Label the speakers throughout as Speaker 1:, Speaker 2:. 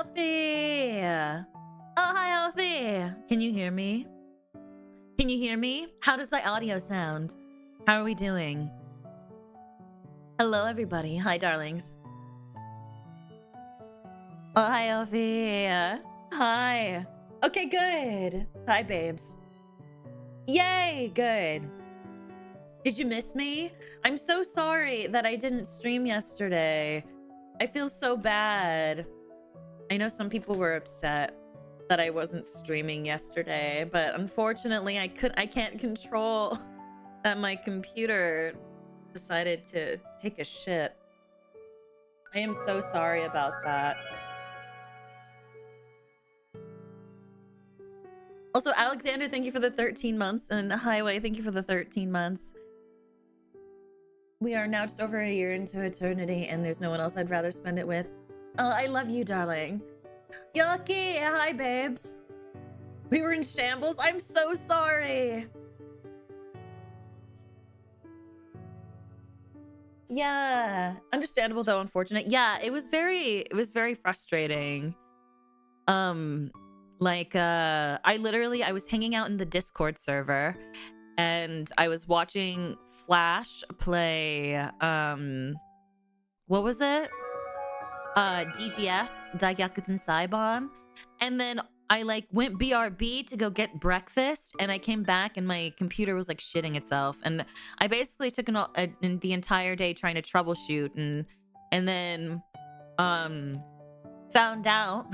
Speaker 1: Ophelia! Oh, hi, Ophelia! Can you hear me? Can you hear me? How does the audio sound? How are we doing? Hello, everybody. Hi, darlings. Oh, hi, Ophelia. Hi. Okay, good. Hi, babes. Yay, good. Did you miss me? I'm so sorry that I didn't stream yesterday. I feel so bad. I know some people were upset that I wasn't streaming yesterday, but unfortunately I can't control that my computer decided to take a shit. I am so sorry about that. Also, Alexander, thank you for the 13 months, and Highway, thank you for the 13 months. We are now just over a year into eternity, and there's no one else I'd rather spend it with. Oh, I love you, darling. Yucky, hi, babes. We were in shambles. I'm so sorry. Yeah, understandable though, unfortunate. Yeah, it was very frustrating. I was hanging out in the Discord server and I was watching Flash play what was it? DGS, Daigyaku Saiban, and then I went BRB to go get breakfast, and I came back and my computer was shitting itself, and I basically took the entire day trying to troubleshoot, and then found out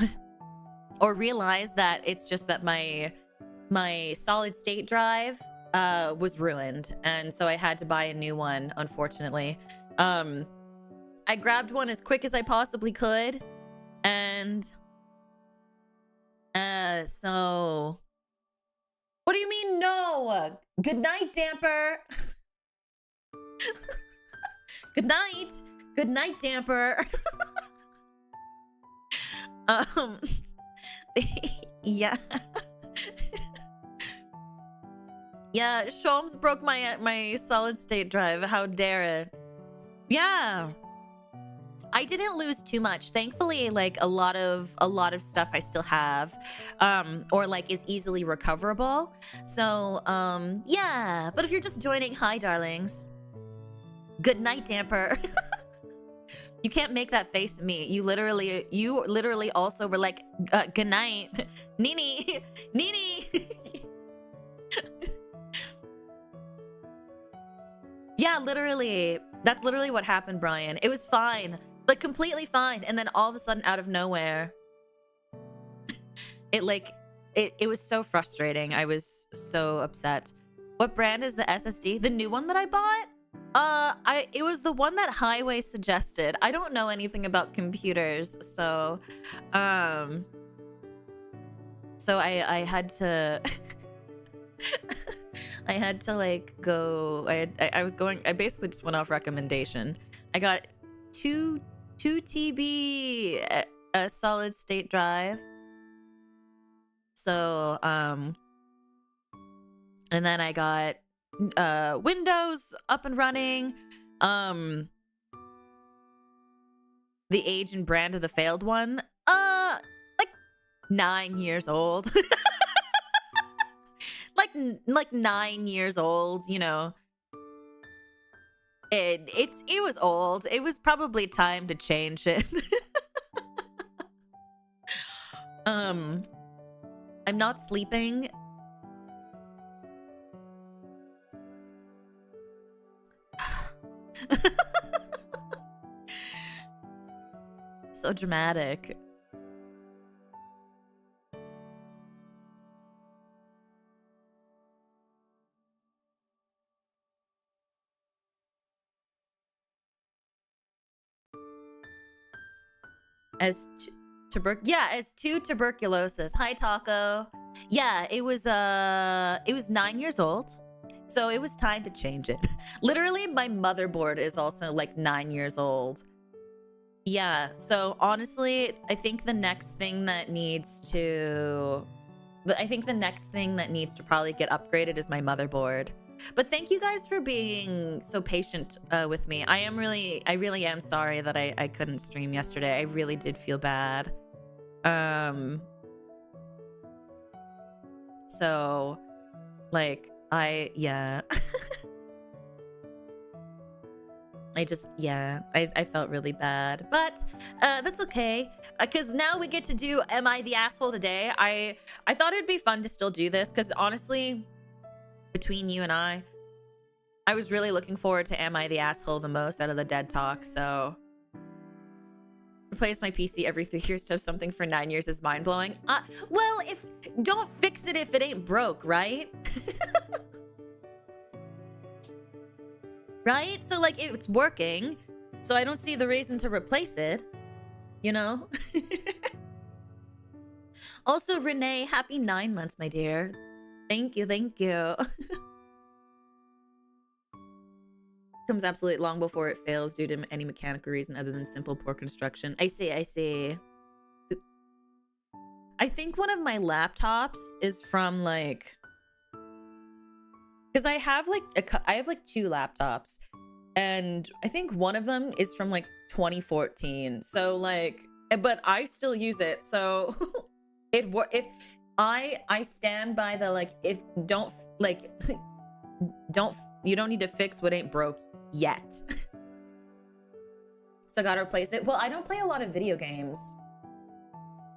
Speaker 1: or realized that it's just that my solid state drive was ruined, and so I had to buy a new one, unfortunately. I grabbed one as quick as I possibly could, and so what do you mean no? Good night, Damper. Good night, Damper. Yeah. Yeah, Sholmes broke my solid state drive. How dare it? Yeah. I didn't lose too much. Thankfully, a lot of stuff I still have, or is easily recoverable. So, yeah. But if you're just joining, hi, darlings. Good night, Damper. You can't make that face at me. You literally also were like, good night, Nini, Nini. Yeah, literally. That's literally what happened, Brian. It was fine. Completely fine, and then all of a sudden, out of nowhere, it was so frustrating. I was so upset. What brand is the SSD? The new one that I bought? It was the one that Highway suggested. I don't know anything about computers, so I had to I had to go. I basically just went off recommendation. I got 2 TB a solid state drive. So and then I got Windows up and running. The age and brand of the failed one, 9 years old. like 9 years old, you know. It was old. It was probably time to change it. I'm not sleeping. So dramatic. As two tuberculosis. Hi, Taco. Yeah, it was 9 years old, so it was time to change it. Literally, my motherboard is also 9 years old. Yeah, so honestly, I think the next thing that needs to probably get upgraded is my motherboard. But thank you guys for being so patient with me. I really am sorry that I couldn't stream yesterday. I really did feel bad. So like yeah. I felt really bad, but that's okay, because now we get to do Am I the Asshole today. I thought it'd be fun to still do this, because honestly, between you and I was really looking forward to Am I the Asshole the most out of the Dead Talk. So replace my PC every 3 years to have something for 9 years is mind-blowing. Well, if don't fix it if it ain't broke, right? Right? So like it's working, so I don't see the reason to replace it, you know? Also, Renee, happy 9 months, my dear. Thank you, thank you. Comes absolutely long before it fails due to any mechanical reason other than simple poor construction. I see. I think one of my laptops is from like, because I have like two laptops, and I think one of them is from like 2014. So like, but I still use it. So if I stand by the like, if don't like you don't need to fix what ain't broke yet. So I gotta replace it. Well, I don't play a lot of video games.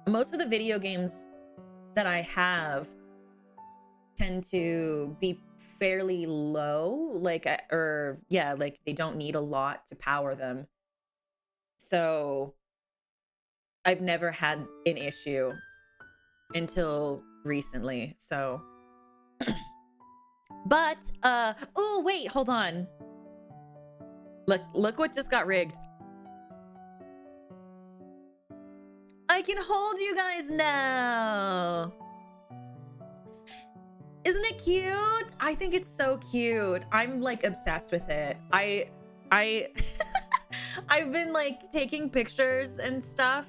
Speaker 1: Most of the video games that I have tend to be fairly low, like, or yeah, like they don't need a lot to power them. So I've never had an issue until recently. So but oh wait, hold on. Look what just got rigged. I can hold you guys now. Isn't it cute? I think it's so cute. I'm like obsessed with it. I've been like taking pictures and stuff,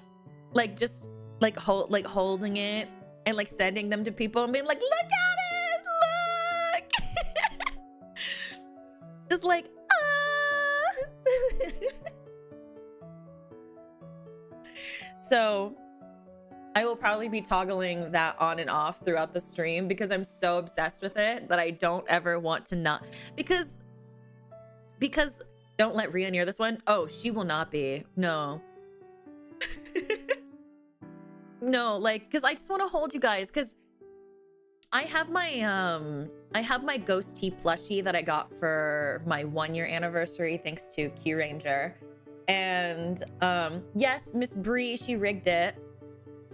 Speaker 1: like just like holding it and like sending them to people and being like, look at it, look. Just like, So I will probably be toggling that on and off throughout the stream because I'm so obsessed with it that I don't ever want to not, because don't let Rhea near this one. Oh, she will not be. No. No, like, because I just want to hold you guys, because I have my Ghost Tea plushie that I got for my 1-year anniversary thanks to Q Ranger. And yes, Miss Bree, she rigged it.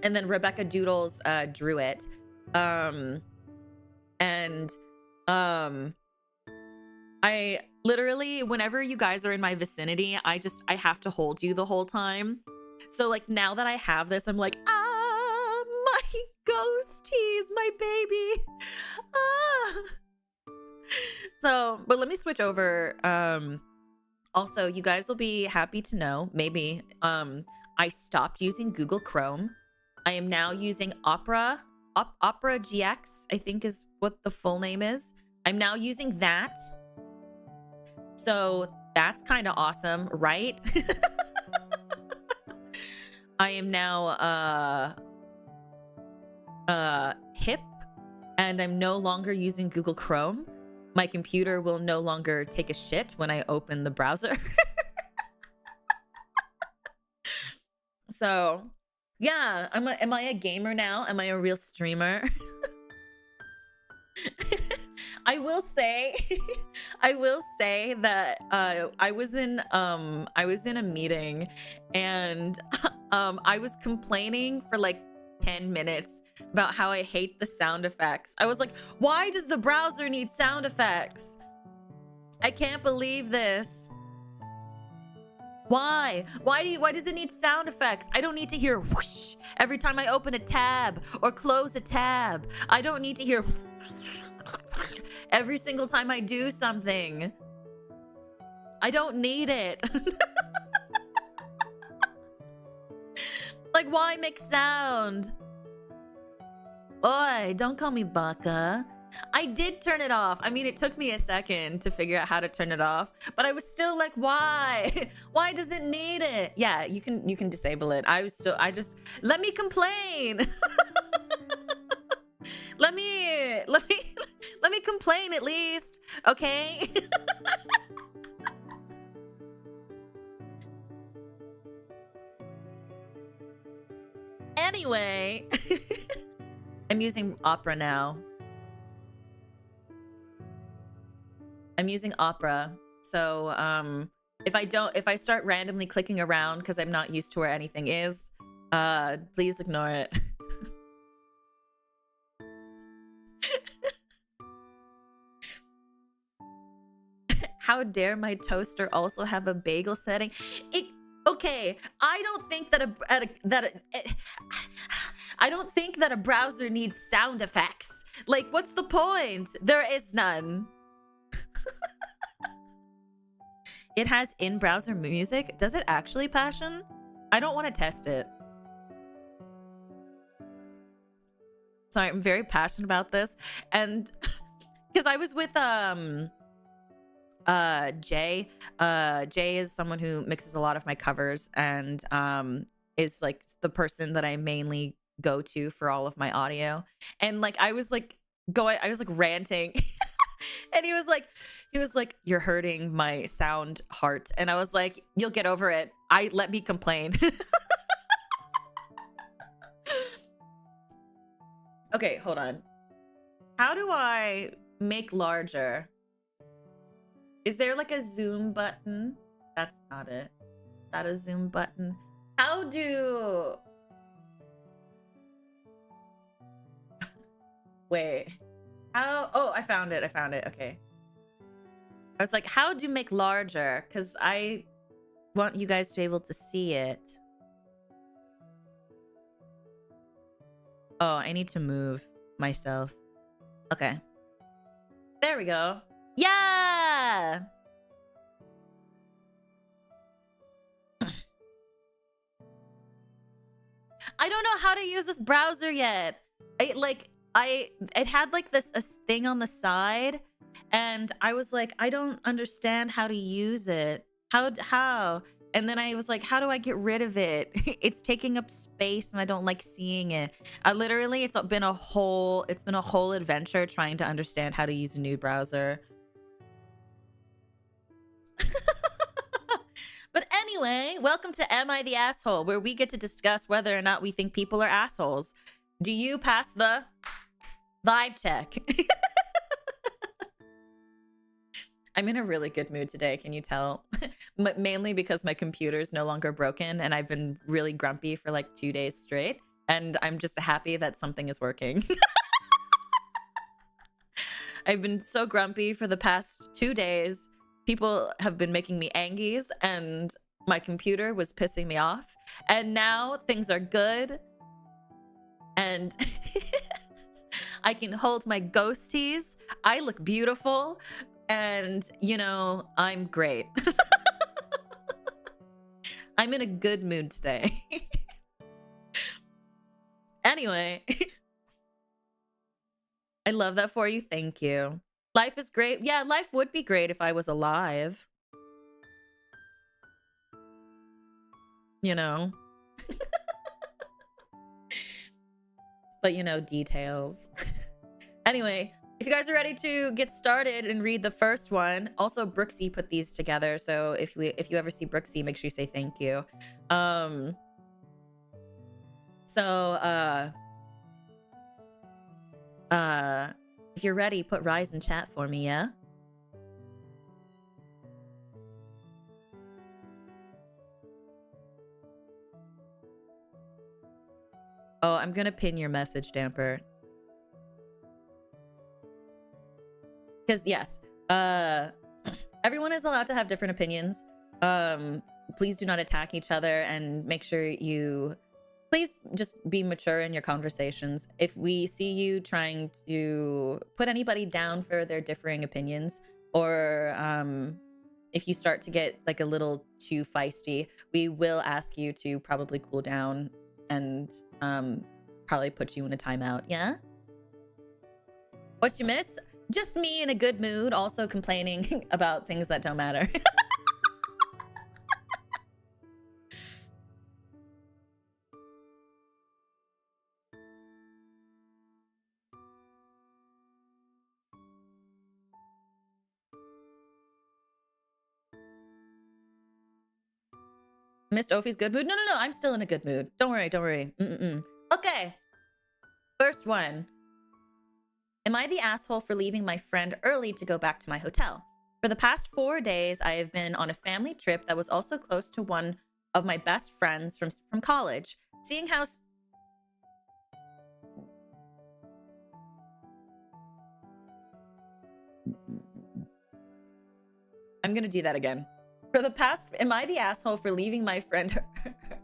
Speaker 1: And then Rebecca Doodles drew it. I literally, whenever you guys are in my vicinity, I have to hold you the whole time. So like now that I have this, I'm like, my ghosties, my baby. So, but let me switch over. Also, you guys will be happy to know, maybe, I stopped using Google Chrome. I am now using Opera GX, I think is what the full name is. I'm now using that. So that's kind of awesome, right? I am now hip, and I'm no longer using Google Chrome. My computer will no longer take a shit when I open the browser. So yeah, am I a gamer now? Am I a real streamer? I will say that I was in a meeting, and I was complaining for like 10 minutes about how I hate the sound effects. I was like, why does the browser need sound effects? I can't believe this. Why does it need sound effects? I don't need to hear whoosh every time I open a tab or close a tab. I don't need to hear every single time I do something. I don't need it. Like, why make sound? Oi, don't call me Baka. I did turn it off. I mean, it took me a second to figure out how to turn it off, but I was still like, why? Why does it need it? Yeah, you can disable it. I just let me complain. let me let me complain at least, okay? Anyway, I'm using Opera now. I'm using Opera. So if I start randomly clicking around because I'm not used to where anything is, please ignore it. How dare my toaster also have a bagel setting? Okay, I don't think that I don't think that a browser needs sound effects. Like, what's the point? There is none. It has in-browser music. Does it actually, Passion? I don't want to test it. Sorry, I'm very passionate about this. And because I was with Jay. Jay is someone who mixes a lot of my covers and is like the person that I mainly go to for all of my audio. And like I was like ranting. And he was like, you're hurting my sound heart. And I was like, you'll get over it. Let me complain. Okay, hold on. How do I make larger? Is there like a zoom button? That's not it. Not a zoom button. How do... Wait. How... Oh, I found it. Okay. I was like, how do you make larger? Because I want you guys to be able to see it. Oh, I need to move myself. Okay. There we go. Yeah! I don't know how to use this browser yet. It had like this thing on the side, and I was like, I don't understand how to use it. How? And then I was like, how do I get rid of it? It's taking up space and I don't like seeing it. Literally, it's been a whole adventure trying to understand how to use a new browser. But anyway, welcome to Am I the Asshole, where we get to discuss whether or not we think people are assholes. Do you pass the vibe check? I'm in a really good mood today, can you tell? Mainly because my computer's no longer broken and I've been really grumpy for like 2 days straight. And I'm just happy that something is working. I've been so grumpy for the past 2 days. People have been making me angies and my computer was pissing me off. And now things are good. And I can hold my ghosties. I look beautiful. And, you know, I'm great. I'm in a good mood today. Anyway. I love that for you. Thank you. Life is great. Yeah, life would be great if I was alive. You know? But, you know, details. Anyway, if you guys are ready to get started and read the first one, also Brooksy put these together. So if you ever see Brooksy, make sure you say thank you. If you're ready, put rise in chat for me, yeah? Oh, I'm gonna pin your message, Damper. Because yes, everyone is allowed to have different opinions. Please do not attack each other and make sure you please just be mature in your conversations. If we see you trying to put anybody down for their differing opinions, or if you start to get like a little too feisty, we will ask you to probably cool down and probably put you in a timeout. Yeah? What you miss? Just me in a good mood, also complaining about things that don't matter. Missed Ophie's good mood? No, I'm still in a good mood. Don't worry, don't worry. Okay. First one. Am I the asshole for leaving my friend early to go back to my hotel? For the past 4 days, I have been on a family trip that was also close to one of my best friends from college. Seeing how... I'm gonna do that again. For the past... Am I the asshole for leaving my friend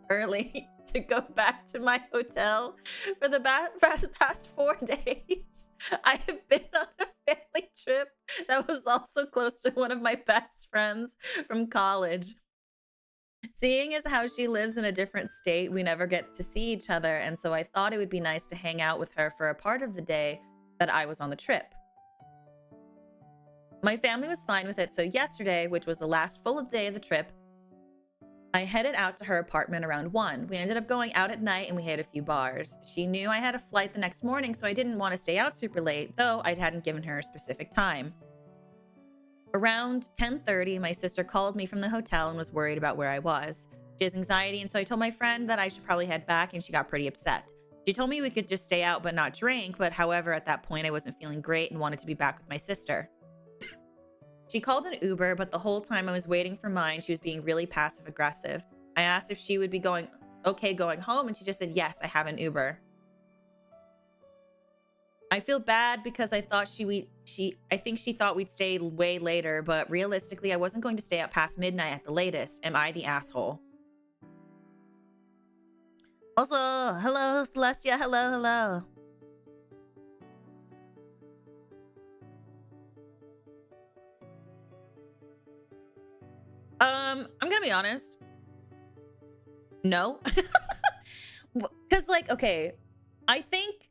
Speaker 1: early to go back to my hotel? For the past 4 days, I have been on a family trip that was also close to one of my best friends from college. Seeing as how she lives in a different state, we never get to see each other, and so I thought it would be nice to hang out with her for a part of the day that I was on the trip. My family was fine with it, so yesterday, which was the last full day of the trip, I headed out to her apartment around 1. We ended up going out at night and we hit a few bars. She knew I had a flight the next morning, so I didn't want to stay out super late, though I hadn't given her a specific time. Around 10:30, my sister called me from the hotel and was worried about where I was. She has anxiety, and so I told my friend that I should probably head back, and she got pretty upset. She told me we could just stay out but not drink, but however, at that point, I wasn't feeling great and wanted to be back with my sister. She called an Uber, but the whole time I was waiting for mine, she was being really passive-aggressive. I asked if she would be okay going home, and she just said, yes, I have an Uber. I feel bad because I thought I think she thought we'd stay way later, but realistically, I wasn't going to stay out past midnight at the latest. Am I the asshole? Also, hello, Celestia. Hello. I'm gonna be honest. No. Because, like, okay, I think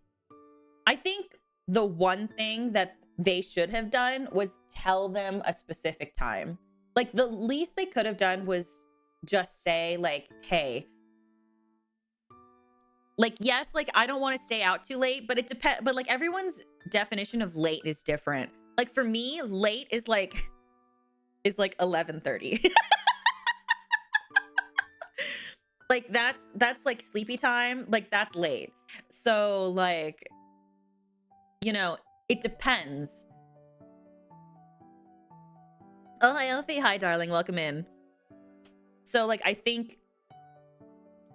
Speaker 1: the one thing that they should have done was tell them a specific time. Like, the least they could have done was just say, like, hey, like, yes, like, I don't want to stay out too late, but it depends. But, like, everyone's definition of late is different. Like, for me, late is like 11:30. Like, that's like sleepy time. Like, that's late. So, like, you know, it depends. Oh, hi, Elfie. Hi, darling. Welcome in. So, like, I think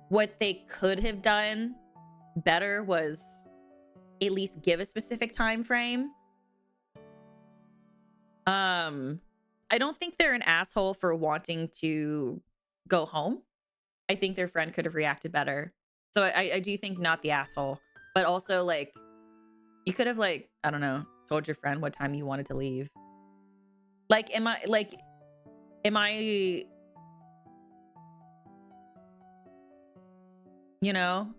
Speaker 1: what they could have done better was at least give a specific time frame. I don't think they're an asshole for wanting to go home. I think their friend could have reacted better. So I do think not the asshole, but also, like, you could have, like, I don't know, told your friend what time you wanted to leave. Like, am I, you know?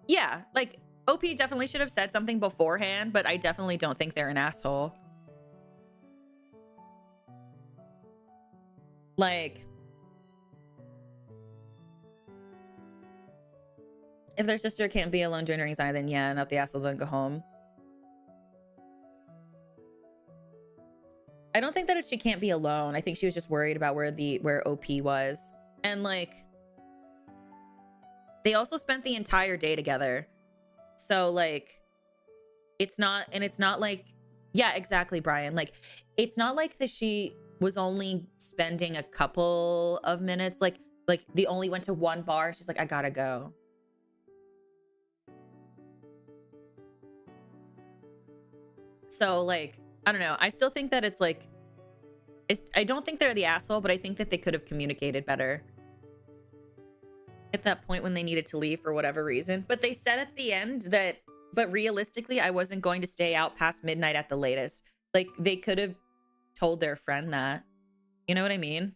Speaker 1: Yeah, like, OP definitely should have said something beforehand, but I definitely don't think they're an asshole. Like, if their sister can't be alone during her anxiety, then yeah, not the asshole, then go home. I don't think that she can't be alone. I think she was just worried about where OP was. And, like, they also spent the entire day together. So, like, it's not like, yeah, exactly, Brian. Like, it's not like that she was only spending a couple of minutes. Like they only went to one bar. She's like, I gotta go. So, like, I don't know. I still think that it's like, I don't think they're the asshole, but I think that they could have communicated better at that point when they needed to leave for whatever reason. But they said at the end that, but realistically, I wasn't going to stay out past midnight at the latest. Like, they could have told their friend that. You know what I mean?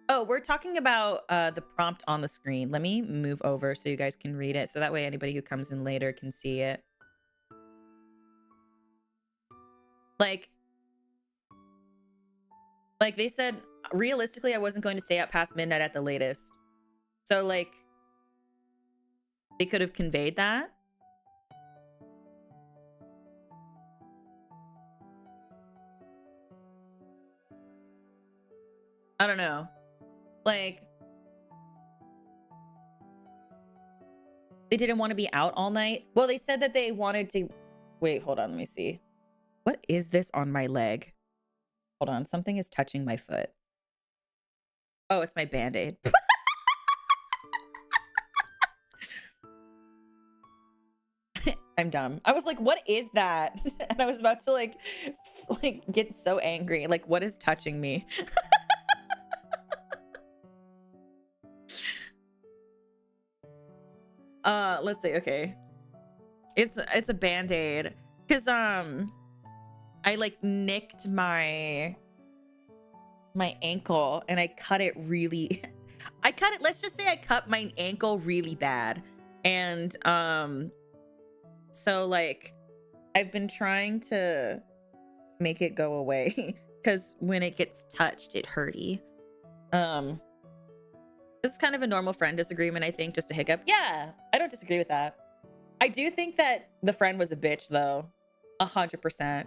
Speaker 1: Oh, we're talking about the prompt on the screen. Let me move over so you guys can read it, so that way anybody who comes in later can see it. Like they said, realistically, I wasn't going to stay out past midnight at the latest. So like, they could have conveyed that. I don't know. Like, they didn't want to be out all night. Well, they said that they wanted to... Wait, hold on. Let me see. What is this on my leg? Hold on. Something is touching my foot. Oh, it's my Band-Aid. I'm dumb. I was like, what is that? And I was about to like get so angry. Like, what is touching me? Let's see. Okay. It's a Band-Aid. Cause I like nicked my ankle and I cut it really let's just say I cut my ankle really bad. And so like I've been trying to make it go away because when it gets touched, it hurty. This is kind of a normal friend disagreement, I think, just a hiccup. Yeah, I don't disagree with that. I do think that the friend was a bitch though. 100%.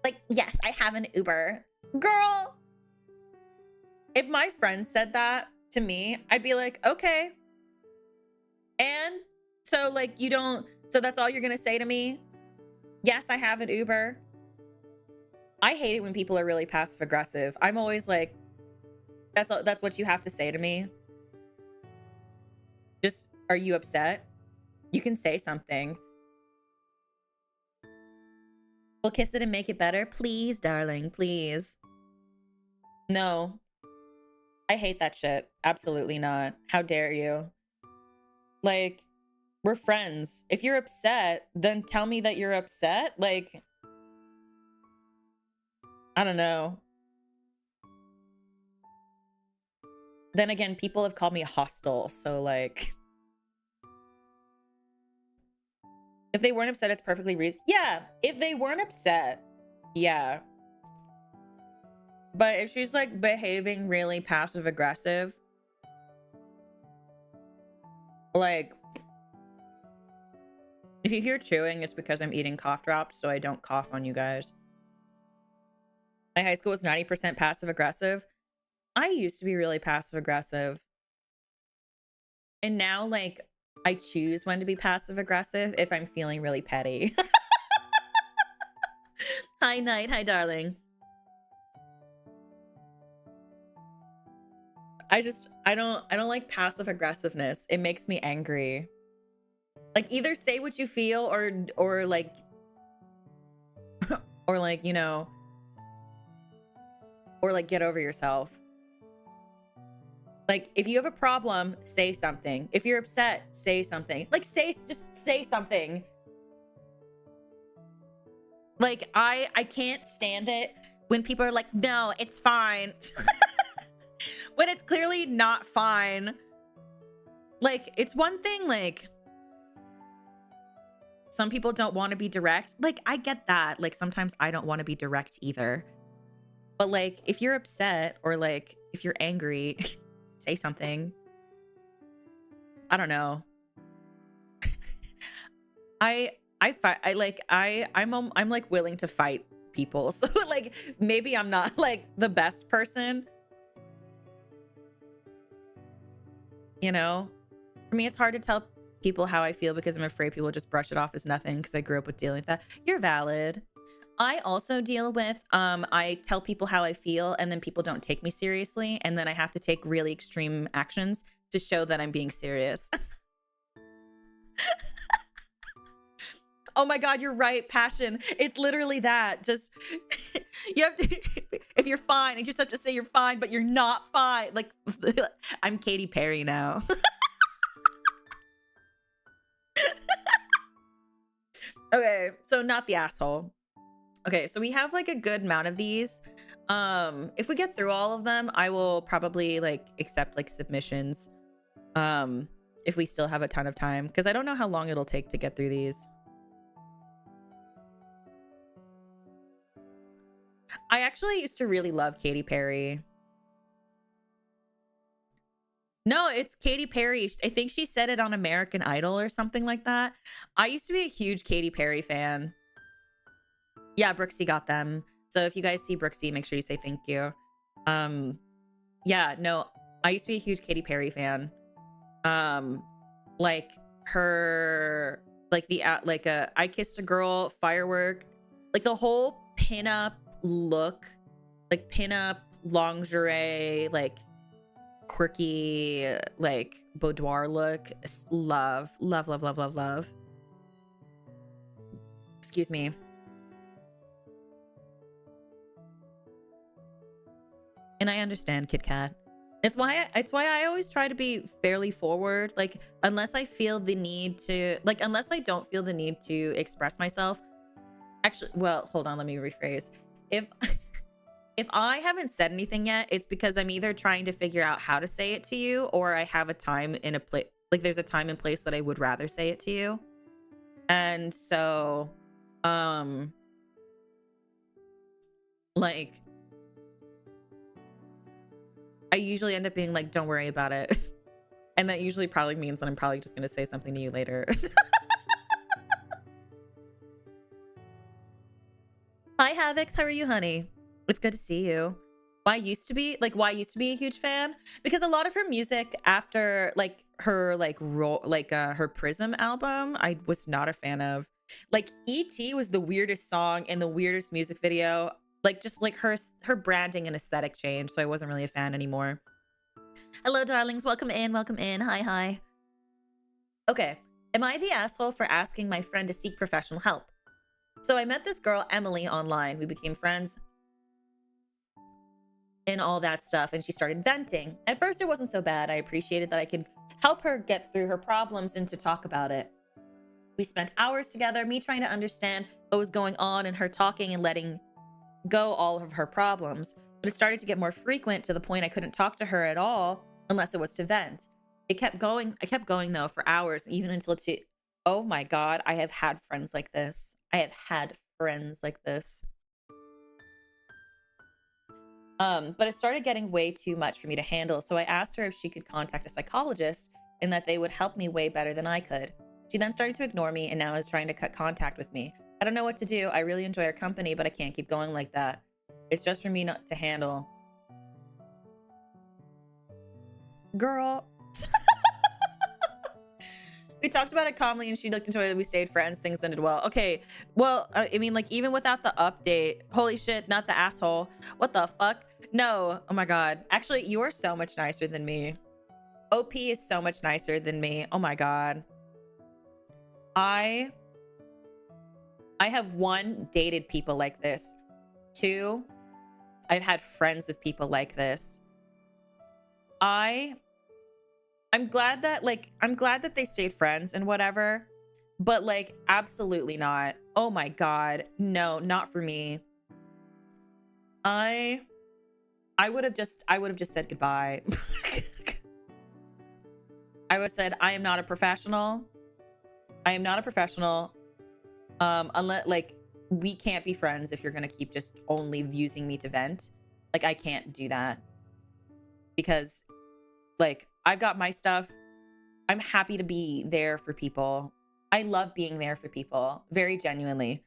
Speaker 1: Like, yes, I have an Uber. Girl, if my friend said that to me, I'd be like, okay. And so like so that's all you're gonna say to me? Yes, I have an Uber. I hate it when people are really passive aggressive. I'm always like, that's what you have to say to me. Just, are you upset? You can say something. We'll kiss it and make it better. Please, darling, please. No. I hate that shit. Absolutely not. How dare you? Like, we're friends. If you're upset, then tell me that you're upset. Like, I don't know. Then again, people have called me hostile, so like, if they weren't upset, it's perfectly reasonable. Yeah, if they weren't upset, yeah. But if she's like behaving really passive aggressive, like, if you hear chewing, it's because I'm eating cough drops, so I don't cough on you guys. My high school was 90% passive aggressive. I used to be really passive aggressive. And now, like, I choose when to be passive aggressive if I'm feeling really petty. Hi, Night. Hi, darling. I don't like passive aggressiveness. It makes me angry. Like, either say what you feel or like or like, you know, or like get over yourself. Like, if you have a problem, say something. If you're upset, say something. Like, just say something. Like, I can't stand it when people are like, no, it's fine. When it's clearly not fine. Like, it's one thing, like, some people don't want to be direct. Like, I get that. Like, sometimes I don't want to be direct either. But like, if you're upset or like, if you're angry, say something. I don't know. I'm like willing to fight people. So like, maybe I'm not like the best person. You know, for me, it's hard to tell people how I feel because I'm afraid people just brush it off as nothing because I grew up with dealing with that. You're valid. I also deal with, I tell people how I feel and then people don't take me seriously. And then I have to take really extreme actions to show that I'm being serious. Oh my God, you're right. Passion. It's literally that. Just, you have to, if you're fine, you just have to say you're fine, but you're not fine. Like, I'm Katy Perry now. Okay, so not the asshole. Okay, so we have like a good amount of these. If we get through all of them, I will probably like accept like submissions. If we still have a ton of time, because I don't know how long it'll take to get through these. I actually used to really love Katy Perry. No, it's Katy Perry. I think she said it on American Idol or something like that. I used to be a huge Katy Perry fan. Yeah, Brooksy got them. So if you guys see Brooksy, make sure you say thank you. Yeah, no, I used to be a huge Katy Perry fan. Like her, like the like I Kissed a Girl, Firework, like the whole pinup look, like pinup lingerie, like quirky, like boudoir look. Love, love, love, love, love, love. Excuse me. And I understand, Kit Kat. It's why I always try to be fairly forward. Like, unless I feel the need to, like, unless I don't feel the need to express myself. Actually, well, hold on, let me rephrase. If if I haven't said anything yet, it's because I'm either trying to figure out how to say it to you, or I have a time in a place, like there's a time and place that I would rather say it to you. And so, like, I usually end up being like, don't worry about it. And that usually probably means that I'm probably just going to say something to you later. Hi, Havix. How are you, honey? It's good to see you. Why I used to be a huge fan, because a lot of her music after like her her Prism album, I was not a fan of. Like E.T. was the weirdest song and the weirdest music video. Like just like her branding and aesthetic changed, so I wasn't really a fan anymore. Hello, darlings. Welcome in. Welcome in. Hi, hi. Okay. Am I the asshole for asking my friend to seek professional help? So I met this girl, Emily, online. We became friends and all that stuff, and she started venting. At first, it wasn't so bad. I appreciated that I could help her get through her problems and to talk about it. We spent hours together, me trying to understand what was going on and her talking and letting go all of her problems. But it started to get more frequent to the point I couldn't talk to her at all unless it was to vent. It kept going. I kept going though for hours, even until oh my God, I have had friends like this. I have had friends like this. But it started getting way too much for me to handle. So I asked her if she could contact a psychologist and that they would help me way better than I could. She then started to ignore me and now is trying to cut contact with me. I don't know what to do. I really enjoy her company, but I can't keep going like that. It's just for me not to handle. Girl. We talked about it calmly and she looked into it. We stayed friends. Things ended well. Okay. Well, I mean, like, even without the update, holy shit, not the asshole. What the fuck? No. Oh my God. Actually, you are so much nicer than me. OP is so much nicer than me. Oh my God. I have one, dated people like this. Two, I've had friends with people like this. I'm glad that they stayed friends and whatever, but like absolutely not. Oh my God. No, not for me. I would have just said goodbye. I would have said, I am not a professional. I am not a professional. Unless like we can't be friends if you're going to keep just only using me to vent. Like I can't do that because like I've got my stuff. I'm happy to be there for people. I love being there for people, very genuinely.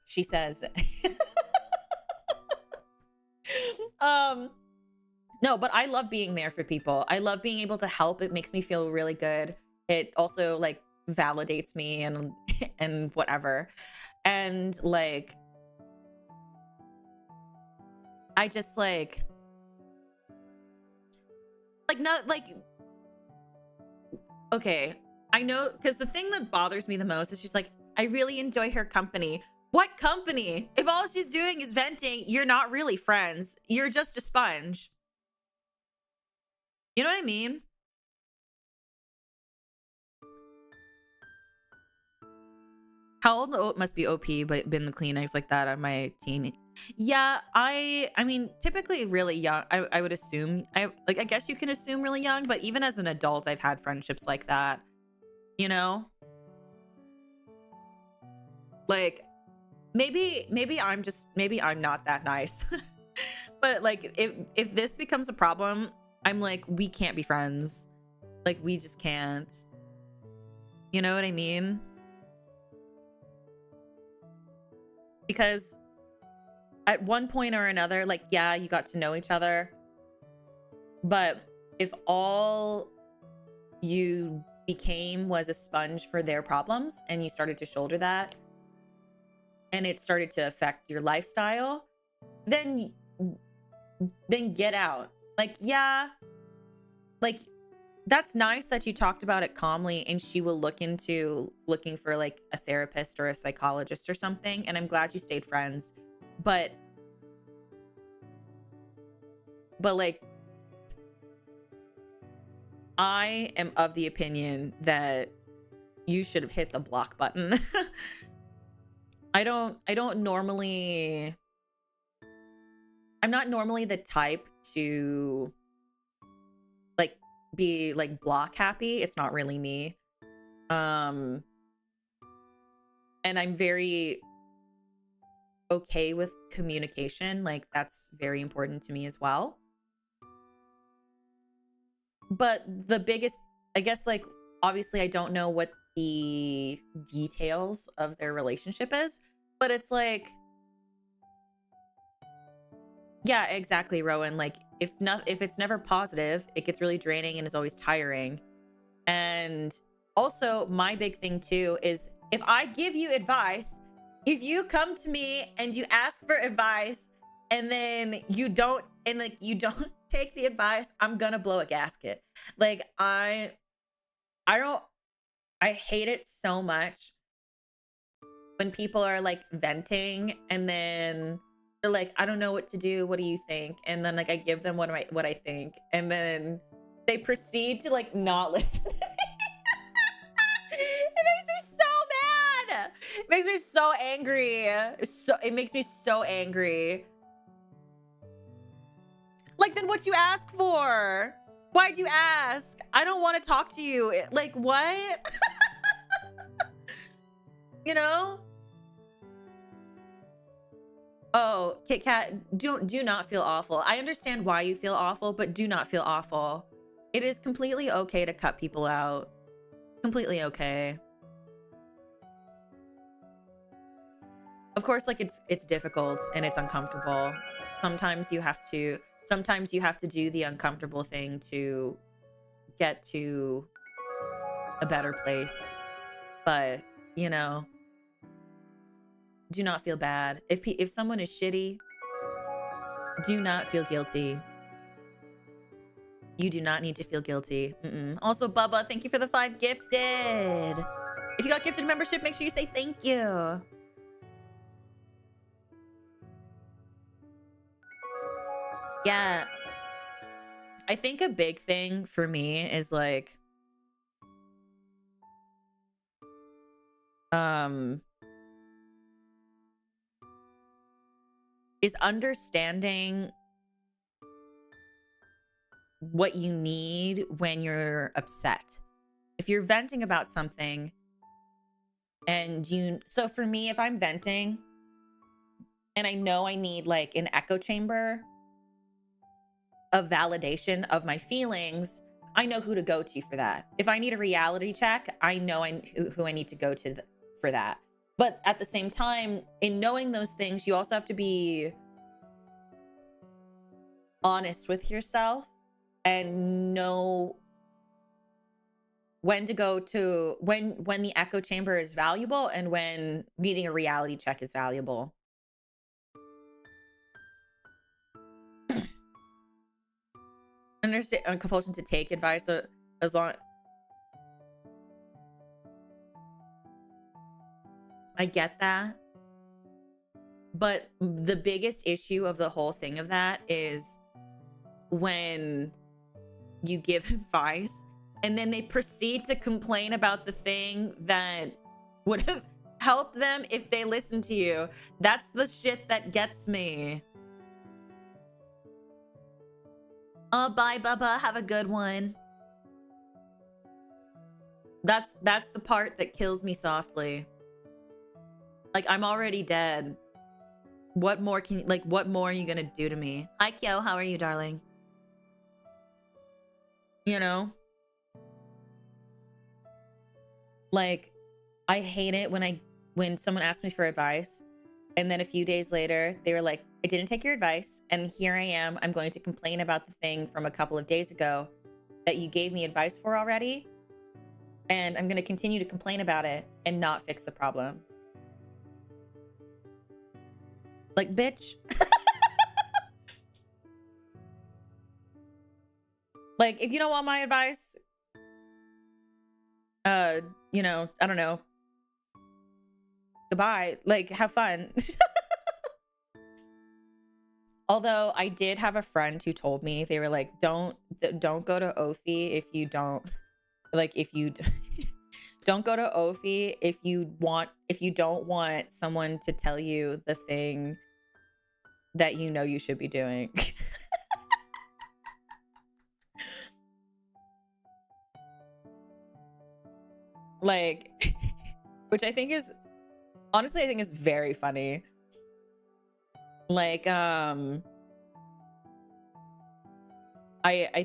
Speaker 1: She says, no, but I love being there for people. I love being able to help. It makes me feel really good. It also like validates me and and whatever. And like I just like not like okay. I know, because the thing that bothers me the most is she's like, I really enjoy her company. What company? If all she's doing is venting, you're not really friends. You're just a sponge. You know what I mean? How old? Oh, it must be OP, but been the Kleenex like that on my teen. Yeah, I mean, typically really young. I would assume. I guess you can assume really young, but even as an adult, I've had friendships like that. You know, like maybe I'm not that nice. But like if this becomes a problem, I'm like, we can't be friends. Like we just can't. You know what I mean? Because at one point or another, like, yeah, you got to know each other. But if all you became was a sponge for their problems and you started to shoulder that and it started to affect your lifestyle, then get out. Like, yeah, like that's nice that you talked about it calmly and she will look into looking for like a therapist or a psychologist or something. And I'm glad you stayed friends. But like, I am of the opinion that you should have hit the block button. I'm not normally the type to like be like block happy. It's not really me. And I'm very okay with communication. Like that's very important to me as well. But the biggest, I guess, like obviously I don't know what the details of their relationship is, but it's like, yeah, exactly, Rowan. Like if it's never positive, it gets really draining and is always tiring. And also my big thing too is if I give you advice, if you come to me and you ask for advice and then you don't take the advice, I'm gonna blow a gasket. Like I don't I hate it so much when people are like venting and then they're like, I don't know what to do. What do you think? And then like I give them what I think, and then they proceed to like not listen to me. It makes me so mad. It makes me so angry. It makes me so angry. Like then what you ask for? Why'd you ask? I don't want to talk to you. Like what? You know? Oh, Kit Kat, do not feel awful. I understand why you feel awful, but do not feel awful. It is completely okay to cut people out. Completely okay. Of course, like it's difficult and it's uncomfortable. Sometimes you have to do the uncomfortable thing to get to a better place. But, you know, do not feel bad. If someone is shitty, do not feel guilty. You do not need to feel guilty. Also, Bubba, thank you for the 5 gifted. If you got gifted membership, make sure you say thank you. Yeah. I think a big thing for me is like, is understanding what you need when you're upset. If you're venting about something and so for me, if I'm venting and I know I need like an echo chamber of validation of my feelings, I know who to go to for that. If I need a reality check, I know who I need to go to for that. But at the same time, in knowing those things, you also have to be honest with yourself and know when to go to when the echo chamber is valuable and when needing a reality check is valuable. Understand a compulsion to take advice as long. I get that. But the biggest issue of the whole thing of that is when you give advice and then they proceed to complain about the thing that would have helped them if they listened to you. That's the shit that gets me. Oh, bye, Bubba. Have a good one. That's the part that kills me softly. Like, I'm already dead. What more can you, like, what more are you gonna do to me? Hi, Kyo. How are you, darling? You know? Like, I hate it when someone asks me for advice and then a few days later they were like, I didn't take your advice and here I am. I'm going to complain about the thing from a couple of days ago that you gave me advice for already. And I'm going to continue to complain about it and not fix the problem. Like, bitch. Like, if you don't want my advice, you know, I don't know. Goodbye. Like, have fun. Although I did have a friend who told me, they were like, don't go to Ophi if you don't, like, if you don't go to Ophi if you don't want someone to tell you the thing that you know you should be doing. Like, which I think is, honestly, I think is very funny. Like, I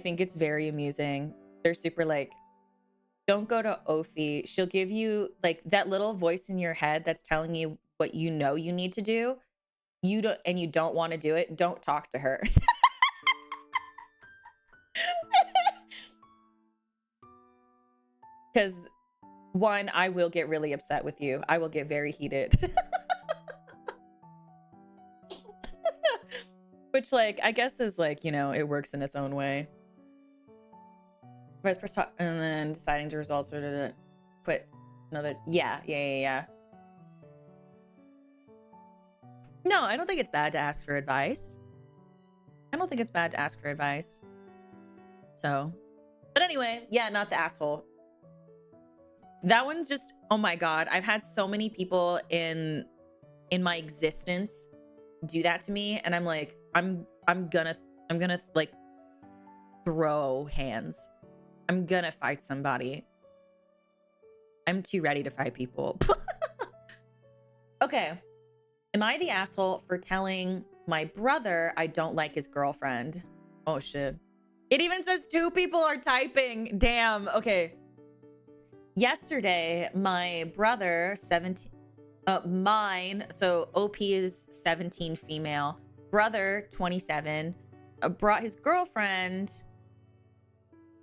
Speaker 1: think it's very amusing. They're super like, don't go to Ophi. She'll give you like that little voice in your head that's telling you what you know you need to do. You don't want to do it. Don't talk to her. Because one, I will get really upset with you. I will get very heated. Which, like, I guess is like, you know, it works in its own way. And then deciding to results or to quit another. Yeah. No, I don't think it's bad to ask for advice. I don't think it's bad to ask for advice. So, but anyway, yeah, not the asshole. That one's just, oh my God. I've had so many people in my existence do that to me. And I'm like, I'm gonna like throw hands. I'm gonna fight somebody. I'm too ready to fight people. Okay. Am I the asshole for telling my brother I don't like his girlfriend? Oh shit. It even says 2 people are typing. Damn. Okay. Yesterday, my brother, 17, mine, so OP is 17 female, brother, 27, brought his girlfriend,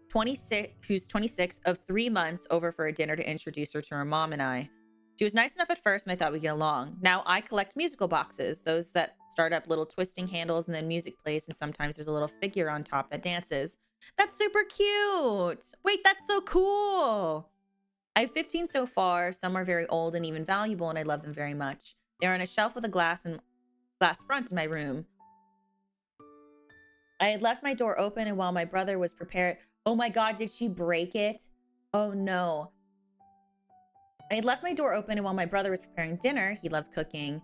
Speaker 1: 26, who's 26, of 3 months over for a dinner to introduce her to her mom and I. She was nice enough at first and I thought we'd get along. Now I collect musical boxes, those that start up little twisting handles and then music plays and sometimes there's a little figure on top that dances. That's super cute. Wait, that's so cool. I have 15 so far. Some are very old and even valuable, and I love them very much. They're on a shelf with a glass front in my room. I had left my door open, and while my brother was prepared... Oh my God, did she break it? Oh no. I had left my door open, and while my brother was preparing dinner, he loves cooking,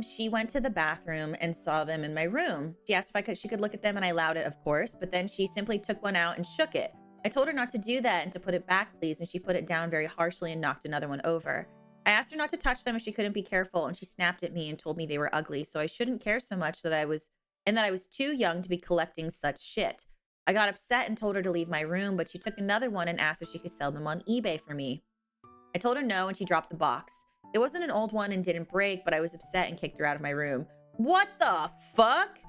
Speaker 1: she went to the bathroom and saw them in my room. She asked if she could look at them, and I allowed it, of course, but then she simply took one out and shook it. I told her not to do that and to put it back, please, and she put it down very harshly and knocked another one over. I asked her not to touch them if she couldn't be careful, and she snapped at me and told me they were ugly, so I shouldn't care so much that I was too young to be collecting such shit. I got upset and told her to leave my room, but she took another one and asked if she could sell them on eBay for me. I told her no, and she dropped the box. It wasn't an old one and didn't break, but I was upset and kicked her out of my room. What the fuck?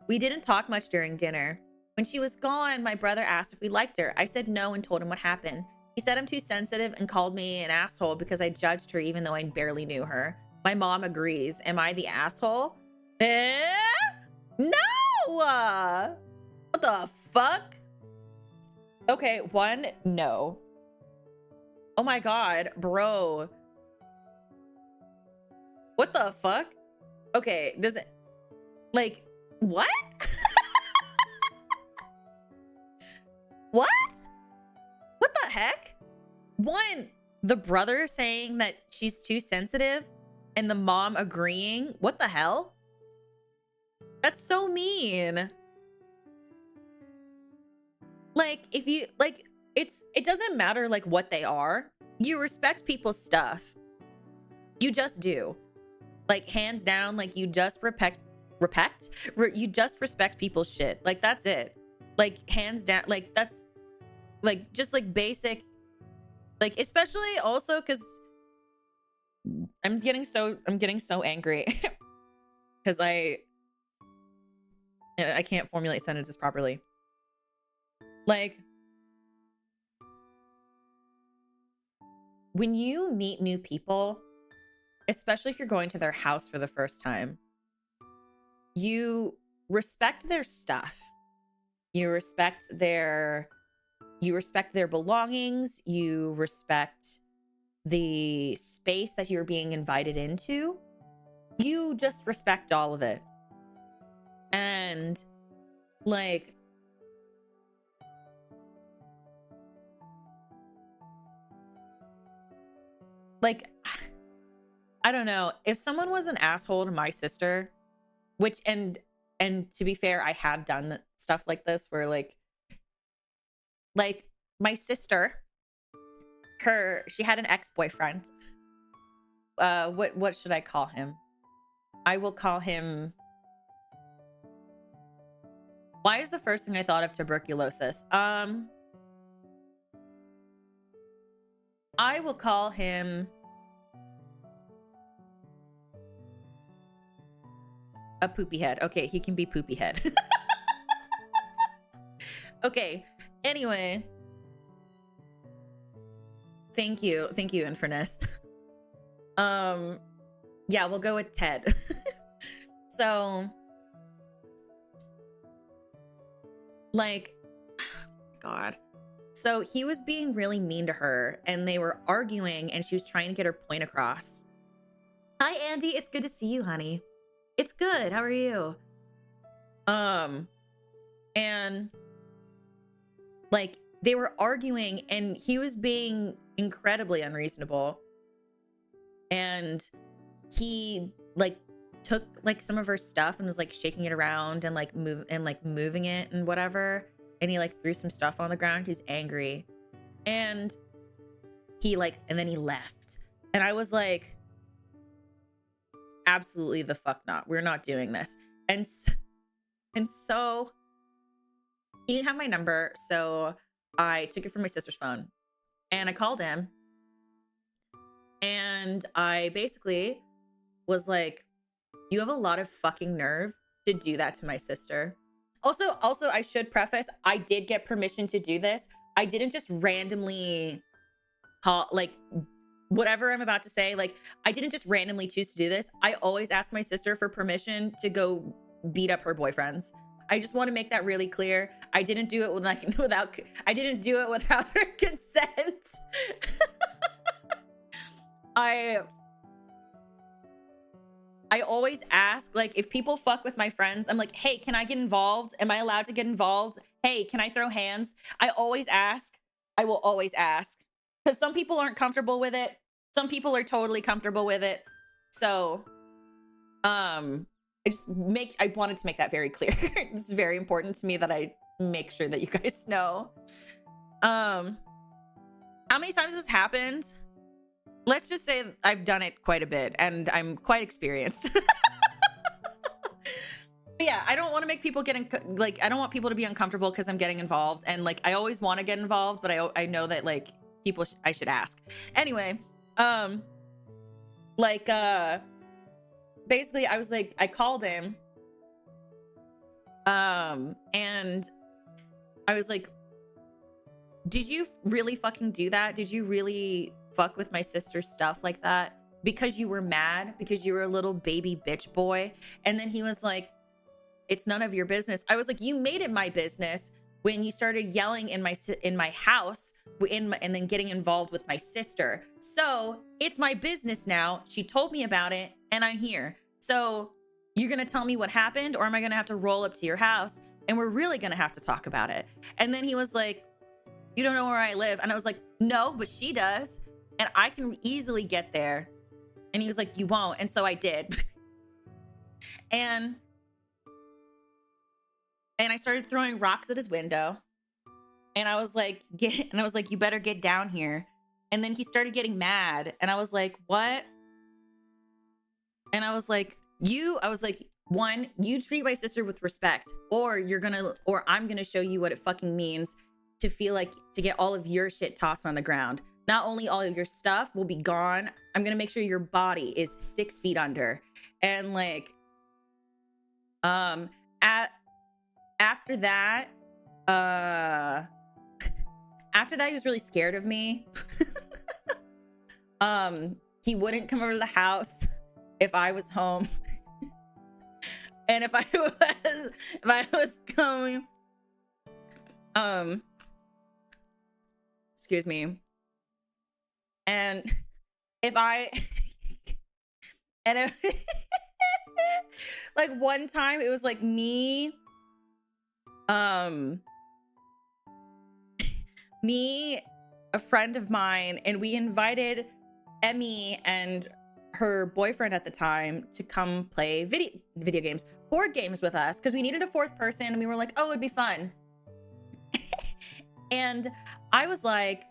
Speaker 1: We didn't talk much during dinner. When she was gone, my brother asked if we liked her. I said no and told him what happened. He said I'm too sensitive and called me an asshole because I judged her even though I barely knew her. My mom agrees. Am I the asshole? No! What the fuck? Okay, 1, no. Oh my God, bro. What the fuck? Okay, does it... Like, what? What? What the heck? One, the brother saying that she's too sensitive and the mom agreeing. What the hell? That's so mean. Like, if you, like, it doesn't matter, like, what they are. You respect people's stuff. You just do. Like, hands down, like, you just you just respect people's shit. Like, that's it. Like, hands down, like, that's, like, just, like, basic, like, especially also because I'm getting so angry because I can't formulate sentences properly. Like, when you meet new people, especially if you're going to their house for the first time, you respect their stuff. You respect their belongings. You respect the space that you're being invited into. You just respect all of it. And like, I don't know, if someone was an asshole to my sister, which, and to be fair, I have done stuff like this where like my sister, she had an ex-boyfriend. What should I call him? I will call him, why is the first thing I thought of tuberculosis? I will call him a poopy head. Okay, he can be poopy head. Okay, anyway. Thank you, Infernus. Yeah, we'll go with Ted. So, like, God. So he was being really mean to her and they were arguing and she was trying to get her point across. Hi, Andy. It's good to see you, honey. It's good. How are you? And like they were arguing and he was being incredibly unreasonable. And he like took like some of her stuff and was like shaking it around and like moving it and whatever. And he like threw some stuff on the ground. He's angry. And he like, and then he left. And I was like, absolutely the fuck not. We're not doing this. And so he didn't have my number. So I took it from my sister's phone and I called him. And I basically was like, you have a lot of fucking nerve to do that to my sister. Also, I should preface, I did get permission to do this. I didn't just randomly call, like, whatever I'm about to say, like, I didn't just randomly choose to do this. I always ask my sister for permission to go beat up her boyfriends. I just want to make that really clear. I didn't do it without her consent. I always ask, like, if people fuck with my friends, I'm like, hey, can I get involved? Am I allowed to get involved? Hey, can I throw hands? I always ask. I will always ask. Because some people aren't comfortable with it. Some people are totally comfortable with it. So, I wanted to make that very clear. It's very important to me that I make sure that you guys know. How many times this happened? Let's just say I've done it quite a bit and I'm quite experienced. But yeah, I don't want to make people I don't want people to be uncomfortable because I'm getting involved. And like, I always want to get involved, but I know that like people, I should ask. Anyway, basically I was like, I called him. And I was like, did you really fucking do that? Did you really fuck with my sister's stuff like that because you were mad, because you were a little baby bitch boy? And then he was like, it's none of your business. I was like, you made it my business when you started yelling in my house and then getting involved with my sister. So it's my business now. She told me about it and I'm here. So you're gonna tell me what happened, or am I gonna have to roll up to your house and we're really gonna have to talk about it? And then he was like, You don't know where I live. And I was like, no, but she does. And I can easily get there. And he was like, you won't. And so I did. and I started throwing rocks at his window. And I was like, you better get down here. And then he started getting mad. And I was like, what? And I was like, one, you treat my sister with respect, or I'm gonna show you what it fucking means to feel like to get all of your shit tossed on the ground. Not only all of your stuff will be gone, I'm gonna make sure your body is 6 feet under. And like, after that, he was really scared of me. He wouldn't come over to the house if I was home. And if I was coming, excuse me. And if like one time it was like me, a friend of mine, and we invited Emmy and her boyfriend at the time to come play video games, board games with us, because we needed a 4th person, and we were like, oh, it'd be fun. And I was like,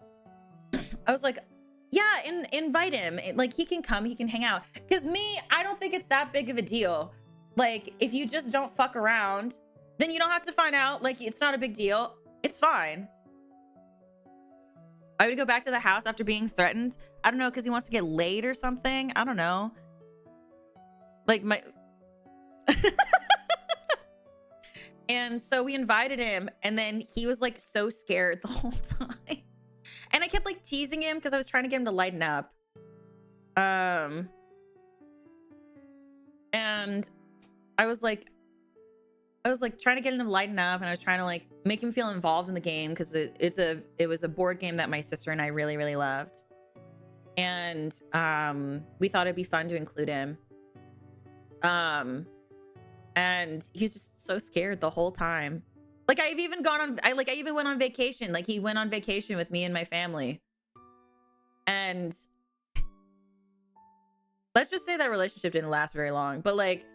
Speaker 1: yeah, invite him. Like, he can come, he can hang out. Because me, I don't think it's that big of a deal. Like, if you just don't fuck around, then you don't have to find out. Like, it's not a big deal. It's fine. I would go back to the house after being threatened. I don't know, because he wants to get laid or something. I don't know. Like, my... And so we invited him, and then he was like so scared the whole time. And I kept like teasing him because I was trying to get him to lighten up. And I was like trying to get him to lighten up, and I was trying to like make him feel involved in the game because it was a board game that my sister and I really, really loved. And we thought it'd be fun to include him. And he was just so scared the whole time. Like, I even went on vacation. Like, he went on vacation with me and my family. And let's just say that relationship didn't last very long. But like,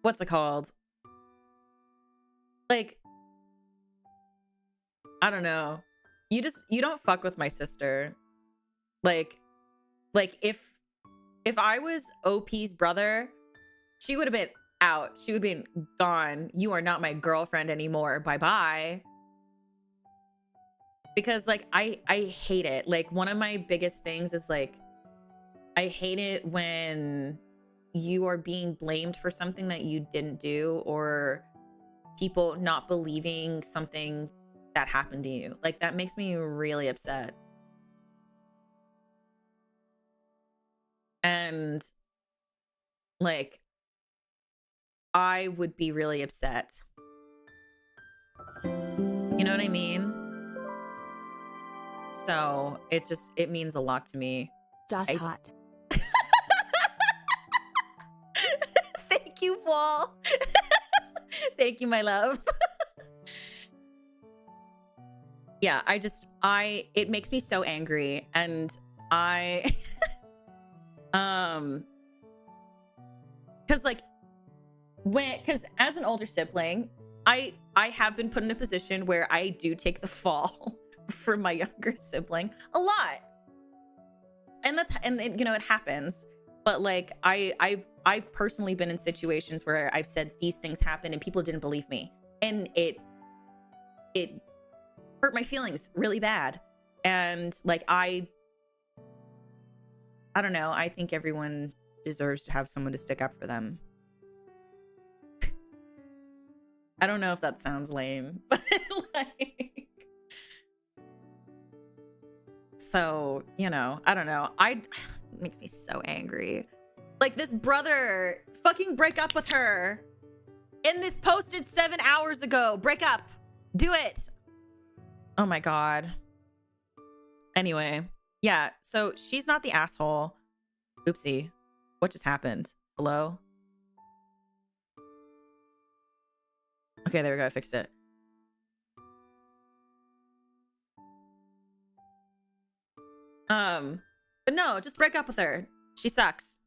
Speaker 1: what's it called? Like, I don't know. You don't fuck with my sister. Like if I was OP's brother, she would have been out. She would have been gone. You are not my girlfriend anymore. Bye-bye. Because like, I hate it. Like, one of my biggest things is like, I hate it when you are being blamed for something that you didn't do, or people not believing something that happened to you. Like, that makes me really upset. And like, I would be really upset. You know what I mean? So it means a lot to me.
Speaker 2: Das hot.
Speaker 1: Thank you, Paul. Thank you, my love. Yeah, it makes me so angry. And because as an older sibling, I have been put in a position where I do take the fall for my younger sibling a lot. And you know, it happens. But like, I've personally been in situations where I've said these things happen and people didn't believe me. And it hurt my feelings really bad. And like, I don't know. I think everyone deserves to have someone to stick up for them. I don't know if that sounds lame, but like, so, you know, I don't know. It makes me so angry. Like, this brother, fucking break up with her. And this posted 7 hours ago. Break up. Do it. Oh my God. Anyway, yeah, so she's not the asshole. Oopsie. What just happened? Hello? Okay, there we go. I fixed it. But no, just break up with her. She sucks.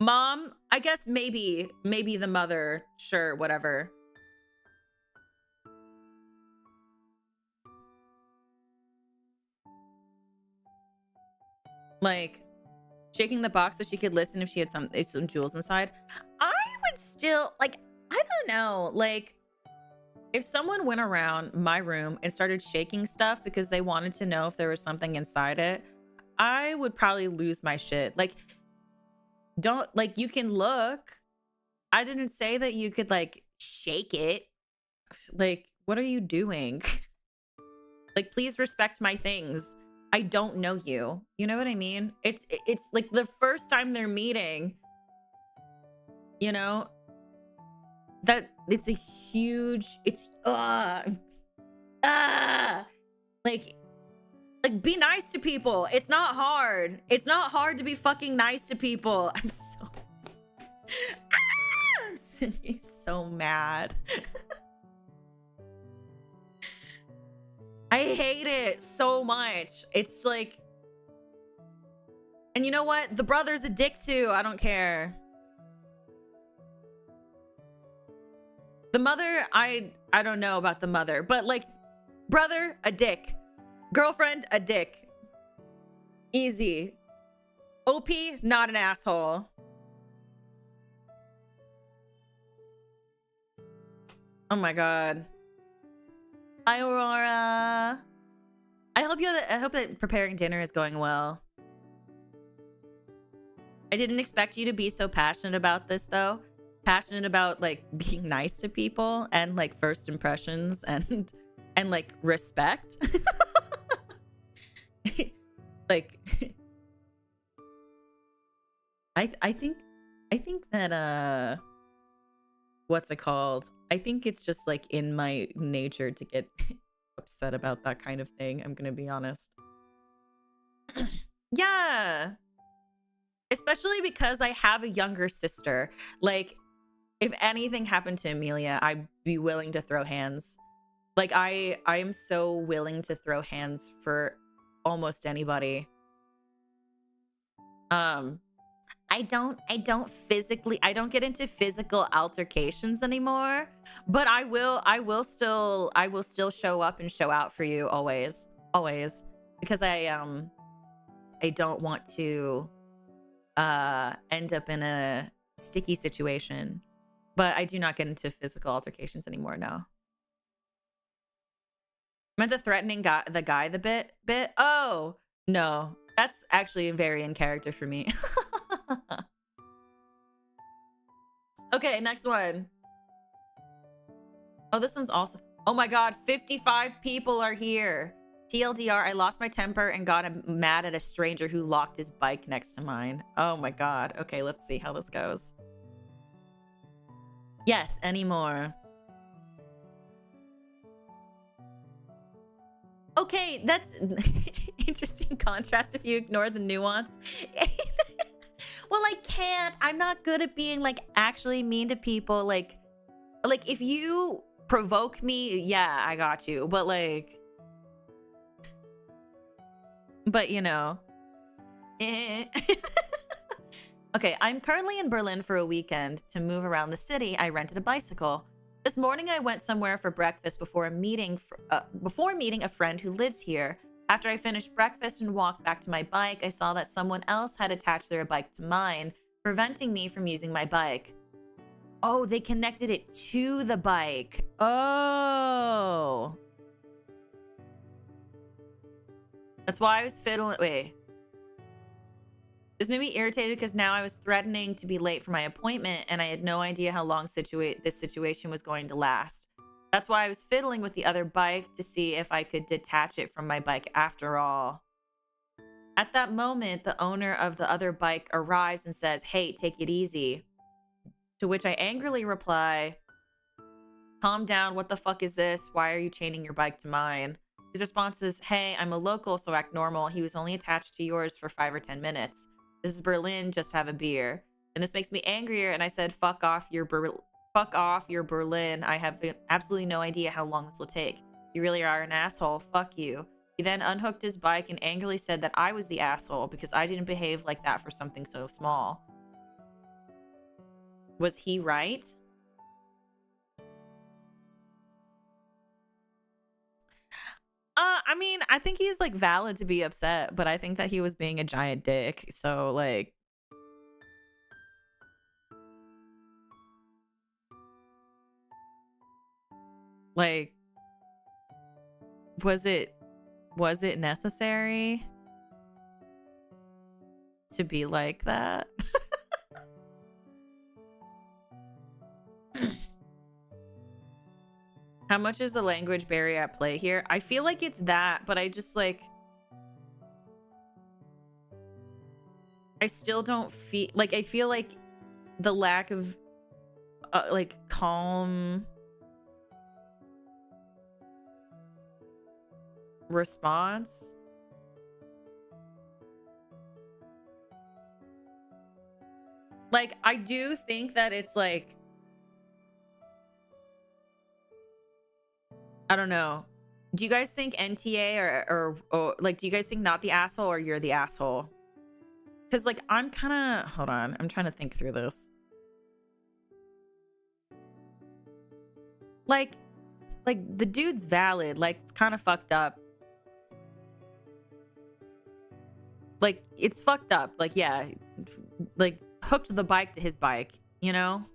Speaker 1: Mom, I guess maybe the mother, sure, whatever. Like, shaking the box so she could listen if she had some jewels inside. I would still, like, I don't know. Like, if someone went around my room and started shaking stuff because they wanted to know if there was something inside it, I would probably lose my shit. Like, don't, like, you can look. I didn't say that you could, like, shake it. Like, what are you doing? Like, please respect my things. I don't know you. You know what I mean? It's like the first time they're meeting, you know, that it's a huge, it's like be nice to people. It's not hard. It's not hard to be fucking nice to people. I'm so I'm so mad. I hate it so much. It's like, and you know what? The brother's a dick too. I don't care. The mother, I don't know about the mother, but like, brother, a dick. Girlfriend, a dick. Easy. OP, not an asshole. Oh my god. Hi, Aurora. I hope that preparing dinner is going well. I didn't expect you to be so passionate about this though. Passionate about like being nice to people and like first impressions and like respect. Like I think that what's it called? I think it's just like in my nature to get upset about that kind of thing. I'm gonna be honest. Yeah. Especially because I have a younger sister. Like, if anything happened to Amelia, I'd be willing to throw hands. Like, I am so willing to throw hands for almost anybody. I don't get into physical altercations anymore, but I will still show up and show out for you always, because I don't want to end up in a sticky situation, but I do not get into physical altercations anymore. No. I meant the threatening guy the bit. Oh no, that's actually very in character for me. Okay, next one. Oh, this one's also, oh my god, 55 people are here. TLDR, I lost my temper and got mad at a stranger who locked his bike next to mine. Oh my god. Okay, let's see how this goes. Yes, anymore. Okay, that's interesting contrast if you ignore the nuance. Well, I can't. I'm not good at being like actually mean to people. Like if you provoke me, yeah, I got you. But like, but you know. Okay, I'm currently in Berlin for a weekend. To move around the city, I rented a bicycle. This morning, I went somewhere for breakfast before meeting a friend who lives here. After I finished breakfast and walked back to my bike, I saw that someone else had attached their bike to mine, preventing me from using my bike. Oh, they connected it to the bike. Oh. That's why I was fiddling. Wait. This made me irritated because now I was threatening to be late for my appointment and I had no idea how long this situation was going to last. That's why I was fiddling with the other bike to see if I could detach it from my bike after all. At that moment, the owner of the other bike arrives and says, "Hey, take it easy." To which I angrily reply, "Calm down, what the fuck is this? Why are you chaining your bike to mine?" His response is, "Hey, I'm a local, so act normal. He was only attached to yours for 5 or 10 minutes. This is Berlin, just have a beer." And this makes me angrier, and I said, fuck off, you're Berlin. I have absolutely no idea how long this will take. You really are an asshole. Fuck you. He then unhooked his bike and angrily said that I was the asshole because I didn't behave like that for something so small. Was he right? I mean, I think he's like valid to be upset, but I think that he was being a giant dick. So like was it necessary to be like that? How much is the language barrier at play here? I feel like it's that, but I just like I still don't feel like I feel like the lack of like calm response. Like I do think that it's like I don't know. Do you guys think NTA or like do you guys think not the asshole or you're the asshole? Cuz like I'm kind of hold on. I'm trying to think through this. Like the dude's valid. Like it's kind of fucked up. Like it's fucked up. Like yeah, like hooked the bike to his bike, you know?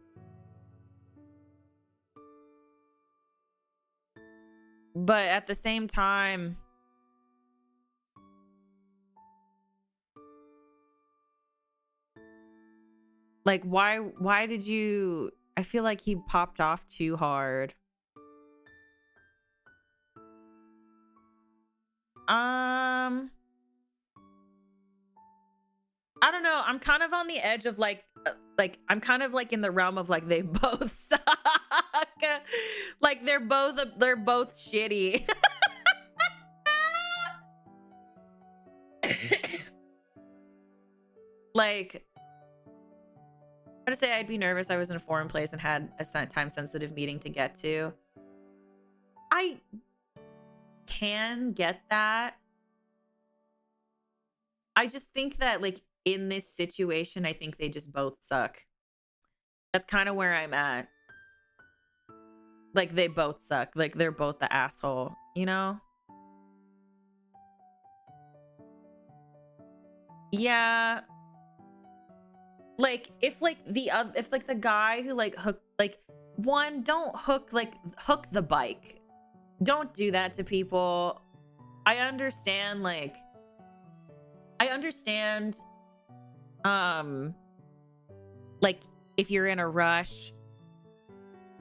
Speaker 1: But at the same time, like why did you I feel like he popped off too hard. I don't know. I'm kind of on the edge of like I'm kind of like in the realm of like they both suck. Like they're both shitty. Like I would say I'd be nervous I was in a foreign place and had a time sensitive meeting to get to. I can get that. I just think that like in this situation, I think they just both suck. That's kind of where I'm at. Like they both suck. Like they're both the asshole, you know? Yeah. Like if like if like the guy who like hook like one don't hook like hook the bike. Don't do that to people. I understand um like if you're in a rush,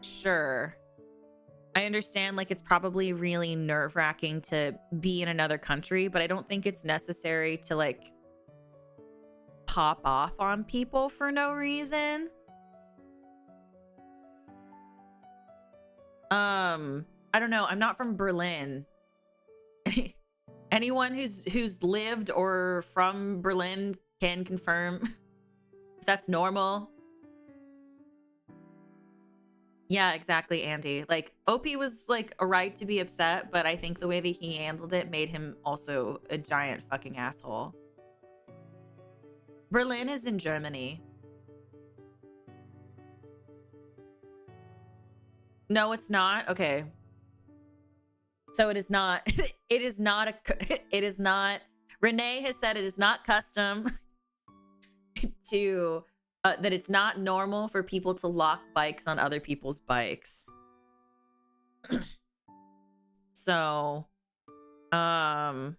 Speaker 1: sure. I understand like it's probably really nerve-wracking to be in another country, but I don't think it's necessary to like pop off on people for no reason. I don't know. I'm not from Berlin. Anyone who's lived or from Berlin can confirm if that's normal. Yeah, exactly, Andy. Like Opie was like a right to be upset, but I think the way that he handled it made him also a giant fucking asshole. Berlin is in Germany. No, it's not. Okay. So it is not. It is not it is not. Renee has said it is not custom to that it's not normal for people to lock bikes on other people's bikes. So, I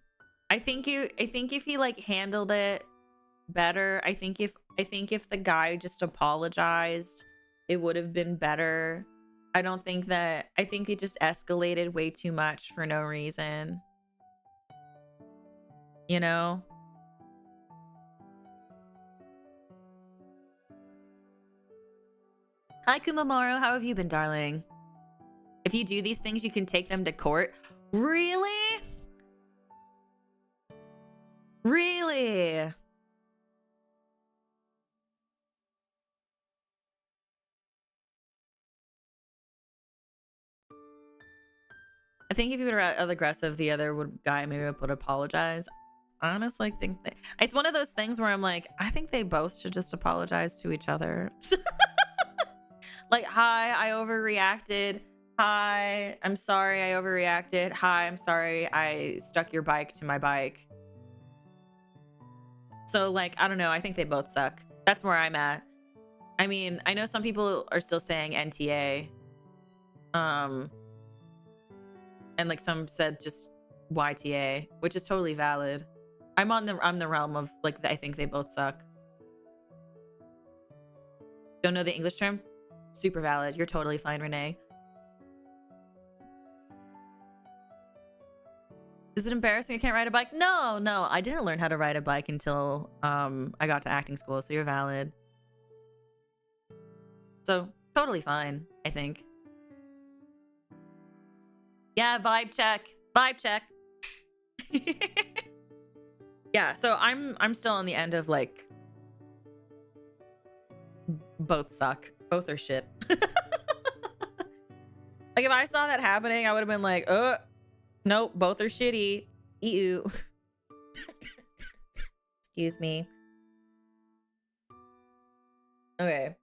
Speaker 1: think if he like handled it better, I think if the guy just apologized, it would have been better. I think it just escalated way too much for no reason. You know? Hi Kumamaro, how have you been, darling? If you do these things, you can take them to court. Really? Really? I think if you were aggressive, the other guy maybe would apologize. I honestly think it's one of those things where I'm like, I think they both should just apologize to each other. Like, hi, I overreacted. Hi, I'm sorry I overreacted. Hi, I'm sorry I stuck your bike to my bike. So, like, I don't know. I think they both suck. That's where I'm at. I mean, I know some people are still saying NTA. And like some said just YTA, which is totally valid. I'm the realm of like, I think they both suck. Don't know the English term? Super valid. You're totally fine, Renee. Is it embarrassing I can't ride a bike? No, I didn't learn how to ride a bike until I got to acting school, so you're valid. So totally fine, I think. Yeah, vibe check. Yeah, so I'm still on the end of like both suck. Both are shit. Like if I saw that happening, I would have been like, nope, both are shitty. Ew. Excuse me. Okay.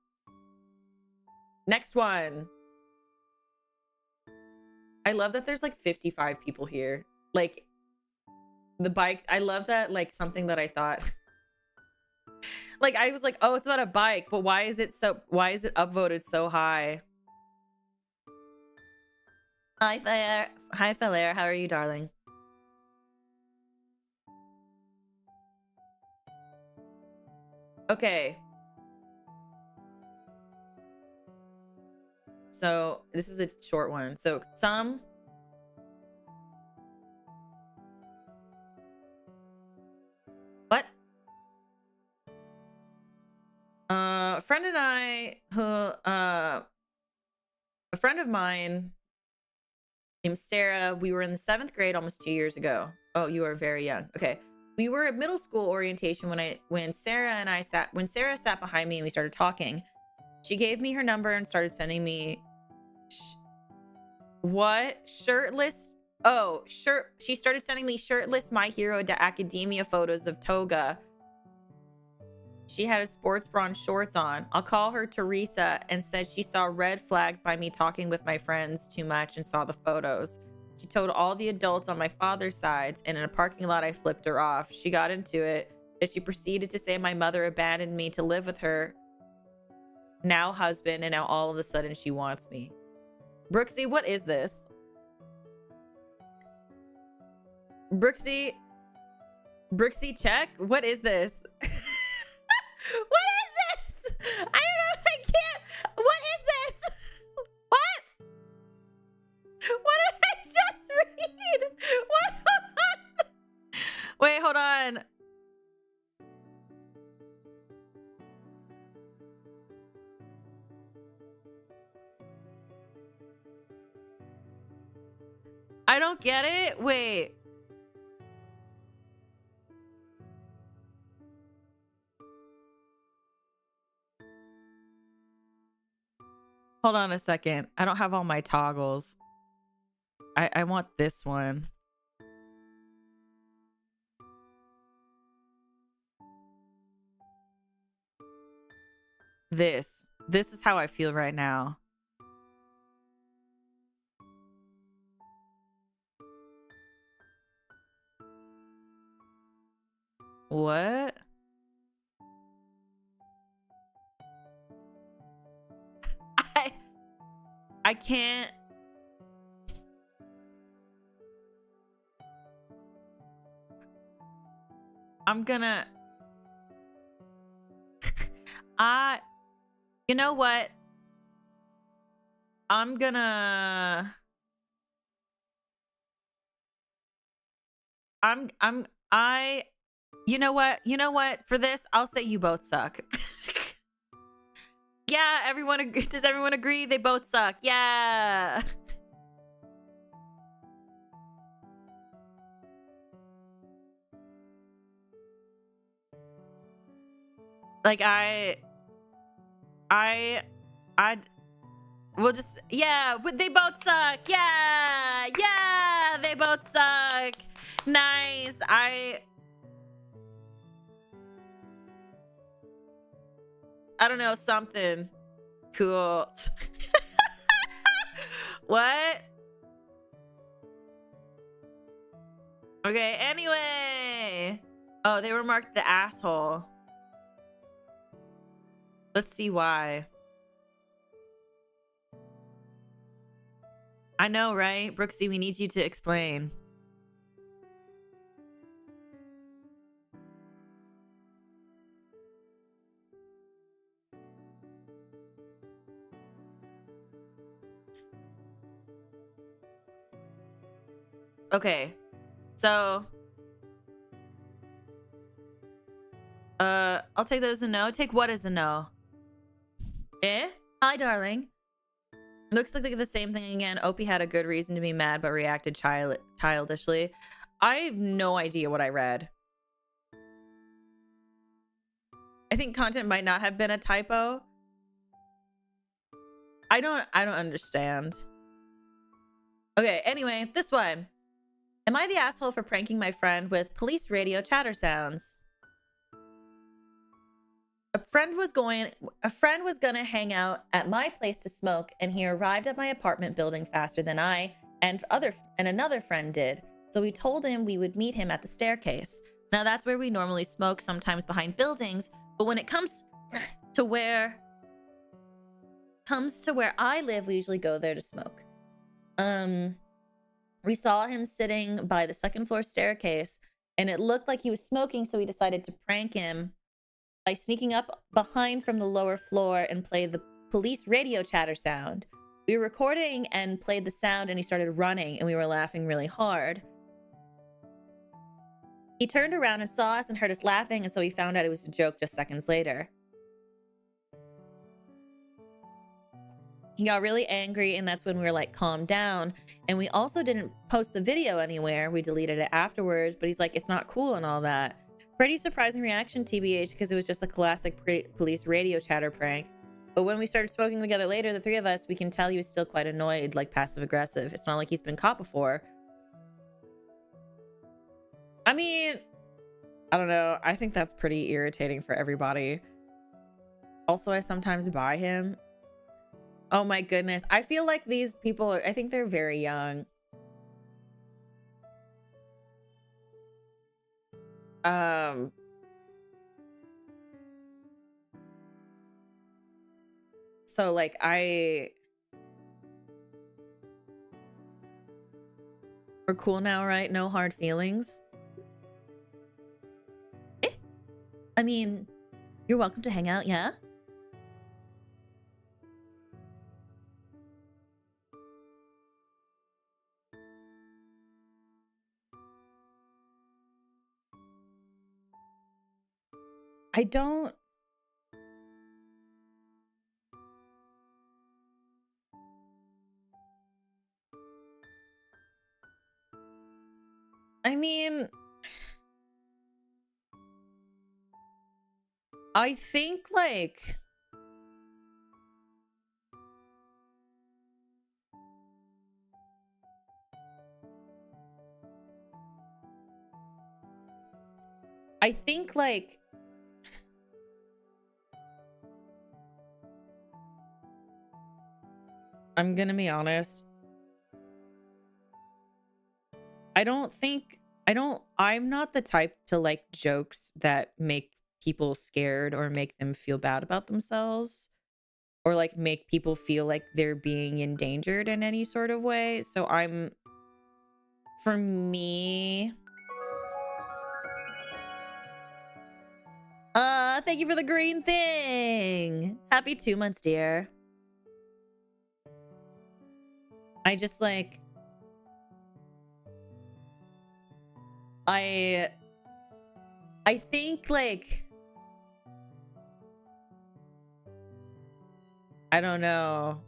Speaker 1: Next one. I love that there's like 55 people here. Like the bike. I love that, like something that I thought. Like I was like, oh, it's about a bike, but why is it upvoted so high? Hi, Flair. Hi, Flair. How are you, darling? Okay. So this is a short one. So what? A friend and I, a friend of mine named Sarah, we were in the 7th grade almost 2 years ago. Oh, you are very young. Okay. We were at middle school orientation when Sarah sat behind me and we started talking. She gave me her number and started sending me shirtless. Oh, she started sending me shirtless My Hero Academia photos of Toga. She had a sports bra and shorts on. I'll call her Teresa, and said she saw red flags by me talking with my friends too much and saw the photos. She told all the adults on my father's side, and in a parking lot I flipped her off. She got into it, and she proceeded to say my mother abandoned me to live with her now husband, and now all of a sudden she wants me. Brooksy, what is this? Brooksy, check. What is this? What is this? I don't know. I can't. What is this? What? What did I just read? What? Wait, hold on. I don't get it. Wait. Hold on a second. I don't have all my toggles. I want this one. This is how I feel right now. What? I can't. I'm gonna. You know what? I'm gonna. You know what? For this, I'll say you both suck. Yeah, everyone. Does everyone agree? They both suck. Yeah. Like We'll just, yeah, but they both suck. Yeah, yeah, they both suck. Nice. I don't know, something cool. What? Okay, anyway. Oh, they were marked the asshole. Let's see why. I know, right? Brooksy, we need you to explain. Okay, so I'll take that as a no. Take what as a no? Eh? Hi, darling. Looks like the same thing again. Opie had a good reason to be mad, but reacted childishly. I have no idea what I read. I think content might not have been a typo. I don't understand. Okay, anyway, this one. Am I the asshole for pranking my friend with police radio chatter sounds? A friend was gonna hang out at my place to smoke, and he arrived at my apartment building faster than I and another friend did. So we told him we would meet him at the staircase. Now that's where we normally smoke, sometimes behind buildings, but when it comes to where I live, we usually go there to smoke. We saw him sitting by the second floor staircase, and it looked like he was smoking, so we decided to prank him by sneaking up behind from the lower floor and play the police radio chatter sound. We were recording and played the sound, and he started running, and we were laughing really hard. He turned around and saw us and heard us laughing, and so he found out it was a joke just seconds later. He got really angry, and that's when we were like, calm down. And we also didn't post the video anywhere. We deleted it afterwards, but he's like, it's not cool and all that. Pretty surprising reaction, TBH, because it was just a classic police radio chatter prank. But when we started smoking together later, the three of us, we can tell he was still quite annoyed, like passive aggressive. It's not like he's been caught before. I mean, I don't know. I think that's pretty irritating for everybody. Also, I sometimes buy him. Oh my goodness. I feel like these people, I think they're very young. So like we're cool now, right? No hard feelings. I mean, you're welcome to hang out, yeah? I mean, I think like I'm gonna be honest. I'm not the type to like jokes that make people scared or make them feel bad about themselves or like make people feel like they're being endangered in any sort of way. So for me, thank you for the green thing. Happy 2 months, dear. I just like, I think like, I don't know.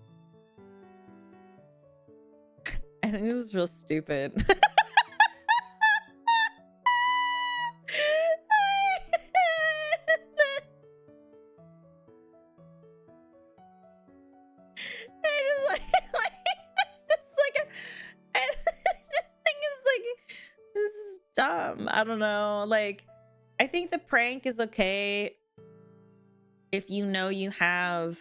Speaker 1: I think this is real stupid. I just dumb. I don't know. Like, I think the prank is okay if you know you have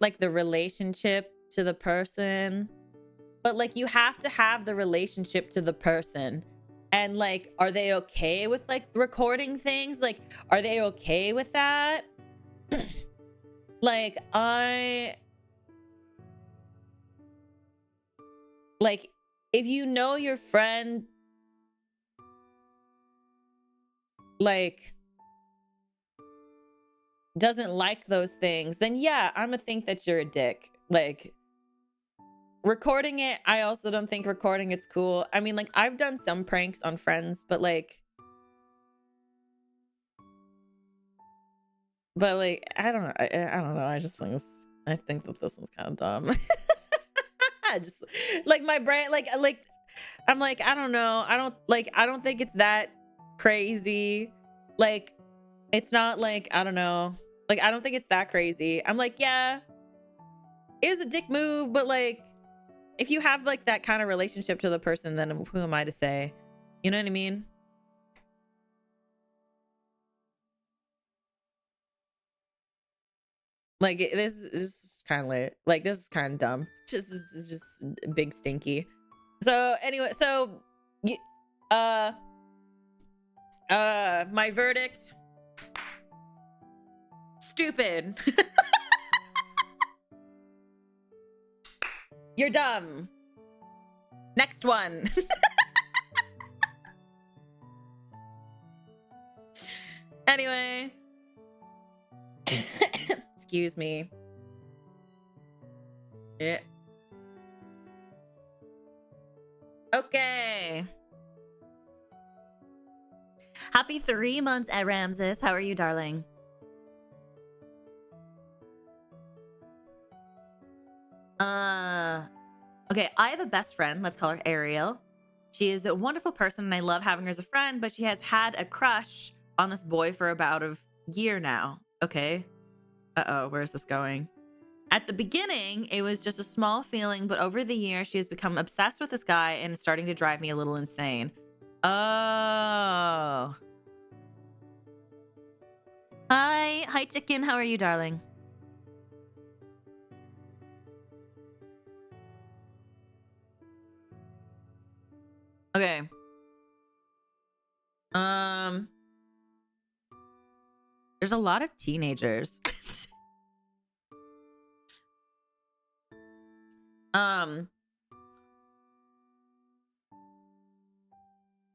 Speaker 1: like the relationship to the person, but like you have to have the relationship to the person. And like, are they okay with like recording things? Like, are they okay with that? Like, like, if you know your friend, like, doesn't like those things, then yeah, I'm gonna think that you're a dick. Like, recording it, I also don't think recording it's cool. I mean, like, I've done some pranks on friends, but like, I don't know. I don't know. I think that this is kind of dumb. I just like my brain, like I'm like, I don't know. I don't think it's that crazy. Like, it's not like, I don't know. Like, I don't think it's that crazy. I'm like, yeah, it is a dick move, but like, if you have like that kind of relationship to the person, then who am I to say? You know what I mean? Like, this is kind of lit. Like, this is kind of dumb. This is just big stinky. So anyway, so my verdict: stupid. You're dumb. Next one. Anyway. Excuse me. Yeah. Okay. Happy 3 months at Ramses. How are you, darling? Okay, I have a best friend. Let's call her Ariel. She is a wonderful person and I love having her as a friend, but she has had a crush on this boy for about a year now. Okay. Uh-oh, where's this going? At the beginning, it was just a small feeling, but over the year, she has become obsessed with this guy and it's starting to drive me a little insane. Oh. Hi, chicken. How are you, darling? Okay. There's a lot of teenagers.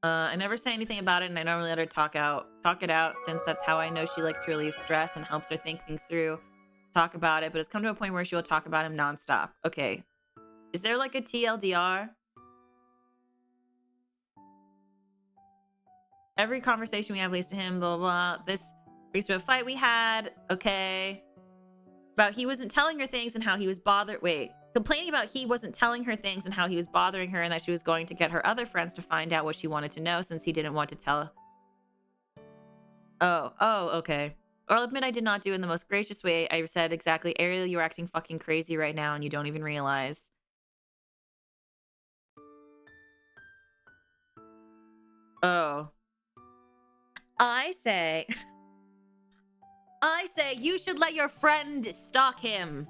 Speaker 1: I never say anything about it, and I normally let her talk it out, since that's how I know she likes to relieve stress and helps her think things through. Talk about it, but it's come to a point where she will talk about him nonstop. Okay. Is there like a TLDR? Every conversation we have leads to him, blah, blah, blah. This brings to a fight we had. Okay. About he wasn't telling her things and how he was complaining about he wasn't telling her things and how he was bothering her and that she was going to get her other friends to find out what she wanted to know since he didn't want to tell. Oh, okay. I'll admit I did not do it in the most gracious way. I said exactly, Ariel, you're acting fucking crazy right now and you don't even realize. Oh. I say you should let your friend stalk him.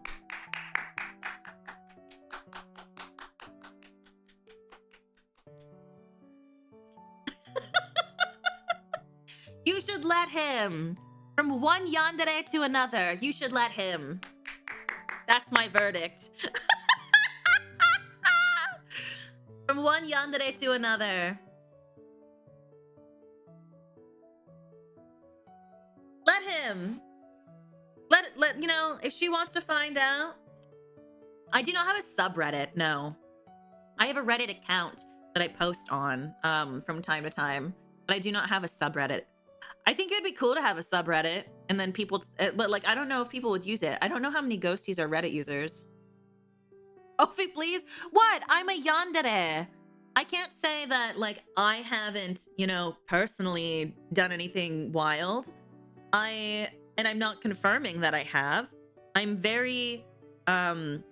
Speaker 1: You should let him. From one yandere to another, you should let him. That's my verdict. From one yandere to another. Let him. Let you know, if she wants to find out. I do not have a subreddit, no. I have a Reddit account that I post on from time to time, but I do not have a subreddit. I think it would be cool to have a subreddit and then people, but like, I don't know if people would use it. I don't know how many ghosties are Reddit users. Ophi, please. What? I'm a yandere. I can't say that like I haven't, you know, personally done anything wild. And I'm not confirming that I have. I'm very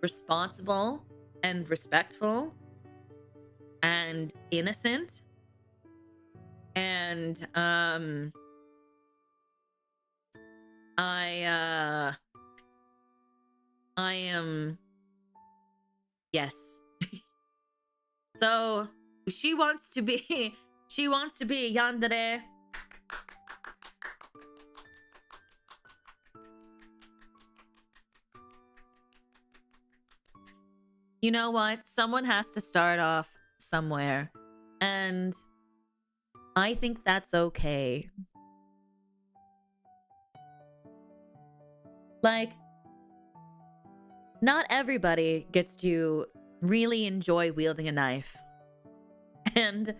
Speaker 1: responsible and respectful. and innocent. And I am, yes. So she wants to be Yandere. You know what? Someone has to start off somewhere. And I think that's okay. Like, not everybody gets to really enjoy wielding a knife. And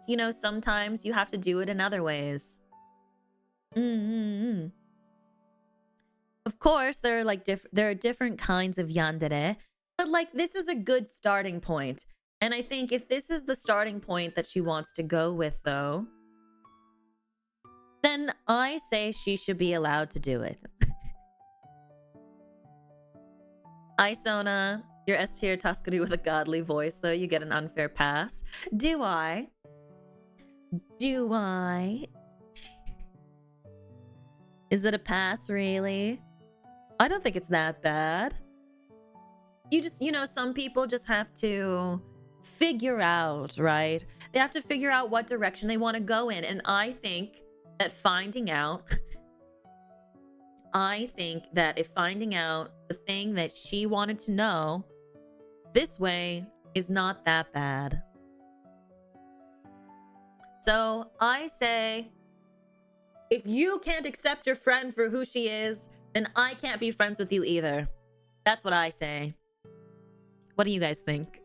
Speaker 1: you know, sometimes you have to do it in other ways. Of course, there are like there are different kinds of yandere, but like this is a good starting point. And I think if this is the starting point that she wants to go with, though, then I say she should be allowed to do it. Isona, you're S tier Tuscany with a godly voice, so you get an unfair pass. Do I? Do I? Is it a pass, really? I don't think it's that bad. You just, you know, some people just have to figure out, right? They have to figure out what direction they want to go in. And I think that finding out the thing that she wanted to know this way is not that bad. So I say, if you can't accept your friend for who she is, then I can't be friends with you either. That's what I say. What do you guys think?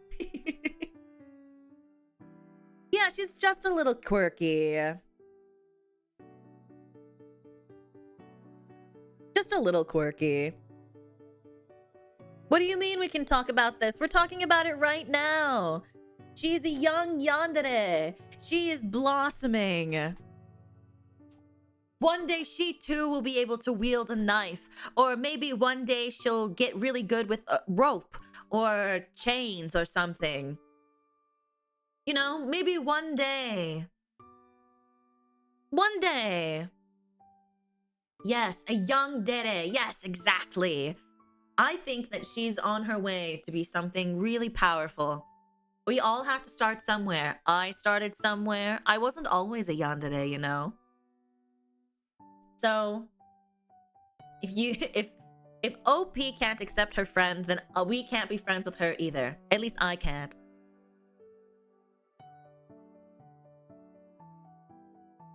Speaker 1: Yeah, she's just a little quirky. Just a little quirky. What do you mean we can talk about this? We're talking about it right now. She's a young yandere. She is blossoming. One day she too will be able to wield a knife. Or maybe one day she'll get really good with a rope or chains or something. You know, maybe one day. One day. Yes, a young dere. Yes, exactly. I think that she's on her way to be something really powerful. We all have to start somewhere. I started somewhere. I wasn't always a yandere, you know? So, if OP can't accept her friend, then we can't be friends with her either. At least I can't.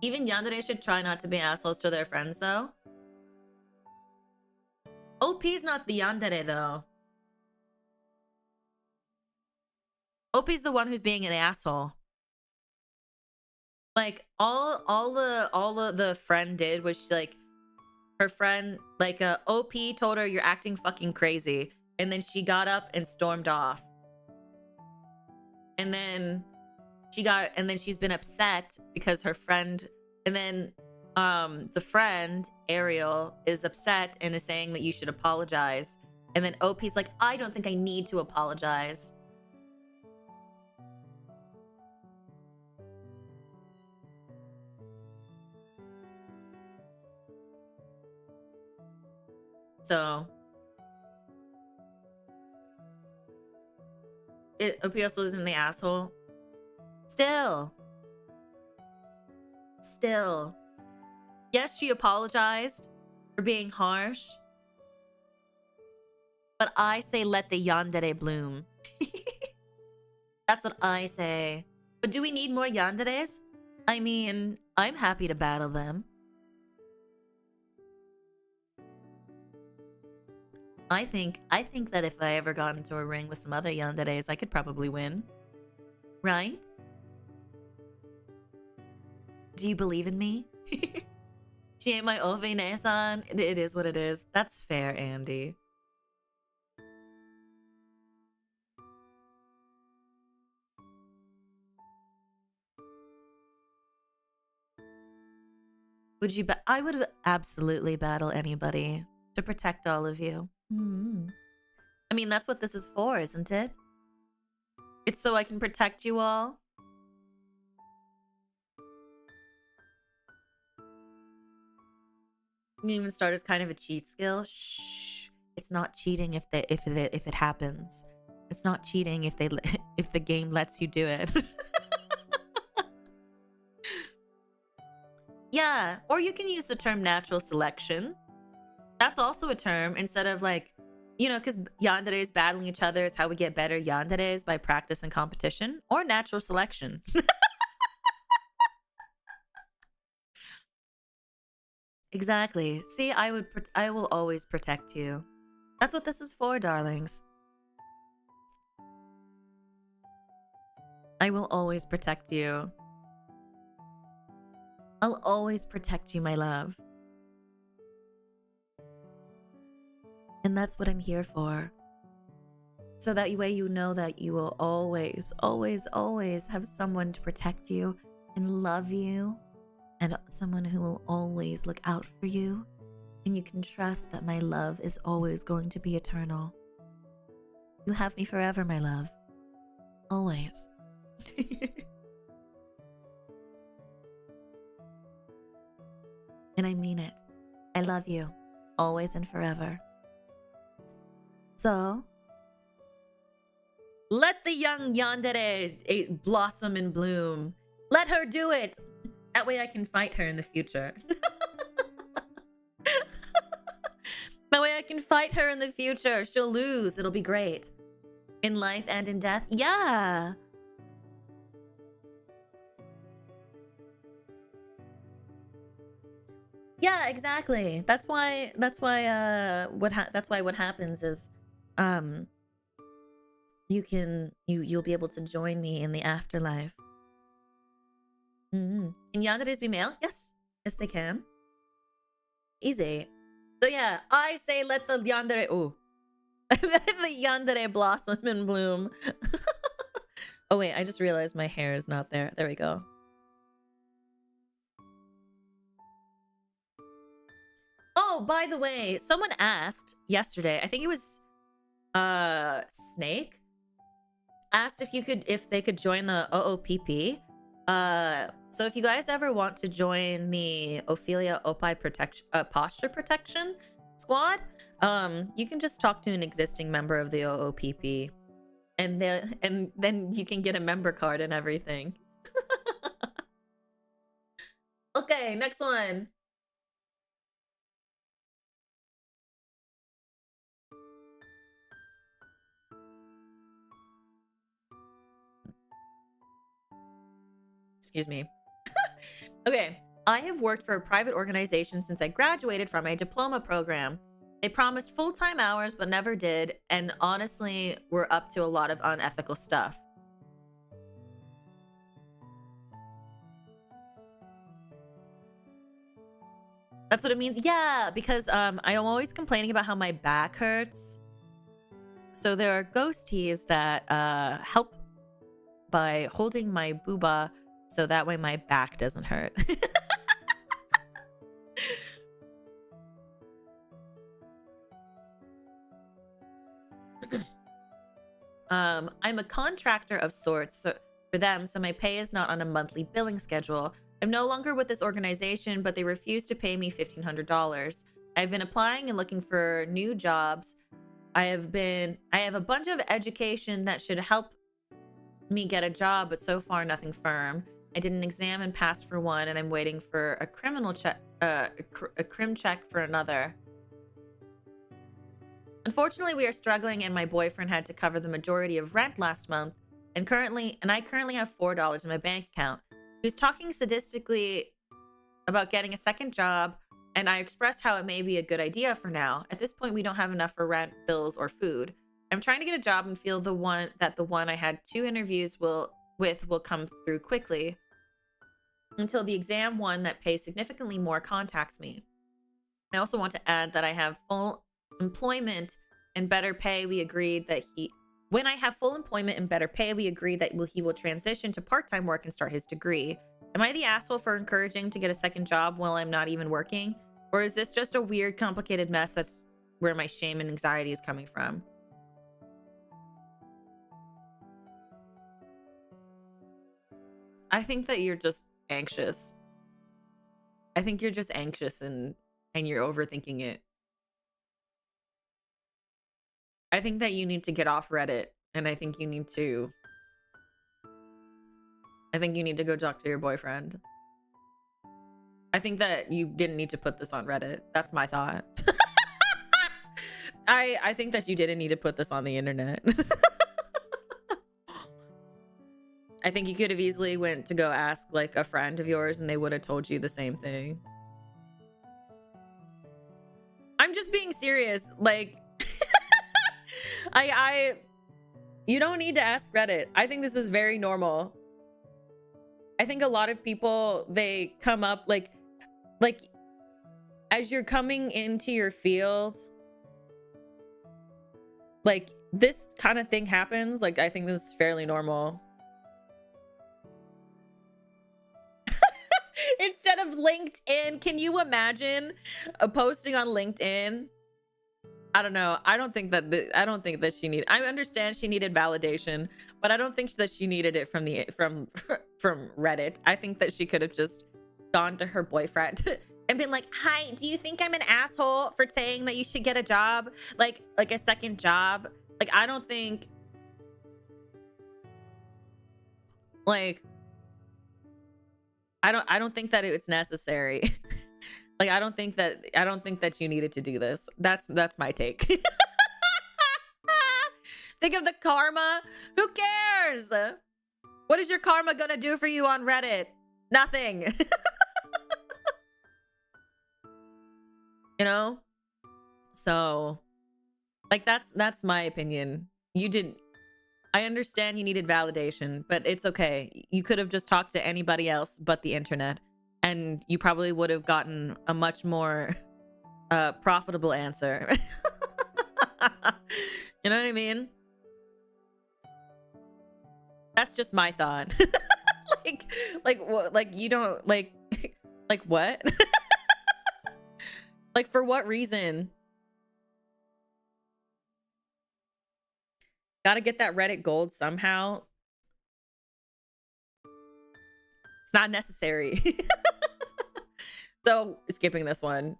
Speaker 1: Even yandere should try not to be assholes to their friends, though. OP's not the yandere, though. OP's the one who's being an asshole. Like, all the friend did was like, her friend, like, OP told her, you're acting fucking crazy. And then she got up and stormed off. And then she's been upset because her friend, and then the friend, Ariel, is upset and is saying that you should apologize. And then OP's like, I don't think I need to apologize. So OP also isn't the asshole. Still. Yes, she apologized for being harsh. But I say let the yandere bloom. That's what I say. But do we need more yanderes? I mean, I'm happy to battle them. I think that if I ever got into a ring with some other yanderes, I could probably win. Right? Do you believe in me? She ain't my Ove-ne-san. It is what it is. That's fair, Andy. Would you I would absolutely battle anybody to protect all of you. I mean, that's what this is for, isn't it? It's so I can protect you all. You can even start as kind of a cheat skill. Shh. It's not cheating if it happens. It's not cheating if if the game lets you do it. Yeah, or you can use the term natural selection. That's also a term instead of like, you know, because yanderes battling each other is how we get better yanderes, by practice and competition, or natural selection. Exactly. See, I will always protect you. That's what this is for, darlings. I will always protect you. I'll always protect you, my love. And that's what I'm here for. So that way you know that you will always, always, always have someone to protect you and love you, and someone who will always look out for you. And you can trust that my love is always going to be eternal. You have me forever, my love. Always. And I mean it. I love you. Always and forever. So, let the young yandere blossom and bloom. Let her do it. That way I can fight her in the future. That way I can fight her in the future. She'll lose. It'll be great. In life and in death. Yeah. Yeah, exactly. That's why what happens is you'll be able to join me in the afterlife. Can yanderes be male? Yes. Yes, they can. Easy. So yeah, I say let the yandere let the yandere blossom and bloom. Oh wait, I just realized my hair is not there. There we go. Oh, by the way, someone asked yesterday, I think it was Snake, asked if they could join the OOPP. So if you guys ever want to join the Ophelia posture protection squad, you can just talk to an existing member of the OOPP, and then you can get a member card and everything. Okay, next one. Excuse me. Okay, I have worked for a private organization since I graduated from a diploma program. They promised full-time hours but never did, and honestly, we're up to a lot of unethical stuff. That's what it means. Yeah, because I am always complaining about how my back hurts. So there are ghosties that help by holding my booba so that way my back doesn't hurt. I'm a contractor of sorts for them, so my pay is not on a monthly billing schedule. I'm no longer with this organization, but they refuse to pay me $1,500. I've been applying and looking for new jobs. I have a bunch of education that should help me get a job, but so far nothing firm. I did an exam and passed for one, and I'm waiting for a criminal check, a crim check for another. Unfortunately, we are struggling, and my boyfriend had to cover the majority of rent last month, and I currently have $4 in my bank account. He was talking sadistically about getting a second job, and I expressed how it may be a good idea for now. At this point, we don't have enough for rent, bills, or food. I'm trying to get a job and feel the one I had 2 interviews will come through quickly until the exam one that pays significantly more contacts me. I also want to add that I have full employment and better pay. We agreed that when I have full employment and better pay, we agreed that he will transition to part-time work and start his degree. Am I the asshole for encouraging him to get a second job while I'm not even working? Or is this just a weird, complicated mess that's where my shame and anxiety is coming from? I think that you're just anxious. I think you're just anxious and you're overthinking it. I think that you need to get off Reddit, and I think you need to go talk to your boyfriend. I think that you didn't need to put this on Reddit. That's my thought. I think that you didn't need to put this on the internet. I think you could have easily went to go ask like a friend of yours and they would have told you the same thing. I'm just being serious. Like, you don't need to ask Reddit. I think this is very normal. I think a lot of people, they come up like as you're coming into your field, like this kind of thing happens. Like, I think this is fairly normal. Instead of LinkedIn, can you imagine a posting on LinkedIn? I don't know. I don't think that she needed. I understand she needed validation, but I don't think that she needed it from Reddit. I think that she could have just gone to her boyfriend and been like, "Hi, do you think I'm an asshole for saying that you should get a job, like a second job?" Like, I don't think, like, I don't think that it's necessary. Like, I don't think that you needed to do this. That's my take. Think of the karma. Who cares? What is your karma gonna do for you on Reddit? Nothing. You know? So, like, that's my opinion. I understand you needed validation, but it's okay. You could have just talked to anybody else but the internet, and you probably would have gotten a much more profitable answer. You know what I mean? That's just my thought. like you don't like like what? Like, for what reason? Gotta get that Reddit gold somehow. It's not necessary. So, skipping this one.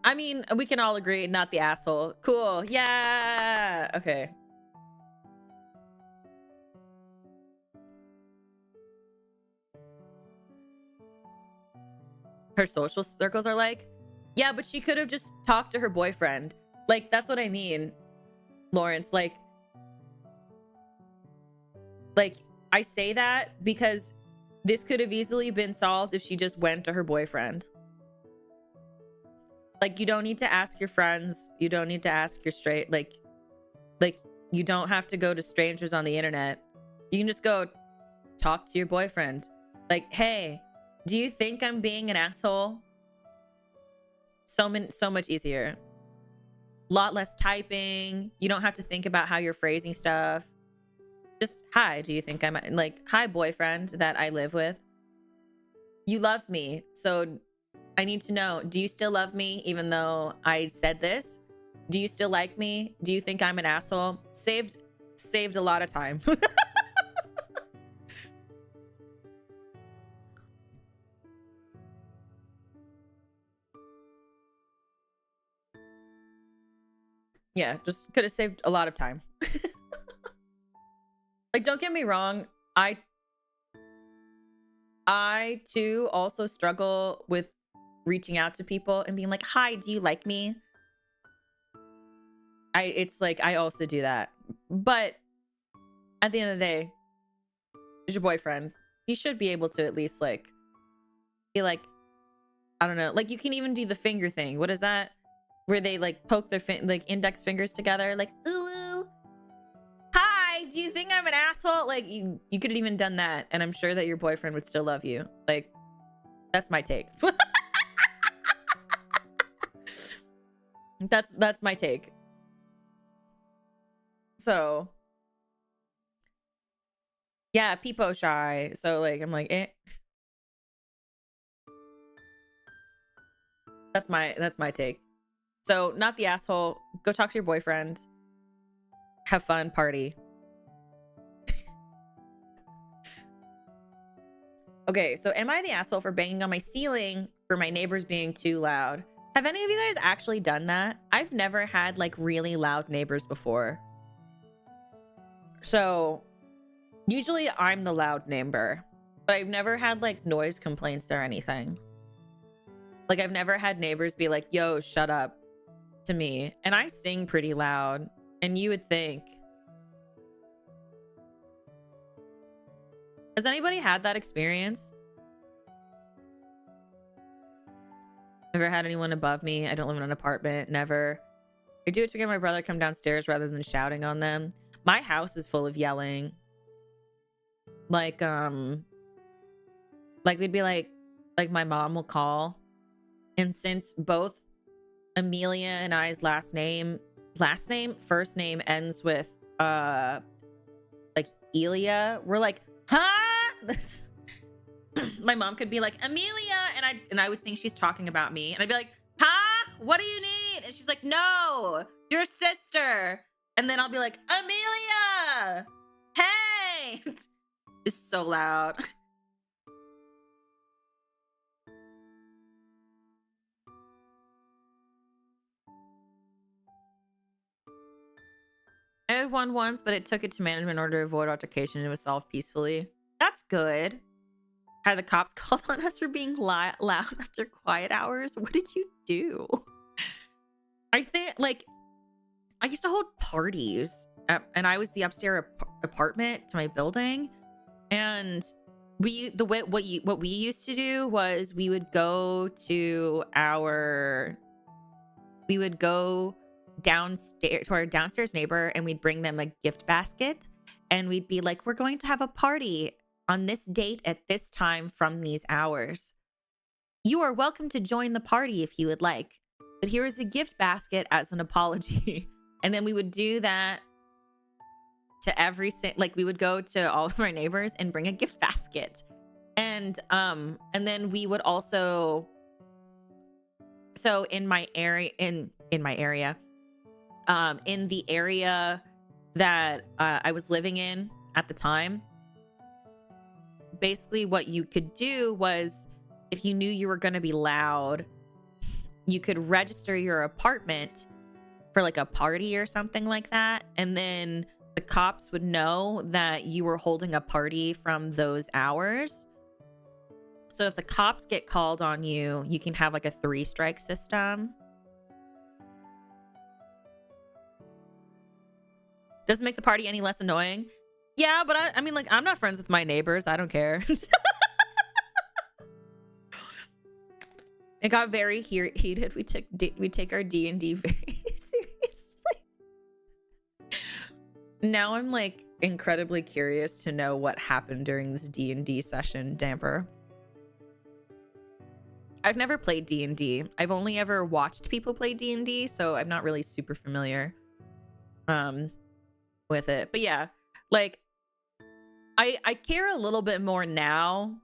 Speaker 1: I mean, we can all agree, not the asshole. Cool. Yeah. Okay. Her social circles are like, yeah, but she could have just talked to her boyfriend. Like, that's what I mean, Lawrence. Like, I say that because this could have easily been solved if she just went to her boyfriend. Like, you don't need to ask your friends. You don't need to ask your like, you don't have to go to strangers on the internet. You can just go talk to your boyfriend. Like, hey, do you think I'm being an asshole? So much easier. Lot less typing. You don't have to think about how you're phrasing stuff. Just, hi, do you think I'm like, hi, boyfriend that I live with. You love me, so I need to know, do you still love me even though I said this? Do you still like me? Do you think I'm an asshole? Saved a lot of time. Yeah, just could have saved a lot of time. Like, don't get me wrong, I too also struggle with reaching out to people and being like, hi, do you like me? It's like, I also do that. But at the end of the day, it's your boyfriend. You should be able to at least like be like, I don't know, like, you can even do the finger thing. What is that? Where they like poke their like index fingers together, like, ooh, hi, do you think I'm an asshole? Like, you could have even done that, and I'm sure that your boyfriend would still love you. Like, that's my take. That's my take. So yeah, peepo shy. So like, I'm like, eh. That's my take. So, not the asshole. Go talk to your boyfriend. Have fun, party. Okay, so am I the asshole for banging on my ceiling for my neighbors being too loud? Have any of you guys actually done that? I've never had like really loud neighbors before. So usually I'm the loud neighbor, but I've never had like noise complaints or anything. Like I've never had neighbors be like, yo, shut up to me. And I sing pretty loud, and you would think. Has anybody had that experience? Never had anyone above me. I don't live in an apartment. Never. I do it to get my brother to come downstairs rather than shouting on them. My house is full of yelling. Like we'd be like my mom will call. And since both Amelia and I's first name ends with like Elia, we're like, huh? My mom could be like, Amelia, and I would think she's talking about me, and I'd be like, huh? What do you need? And she's like, no, your sister. And then I'll be like, Amelia, hey. It's so loud. I had one once, but it took it to management in order to avoid altercation, and it was solved peacefully. That's good. Had the cops called on us for being loud after quiet hours? What did you do? I think, like, I used to hold parties, and I was the upstairs apartment to my building, and what we used to do was we would go downstairs to our downstairs neighbor, and we'd bring them a gift basket, and we'd be like, we're going to have a party on this date at this time from these hours. You are welcome to join the party if you would like, but here is a gift basket as an apology. And then we would do that to we would go to all of our neighbors and bring a gift basket. And then we would also, so in the area that I was living in at the time, basically what you could do was, if you knew you were going to be loud, you could register your apartment for like a party or something like that, and then the cops would know that you were holding a party from those hours. So if the cops get called on you, you can have like a 3-strike system. Doesn't make the party any less annoying. Yeah, but I mean, like, I'm not friends with my neighbors. I don't care. It got very heated. We take our D&D very seriously. Now I'm like incredibly curious to know what happened during this D&D session, Damper. I've never played D&D. I've only ever watched people play D&D, so I'm not really super familiar with it. But yeah, like I care a little bit more now,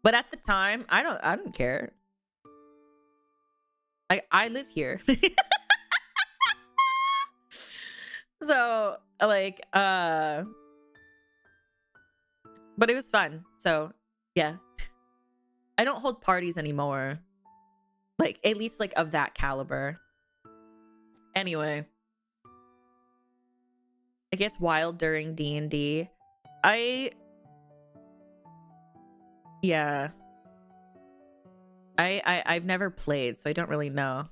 Speaker 1: but at the time I don't care. I live here. So like but it was fun. So yeah, I don't hold parties anymore, like at least like of that caliber. Anyway, it gets wild during D&D. I've never played, so I don't really know.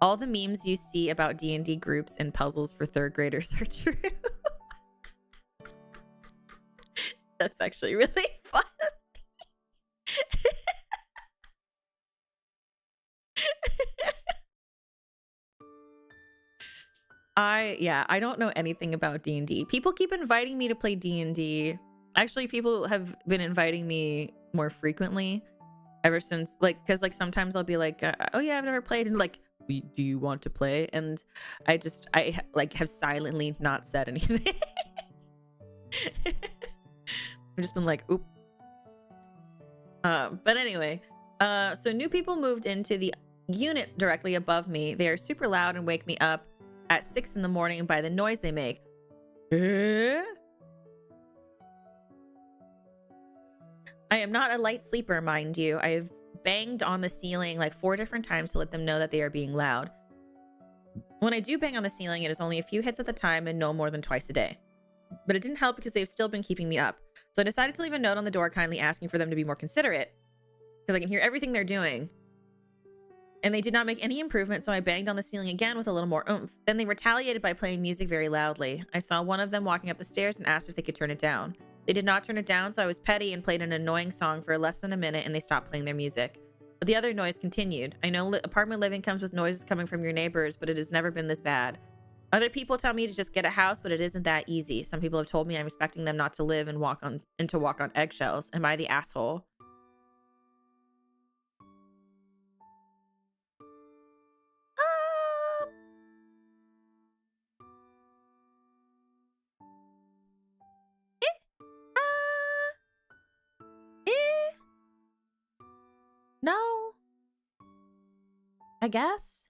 Speaker 1: All the memes you see about D&D groups and puzzles for 3rd graders are true. That's actually really fun. I don't know anything about D&D. People keep inviting me to play D&D. Actually, people have been inviting me more frequently ever since, like, because like sometimes I'll be like, oh yeah, I've never played, and like, do you want to play? And I like have silently not said anything. I've just been like, oop. But anyway, so new people moved into the unit directly above me. They are super loud and wake me up at 6 in the morning by the noise they make. I am not a light sleeper, mind you. I have banged on the ceiling like 4 different times to let them know that they are being loud. When I do bang on the ceiling, it is only a few hits at the time and no more than twice a day. But it didn't help because they've still been keeping me up. So I decided to leave a note on the door kindly asking for them to be more considerate, because I can hear everything they're doing. And they did not make any improvement, so I banged on the ceiling again with a little more oomph. Then they retaliated by playing music very loudly. I saw one of them walking up the stairs and asked if they could turn it down. They did not turn it down, so I was petty and played an annoying song for less than a minute, and they stopped playing their music. But the other noise continued. I know apartment living comes with noises coming from your neighbors, but it has never been this bad. Other people tell me to just get a house, but it isn't that easy. Some people have told me I'm expecting them not to live and to walk on eggshells. Am I the asshole? No. I guess.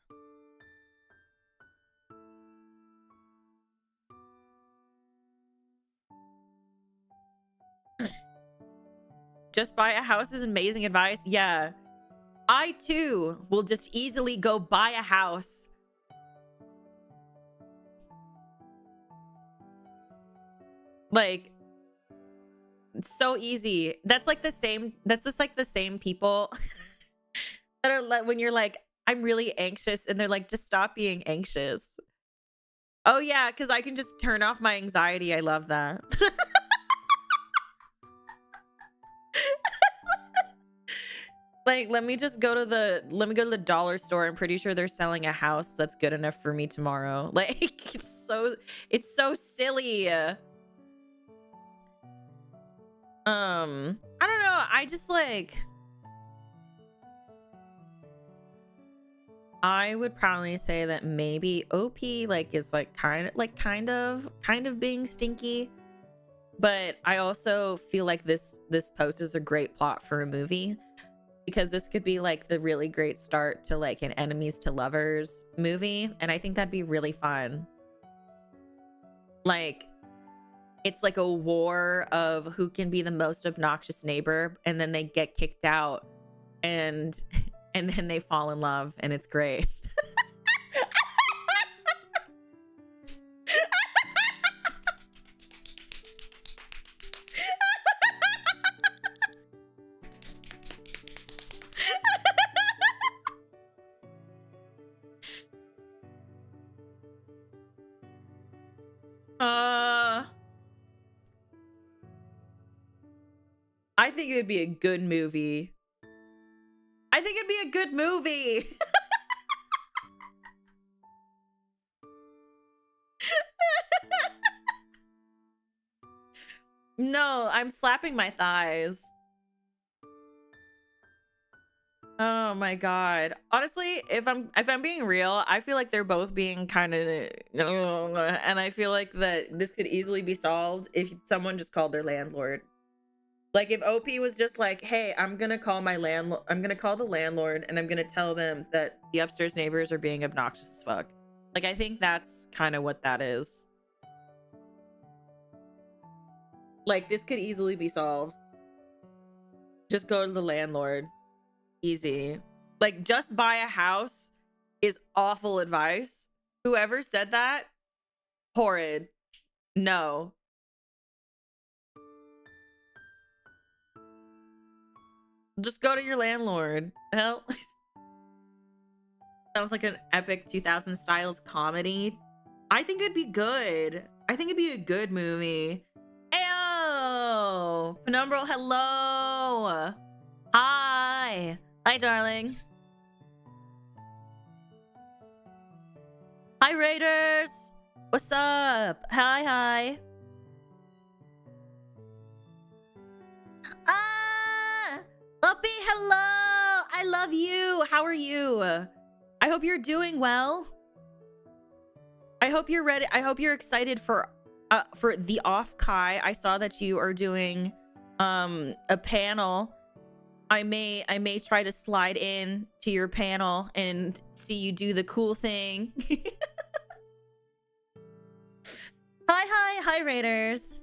Speaker 1: Just buy a house is amazing advice. Yeah. I too will just easily go buy a house. Like, it's so easy. That's like the same, that's just like the same people that are like, when you're like, I'm really anxious, and they're like, just stop being anxious. Oh yeah, because I can just turn off my anxiety. I love that. Like, let me go to the dollar store. I'm pretty sure they're selling a house that's good enough for me tomorrow. Like, it's so silly. I don't know. I just like, I would probably say that maybe OP like is like kind of being stinky, but I also feel like this post is a great plot for a movie, because this could be like the really great start to like an enemies to lovers movie, and I think that'd be really fun. Like, it's like a war of who can be the most obnoxious neighbor, and then they get kicked out, and then they fall in love, and it's great. I think it would be a good movie. I think it'd be a good movie. No, I'm slapping my thighs. Oh my god. Honestly, if I'm being real, I feel like they're both being kind of, and I feel like that this could easily be solved if someone just called their landlord. Like, if OP was just like, hey, I'm gonna call the landlord, and I'm gonna tell them that the upstairs neighbors are being obnoxious as fuck. Like, I think that's kind of what that is. Like, this could easily be solved. Just go to the landlord. Easy. Like, just buy a house is awful advice. Whoever said that, horrid. No. Just go to your landlord. Hell. Sounds like an epic 2000 styles comedy. I think it'd be good. I think it'd be a good movie. Ayo! Penumbral, hello! Hi! Hi, darling. Hi, Raiders! What's up? Hi. Uppy, hello! I love you! How are you? I hope you're doing well. I hope you're ready. I hope you're excited for the off Kai. I saw that you are doing a panel. I may try to slide in to your panel and see you do the cool thing. Hi Raiders.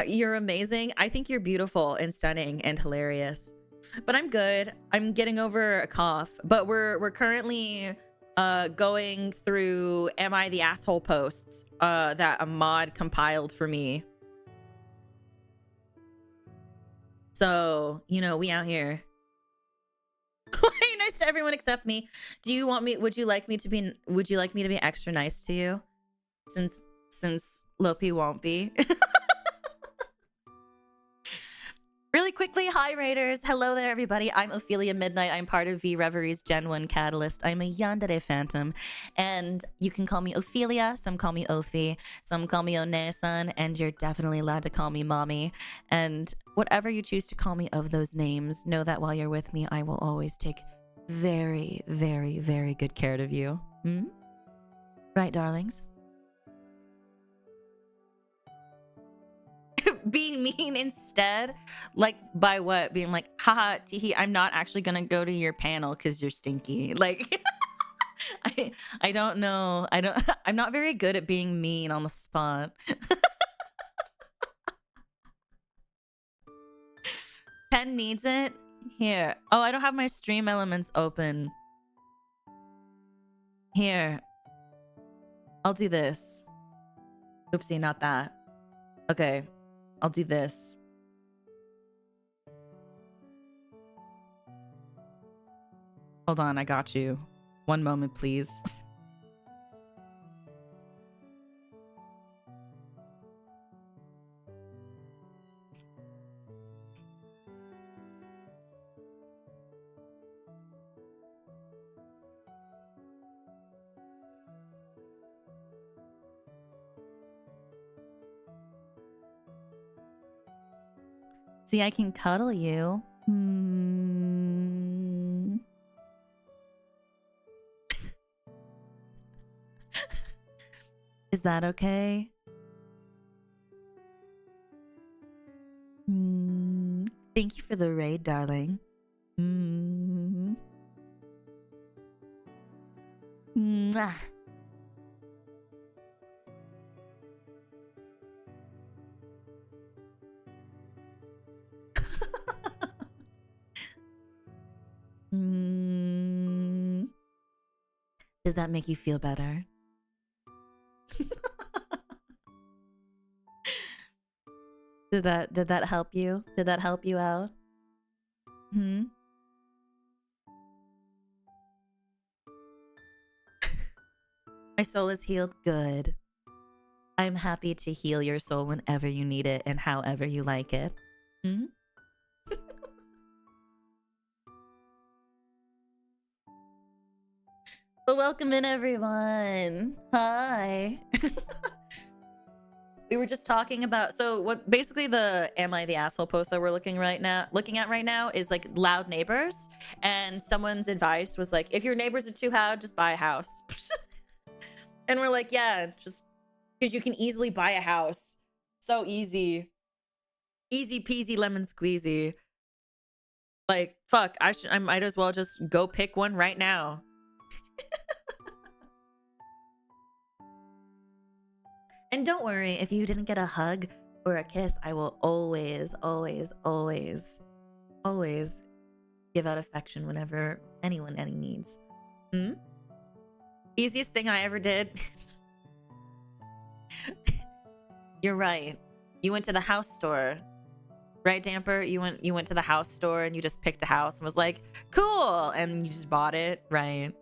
Speaker 1: You're amazing. I think you're beautiful and stunning and hilarious. But I'm good. I'm getting over a cough. But we're currently going through Am I the Asshole posts that a mod compiled for me. So, you know, we out here. Nice to everyone except me. Do you want me, would you like me to be extra nice to you? Since Lopi won't be. Really quickly, hi Raiders. Hello there, everybody. I'm Ophelia Midnight. I'm part of Vreverie's Gen 1 Catalyst. I'm a Yandere Phantom, and you can call me Ophelia. Some call me Ophi. Some call me One-san, and you're definitely allowed to call me Mommy. And whatever you choose to call me of those names, know that while you're with me, I will always take very, very, very good care of you. Hmm? Right, darlings? Being mean instead, like by what? Being like, haha, teehee, I'm not actually gonna go to your panel because you're stinky. Like, I don't know. I'm not very good at being mean on the spot. Pen needs it. Here. Oh, I don't have my stream elements open. Here. I'll do this. Oopsie, not that. Okay. I'll do this. Hold on, I got you. One moment, please. See, I can cuddle you. Is that okay? Thank you for the raid, darling. Mwah. Does that make you feel better? Did that help you? Did that help you out? My soul is healed. Good. I'm happy to heal your soul whenever you need it and however you like it. Well, welcome in, everyone. Hi. We were just talking about, so what basically the Am I the Asshole post that we're looking at right now is like loud neighbors, and someone's advice was like, if your neighbors are too loud, just buy a house. And we're like, yeah, just because you can easily buy a house. So easy. Easy peasy lemon squeezy. Like, fuck, I might as well just go pick one right now. And don't worry, if you didn't get a hug or a kiss, I will always, always, always, always give out affection whenever anyone any needs. Easiest thing I ever did. You're right. You went to the house store. Right, Damper? You went to the house store and you just picked a house and was like, cool, and you just bought it, right?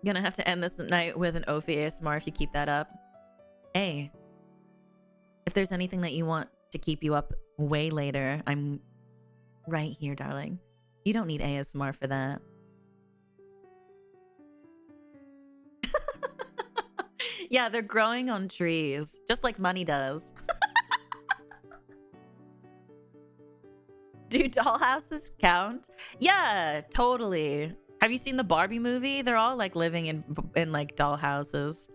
Speaker 1: Gonna have to end this night with an Ophi ASMR if you keep that up. Hey, if there's anything that you want to keep you up way later, I'm right here, darling. You don't need ASMR for that. Yeah, they're growing on trees, just like money does. Do dollhouses count? Yeah, totally. Have you seen the Barbie movie? They're all like living in like dollhouses.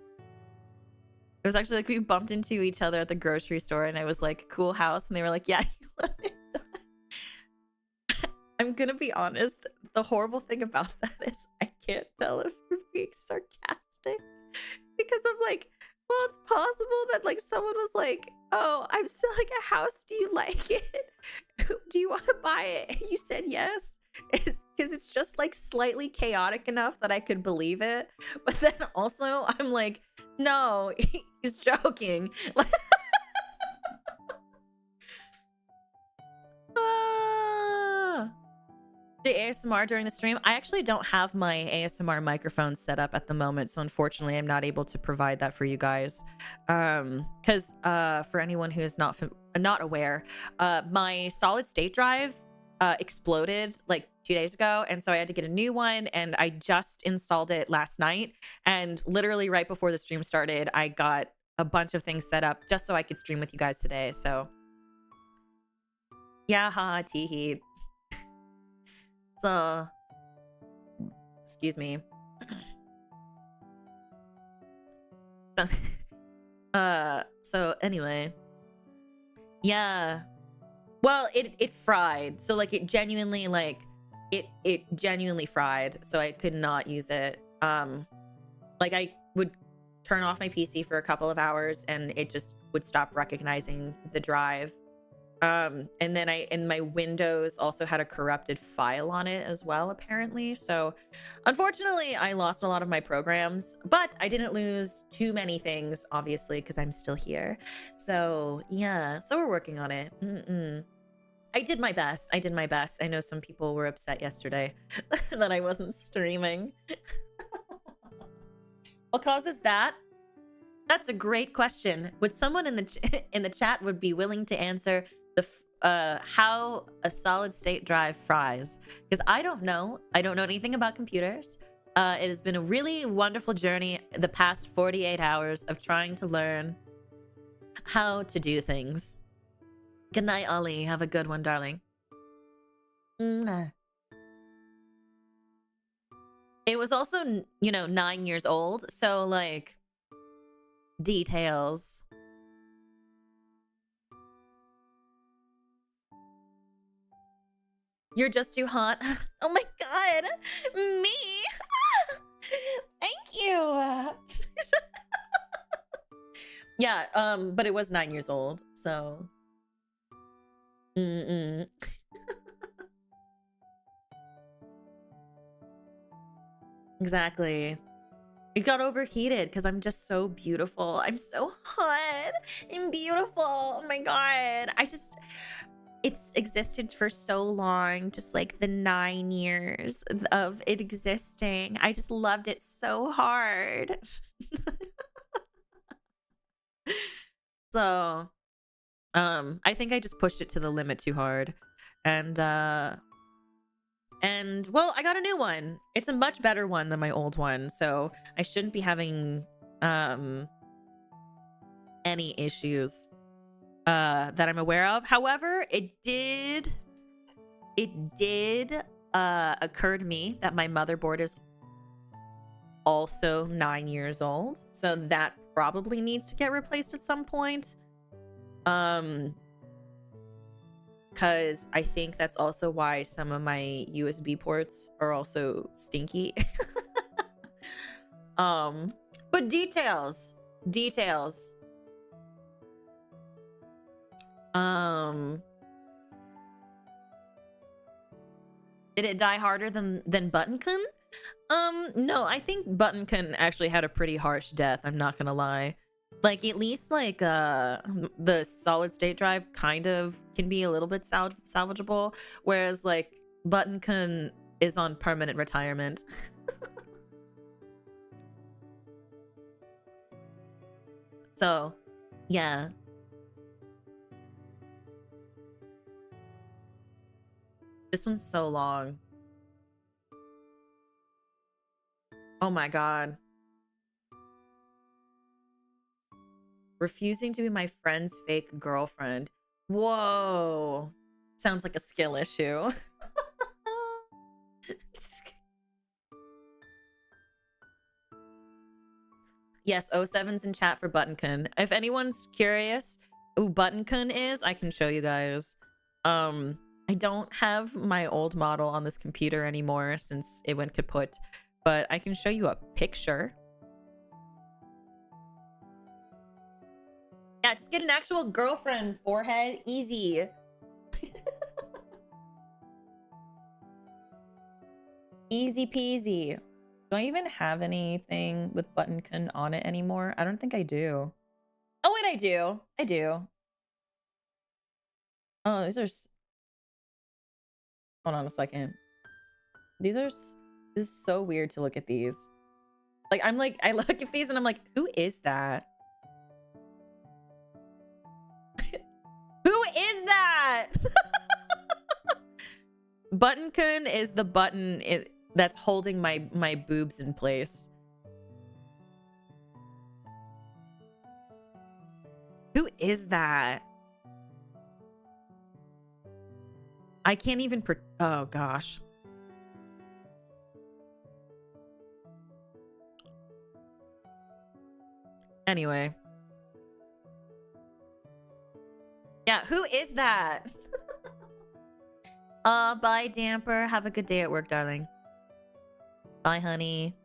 Speaker 1: It was actually like we bumped into each other at the grocery store and it was like cool house and they were like, yeah, you live in I'm gonna be honest. The horrible thing about that is I can't tell if you're being sarcastic because I'm like, well, it's possible that like someone was like, oh, I'm selling a house. Do you like it? Do you want to buy it? And you said yes. Because it's just like slightly chaotic enough that I could believe it. But then also I'm like, no, he's joking. The ASMR during the stream. I actually don't have my ASMR microphone set up at the moment, so unfortunately I'm not able to provide that for you guys. Because for anyone who is not aware, my solid state drive exploded like 2 days ago, and so I had to get a new one, and I just installed it last night, and literally right before the stream started I got a bunch of things set up just so I could stream with you guys today. So yeah, haha, teehee. So excuse me. So anyway, yeah, well, it fried, so like it genuinely fried, so I could not use it. Like I would turn off my PC for a couple of hours and it just would stop recognizing the drive. And then my Windows also had a corrupted file on it as well, apparently. So unfortunately I lost a lot of my programs, but I didn't lose too many things, obviously, because I'm still here. So yeah, so we're working on it. I did my best. I know some people were upset yesterday that I wasn't streaming. What causes that? That's a great question. Would someone in the chat would be willing to answer how a solid state drive fries? Because I don't know anything about computers. It has been a really wonderful journey the past 48 hours of trying to learn how to do things. Good night, Ollie. Have a good one, darling. It was also 9 years old, so like details. You're just too hot. Oh my god. Me? Thank you. Yeah, but it was 9 years old, so Exactly. It got overheated because I'm just so beautiful. I'm so hot and beautiful. Oh my god. It's existed for so long, just like the 9 years of it existing. I just loved it so hard. So, I think I just pushed it to the limit too hard. And well, I got a new one. It's a much better one than my old one, so I shouldn't be having any issues that I'm aware of. However, it did occur to me that my motherboard is also 9 years old, so that probably needs to get replaced at some point. Because I think that's also why some of my USB ports are also stinky. But details. Did it die harder than Buttonkun? No, I think Buttonkun actually had a pretty harsh death, I'm not gonna lie. Like, at least like the solid state drive kind of can be a little bit salvageable, whereas like Buttonkun is on permanent retirement. So yeah, this one's so long. Oh my god. Refusing to be my friend's fake girlfriend. Whoa. Sounds like a skill issue. Yes, 07's in chat for Buttonkun. If anyone's curious who Buttonkun is, I can show you guys. I don't have my old model on this computer anymore since it went kaput, but I can show you a picture. Yeah, just get an actual girlfriend, forehead, easy. Easy peasy. Do I even have anything with buttoncon on it anymore? I don't think I do. Oh, wait, I do. I do. Oh, these are... Hold on a second. These are... This is so weird to look at these. Like, I'm like... I look at these and I'm like, who is that? Who is that? Buttoncon is the button that's holding my boobs in place. Who is that? I can't even oh gosh. Anyway. Yeah, who is that? Bye, Damper. Have a good day at work, darling. Bye, honey.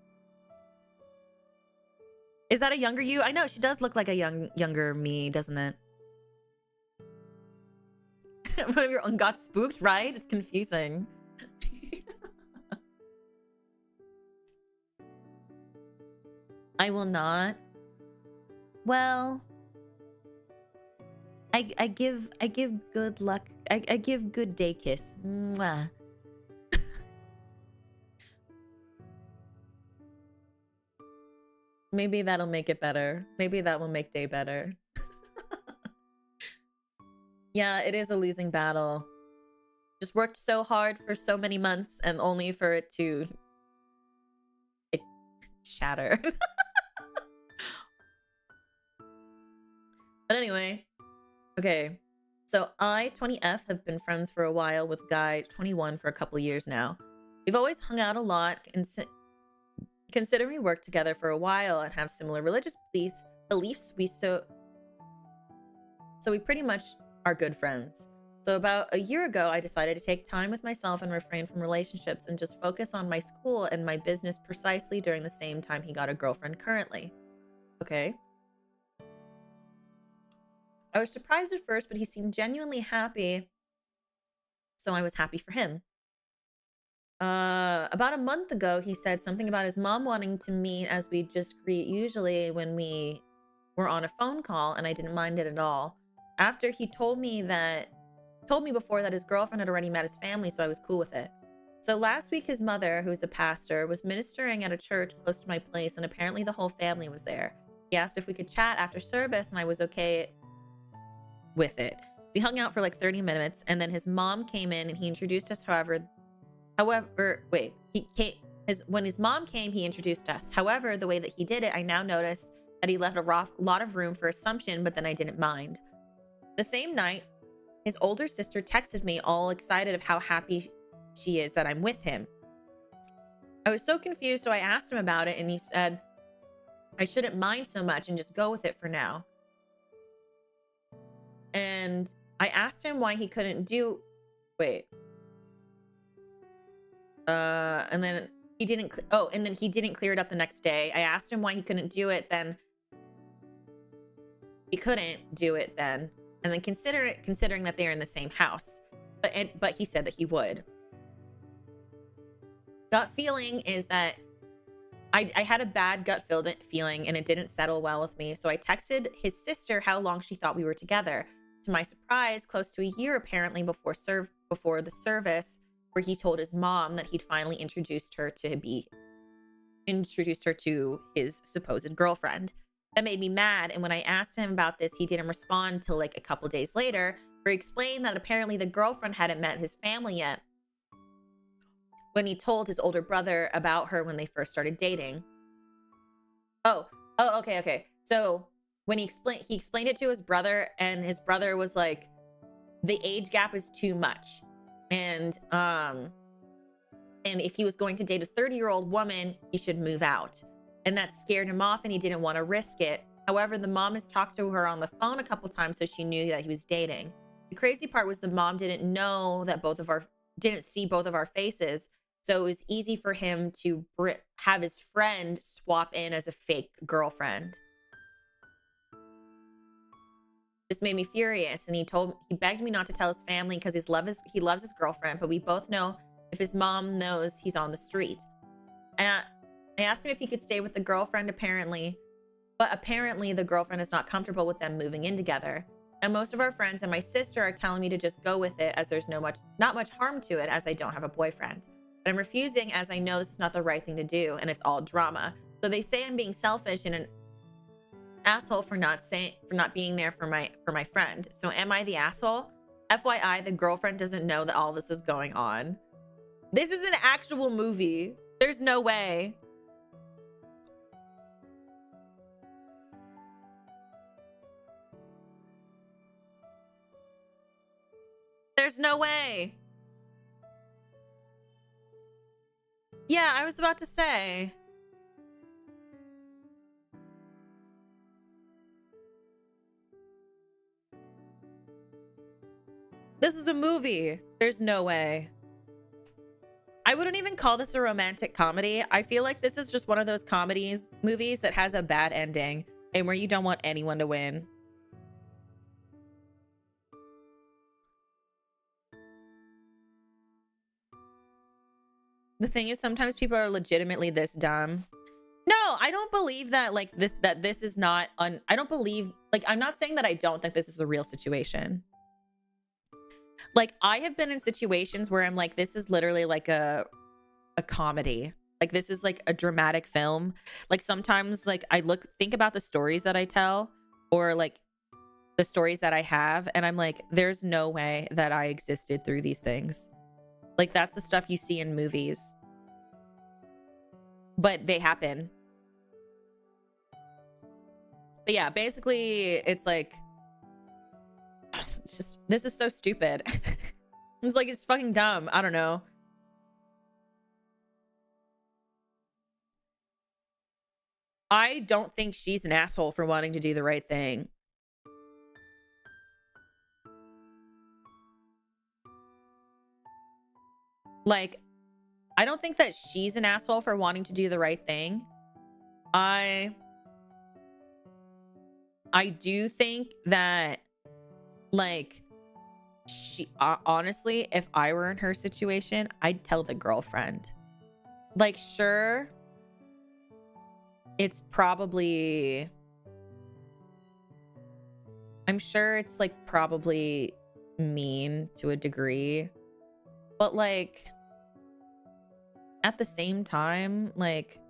Speaker 1: Is that a younger you? I know, she does look like a younger me, doesn't it? One of your own got spooked, right? It's confusing. I will not. Well, I give good luck. I give good day kiss. Mwah. Maybe that'll make it better. Maybe that will make day better. Yeah, it is a losing battle. Just worked so hard for so many months and only for it to shatter. But anyway, okay. So I, 20F, have been friends for a while with Guy, 21, for a couple of years now. We've always hung out a lot, and considering we worked together for a while and have similar religious beliefs, so we pretty much are good friends. So about a year ago, I decided to take time with myself and refrain from relationships and just focus on my school and my business precisely during the same time he got a girlfriend currently. Okay. I was surprised at first, but he seemed genuinely happy, so I was happy for him. About a month ago, he said something about his mom wanting to meet as we just greet usually when we were on a phone call, and I didn't mind it at all. After he told me before that his girlfriend had already met his family, so I was cool with it. So last week, his mother, who's a pastor, was ministering at a church close to my place, and apparently the whole family was there. He asked if we could chat after service, and I was okay with it. We hung out for like 30 minutes, and then his mom came in and he introduced us. When his mom came, he introduced us. However, the way that he did it, I now noticed that he left a lot of room for assumption, but then I didn't mind. The same night, his older sister texted me all excited of how happy she is that I'm with him. I was so confused, so I asked him about it, and he said I shouldn't mind so much and just go with it for now. And I asked him why he couldn't do... and then he didn't... and then he didn't clear it up the next day. I asked him why he couldn't do it then. He couldn't do it then. And then considering that they're in the same house. But he said that he would. Gut feeling is that I had a bad gut feeling and it didn't settle well with me. So I texted his sister how long she thought we were together. To my surprise, close to a year apparently before the service, where he told his mom that he'd finally introduced her to his supposed girlfriend. That made me mad, and when I asked him about this, he didn't respond till like a couple days later, where he explained that apparently the girlfriend hadn't met his family yet when he told his older brother about her when they first started dating. Okay. So when he explained it to his brother, and his brother was like, the age gap is too much. And if he was going to date a 30-year-old woman, he should move out. And that scared him off and he didn't want to risk it. However, the mom has talked to her on the phone a couple times, so she knew that he was dating. The crazy part was the mom didn't know that didn't see both of our faces. So it was easy for him to have his friend swap in as a fake girlfriend. This made me furious, and he begged me not to tell his family because he loves his girlfriend, but we both know if his mom knows, he's on the street. And I asked him if he could stay with the girlfriend, but apparently the girlfriend is not comfortable with them moving in together. And most of our friends and my sister are telling me to just go with it, as there's not much harm to it, as I don't have a boyfriend. But I'm refusing, as I know this is not the right thing to do, and it's all drama. So they say I'm being selfish and an asshole for not being there for my friend. So am I the asshole? FYI, the girlfriend doesn't know that all this is going on. This is an actual movie. There's no way. There's no way. Yeah, I was about to say. This is a movie. There's no way. I wouldn't even call this a romantic comedy. I feel like this is just one of those movies that has a bad ending and where you don't want anyone to win. The thing is, sometimes people are legitimately this dumb. No, I don't believe that this is not I don't believe, like, I'm not saying that I don't think this is a real situation. Like, I have been in situations where I'm like, this is literally like a comedy. Like, this is like a dramatic film. Like, sometimes, like, think about the stories that I tell, or like the stories that I have, and I'm like, there's no way that I existed through these things. Like, that's the stuff you see in movies. But they happen. But yeah, basically, it's like, it's just, this is so stupid. It's like, it's fucking dumb. I don't know. I don't think she's an asshole for wanting to do the right thing. Like, I don't think that she's an asshole for wanting to do the right thing. I do think that, like, she honestly, if I were in her situation, I'd tell the girlfriend. Like, sure, it's probably, I'm sure it's like probably mean to a degree, but like, at the same time, like,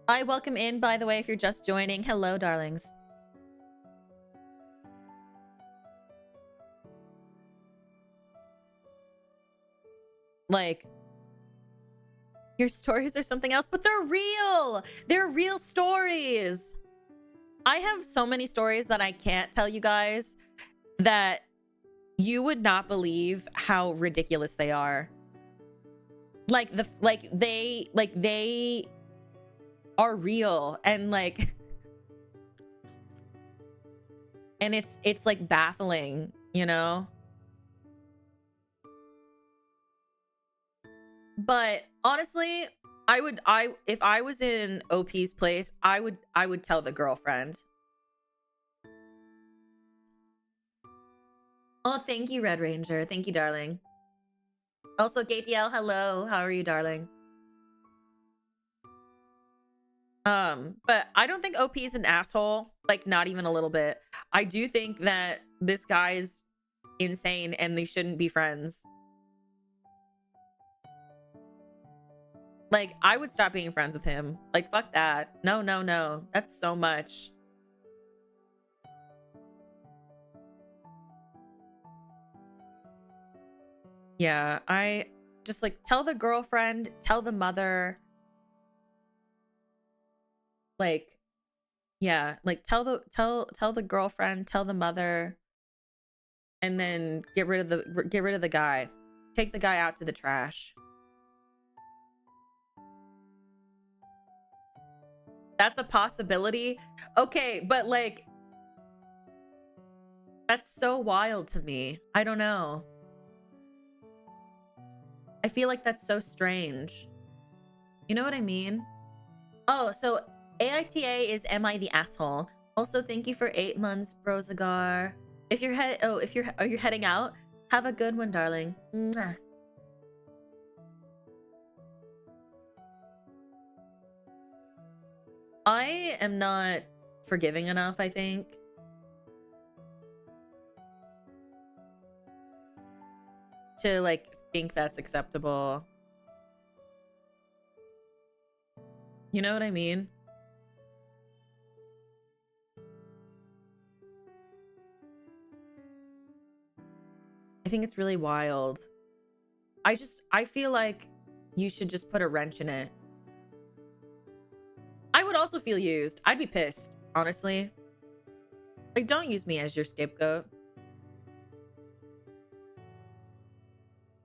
Speaker 1: I welcome in, by the way, if you're just joining. Hello, darlings. Like, your stories are something else, but they're real. They're real stories. I have so many stories that I can't tell you guys that you would not believe how ridiculous they are. Like, they are real, and like, and it's like baffling, you know? But honestly, if I was in OP's place, I would tell the girlfriend. Oh, thank you, Red Ranger. Thank you, darling. Also, GateDL, hello. How are you, darling? But I don't think OP is an asshole. Like, not even a little bit. I do think that this guy is insane and they shouldn't be friends. Like, I would stop being friends with him. Like, fuck that. No, no, no. That's so much. Yeah, I just, like, tell the girlfriend, tell the mother. Like, yeah, like, tell the girlfriend, tell the mother, and then get rid of the guy. Take the guy out to the trash. That's a possibility. Okay, but like, That's so wild to me. I don't know. I feel like that's so strange. You know what I mean? Oh, so AITA is Am I the Asshole? Also, thank you for 8 months, Brozagar. If you're heading out, have a good one, darling. Mwah. I am not forgiving enough, I think. To like think that's acceptable. You know what I mean? I think it's really wild. I feel like you should just put a wrench in it. I would also feel used. I'd be pissed, honestly. Like, don't use me as your scapegoat.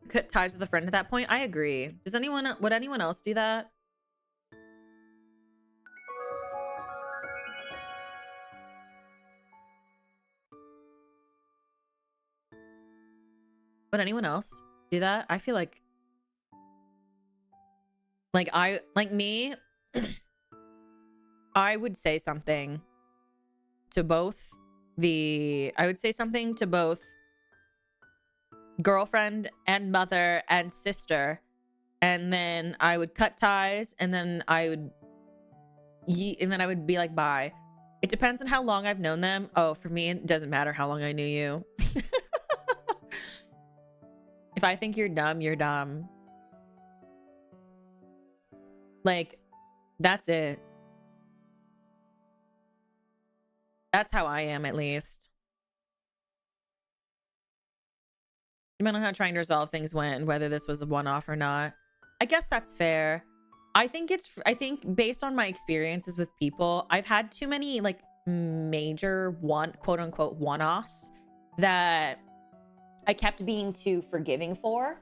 Speaker 1: Cut ties with a friend at that point. I agree. Would anyone else do that? Would anyone else do that? I feel like me, I would say something to both girlfriend and mother and sister, and then I would cut ties, and then I would be like, bye. It depends on how long I've known them. Oh, for me, it doesn't matter how long I knew you. If I think you're dumb, you're dumb. Like, that's it. That's how I am, at least. Depending on how trying to resolve things went, whether this was a one-off or not. I guess that's fair. I think based on my experiences with people, I've had too many like major quote unquote one-offs that I kept being too forgiving for.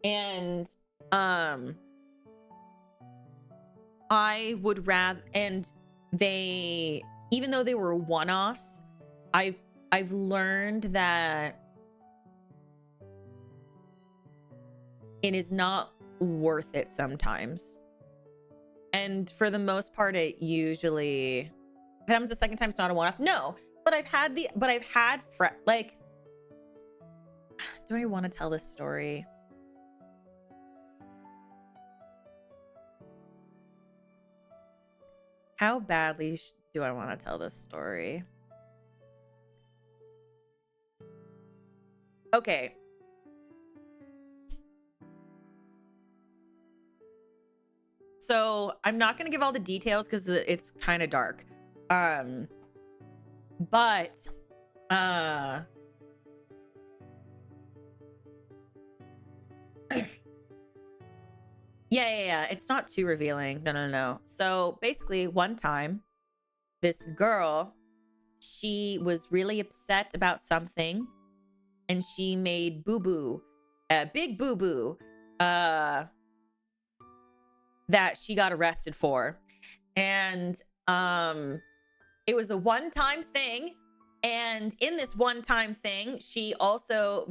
Speaker 1: And I would rather, and even though they were one-offs, I've learned that it is not worth it sometimes. And for the most part, it usually happens the second time. It's not a one-off. No, but I've had like, do I want to tell this story? How badly do I want to tell this story? Okay. So I'm not going to give all the details because it's kind of dark. But yeah. It's not too revealing. No. So basically, one time, this girl, she was really upset about something, and she made a big boo-boo, that she got arrested for. And it was a one-time thing. And in this one-time thing, she also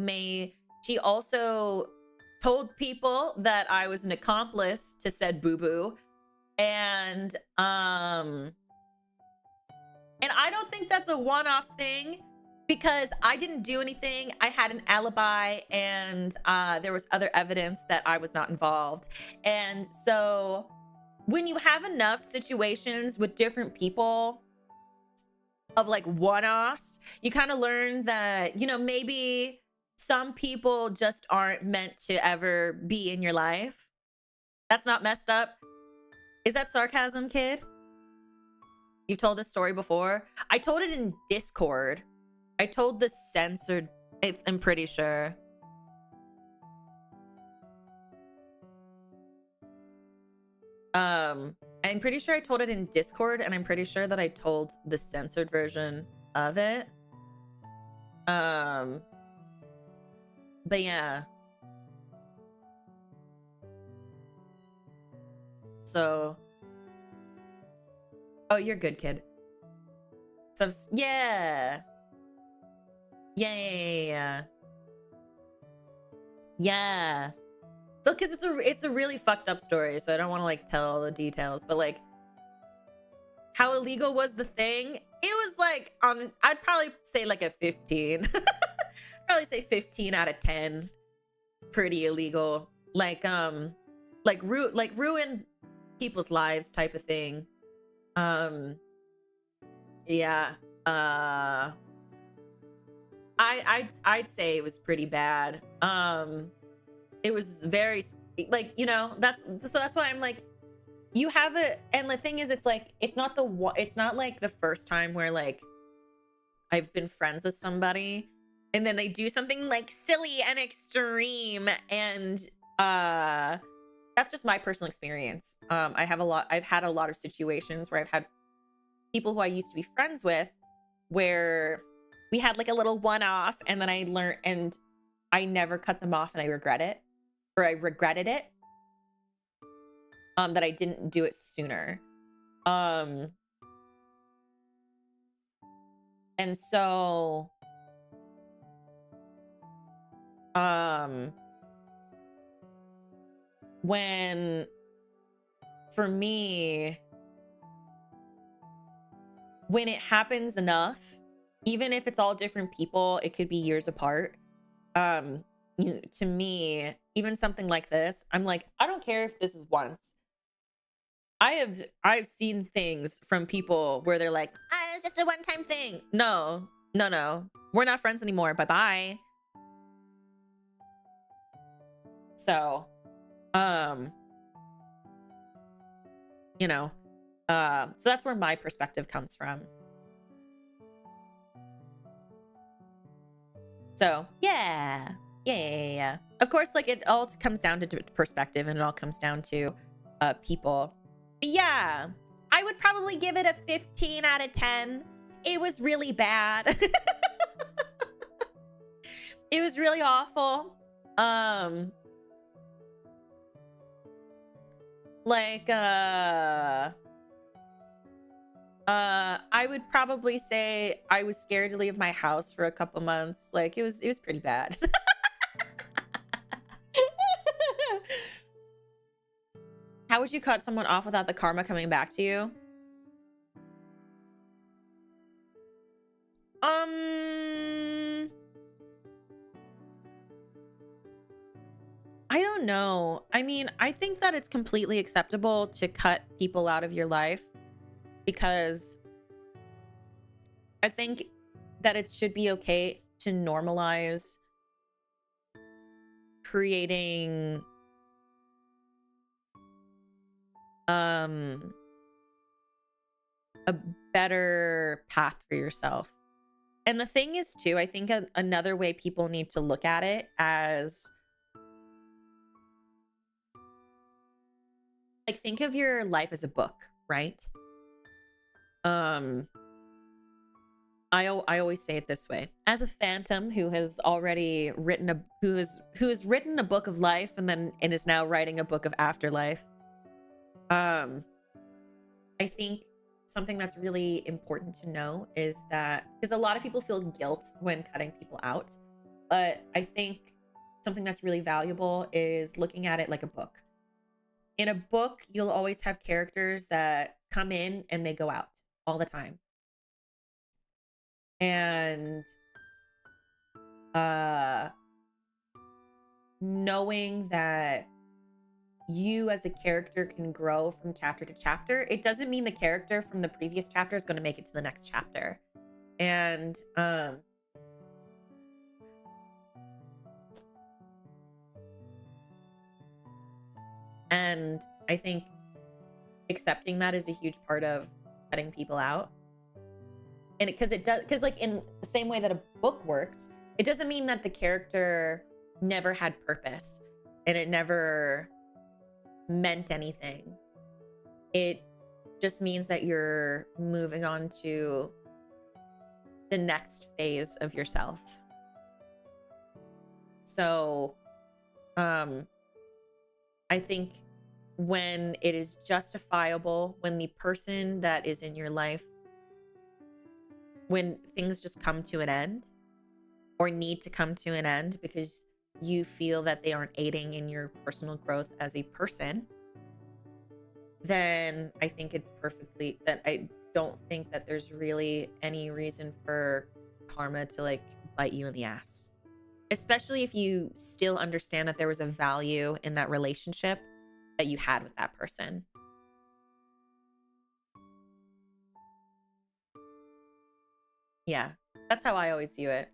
Speaker 1: told people that I was an accomplice to said boo-boo. And I don't think that's a one-off thing, because I didn't do anything. I had an alibi, and there was other evidence that I was not involved. And so when you have enough situations with different people of like one-offs, you kind of learn that, maybe some people just aren't meant to ever be in your life. That's not messed up. Is that sarcasm, kid? You've told this story before. I told it in Discord. I told the censored, I'm pretty sure. I'm pretty sure I told it in Discord, and I'm pretty sure that I told the censored version of it. But yeah. So, oh, you're good, kid. So, yeah. Yeah. Yeah. Because it's a really fucked up story, so I don't want to like tell all the details, but like how illegal was the thing? It was like on I'd probably say like a 15. Probably say 15 out of 10. Pretty illegal. Like ruin people's lives type of thing. Yeah. I'd say it was pretty bad. It was very like, you know, that's why I'm like, you have it. And the thing is, it's like, it's not like the first time where like I've been friends with somebody and then they do something like silly and extreme, and that's just my personal experience. I've had a lot of situations where I've had people who I used to be friends with where we had like a little one-off, and then I learned, and I never cut them off, and I regretted it that I didn't do it sooner. And so when for me, when it happens enough, even if it's all different people, it could be years apart. To me, even something like this, I'm like, I don't care if this is once. I've seen things from people where they're like, it's just a one-time thing. No. We're not friends anymore. Bye-bye. So, you know, so that's where my perspective comes from. So, yeah. Of course, like it all comes down to perspective, and it all comes down to people. But yeah, I would probably give it a 15 out of 10. It was really bad. It was really awful. I would probably say I was scared to leave my house for a couple months. Like it was pretty bad. How would you cut someone off without the karma coming back to you? I don't know. I mean, I think that it's completely acceptable to cut people out of your life, because I think that it should be okay to normalize creating a better path for yourself. And the thing is too, I think another way people need to look at it as like, think of your life as a book, right? I always say it this way. As a phantom who has already written who has written a book of life and is now writing a book of afterlife. I think something that's really important to know is that, because a lot of people feel guilt when cutting people out, but I think something that's really valuable is looking at it like a book. In a book, you'll always have characters that come in and they go out all the time. And knowing that you as a character can grow from chapter to chapter, it doesn't mean the character from the previous chapter is going to make it to the next chapter. And I think accepting that is a huge part of cutting people out. And because like in the same way that a book works, it doesn't mean that the character never had purpose and it never meant anything. It just means that you're moving on to the next phase of yourself. So I think when it is justifiable, when the person that is in your life, when things just come to an end, or need to come to an end because you feel that they aren't aiding in your personal growth as a person, then I think it's perfectly, that I don't think that there's really any reason for karma to like bite you in the ass. Especially if you still understand that there was a value in that relationship that you had with that person. Yeah, that's how I always view it.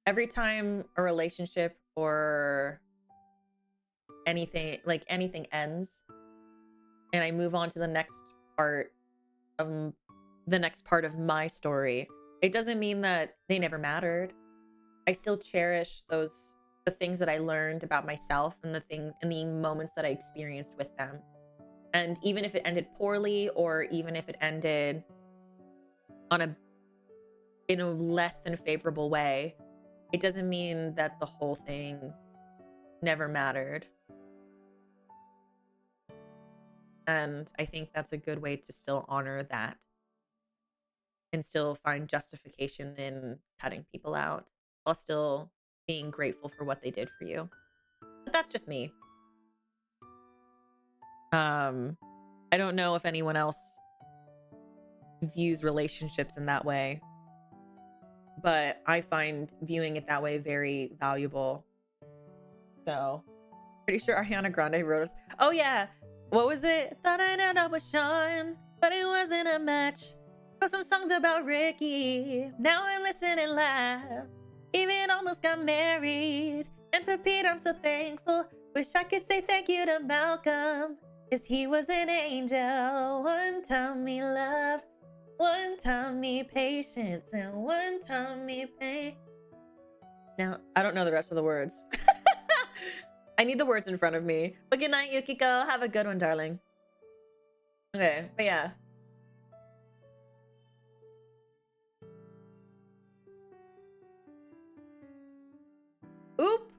Speaker 1: Every time a relationship or anything ends and I move on to the next part of my story, it doesn't mean that they never mattered. I still cherish the things that I learned about myself and the moments that I experienced with them. And even if it ended poorly, or even if it ended in a less than favorable way, it doesn't mean that the whole thing never mattered. And I think that's a good way to still honor that and still find justification in cutting people out while still being grateful for what they did for you. But that's just me. I don't know if anyone else views relationships in that way, but I find viewing it that way very valuable. So, pretty sure Ariana Grande wrote us. Oh yeah, what was it? Thought I know that was Sean, but it wasn't a match. Wrote some songs about Ricky. Now I listen and laugh. Even almost got married. And for Pete, I'm so thankful. Wish I could say thank you to Malcolm, 'cause he was an angel. One taught me love, one taught me patience, and one taught me pain. Now, I don't know the rest of the words. I need the words in front of me. But good night, Yukiko. Have a good one, darling. Okay, but yeah. Oop.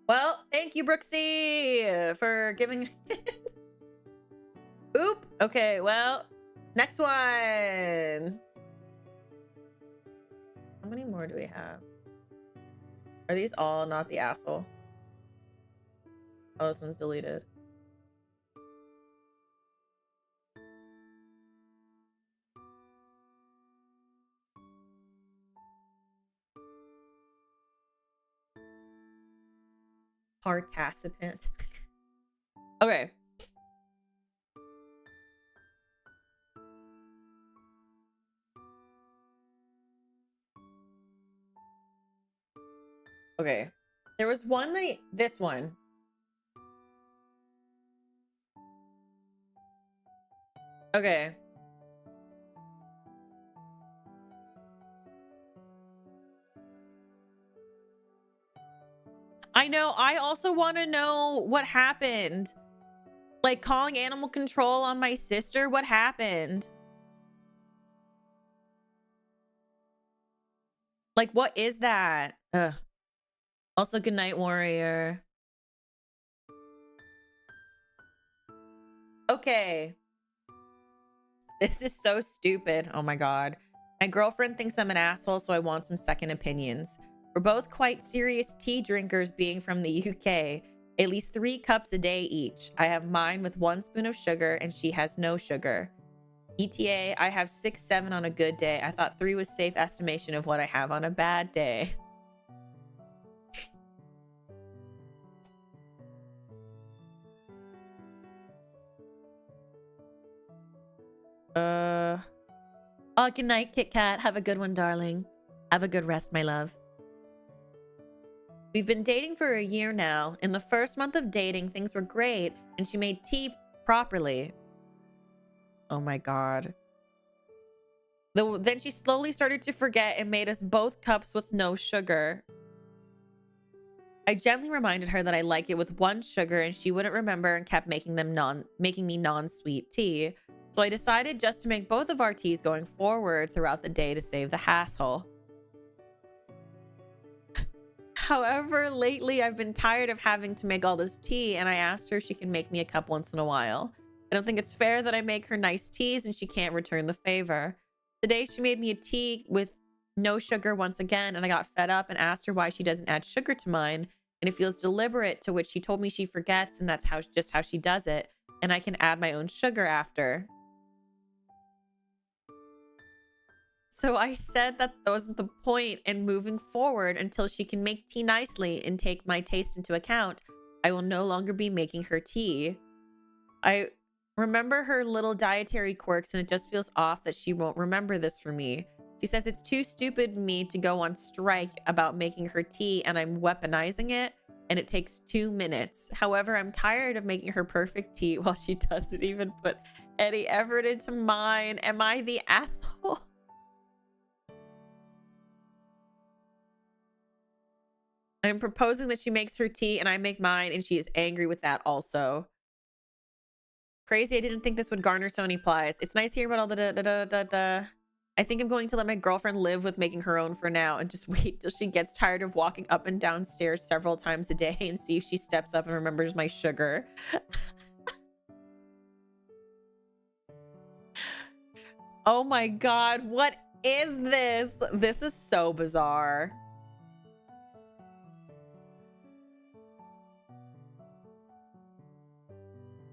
Speaker 1: Well, thank you, Brooksy, for giving... Oop. Okay, well, next one. How many more do we have? Are these all not the asshole? Oh, this one's deleted. Participant. Okay. Okay. There was one that this one. Okay. I know. I also want to know what happened. Like calling animal control on my sister. What happened? Like, what is that? Ugh. Also, good night, warrior. Okay. This is so stupid. Oh my god. My girlfriend thinks I'm an asshole, so I want some second opinions. We're both quite serious tea drinkers, being from the UK. At least 3 cups a day each. I have mine with 1 spoon of sugar, and she has no sugar. ETA, I have 6, 7 on a good day. I thought 3 was safe estimation of what I have on a bad day. Oh, good night, Kit Kat. Have a good one, darling. Have a good rest, my love. We've been dating for a year now. In the first month of dating, things were great, and she made tea properly. Oh my god. Then she slowly started to forget and made us both cups with no sugar. I gently reminded her that I like it with 1 sugar, and she wouldn't remember and kept making me non-sweet tea. So I decided just to make both of our teas going forward throughout the day to save the hassle. However, lately I've been tired of having to make all this tea, and I asked her if she can make me a cup once in a while. I don't think it's fair that I make her nice teas and she can't return the favor. Today she made me a tea with no sugar once again, and I got fed up and asked her why she doesn't add sugar to mine, and it feels deliberate, to which she told me she forgets and that's just how she does it, and I can add my own sugar after. So I said that wasn't the point, and moving forward, until she can make tea nicely and take my taste into account, I will no longer be making her tea. I remember her little dietary quirks, and it just feels off that she won't remember this for me. She says it's too stupid of me to go on strike about making her tea, and I'm weaponizing it, and it takes 2 minutes. However, I'm tired of making her perfect tea while she doesn't even put any effort into mine. Am I the asshole? I'm proposing that she makes her tea and I make mine, and she is angry with that also. Crazy, I didn't think this would garner so many plies. It's nice hearing about all the da-da-da-da-da. I think I'm going to let my girlfriend live with making her own for now and just wait till she gets tired of walking up and down stairs several times a day and see if she steps up and remembers my sugar. Oh my god, what is this? This is so bizarre.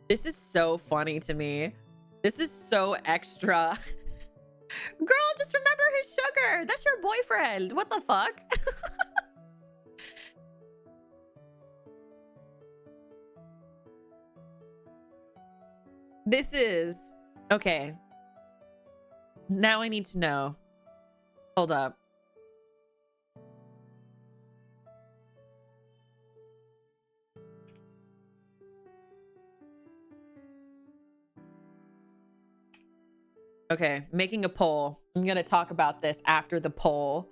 Speaker 1: This is so funny to me. This is so extra. Girl, just remember his sugar. That's your boyfriend. What the fuck? This is... Okay. Now I need to know. Hold up. Okay, making a poll. I'm gonna talk about this after the poll.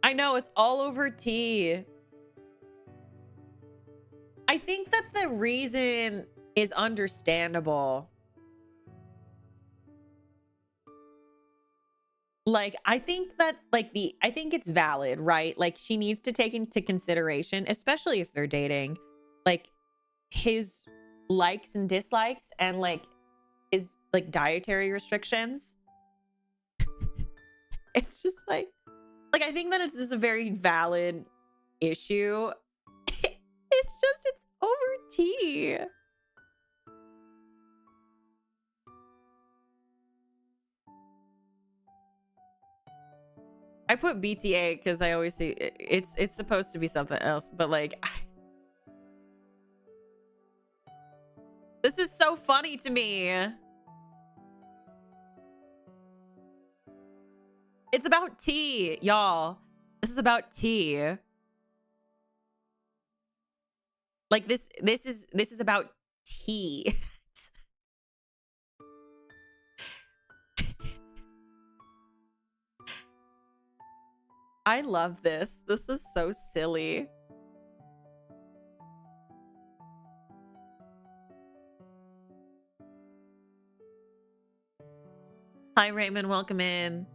Speaker 1: I know, it's all over tea. I think that the reason is understandable. Like, I think that, like, I think it's valid, right? Like, she needs to take into consideration, especially if they're dating, like, his likes and dislikes and, like, his, like, dietary restrictions. It's just like, I think that it's just a very valid issue. It's over tea. I put BTA because I always see it's supposed to be something else, but like, this is so funny to me. It's about tea, y'all. This is about tea. Like this is about tea. I love this. This is so silly. Hi Raymond, welcome in.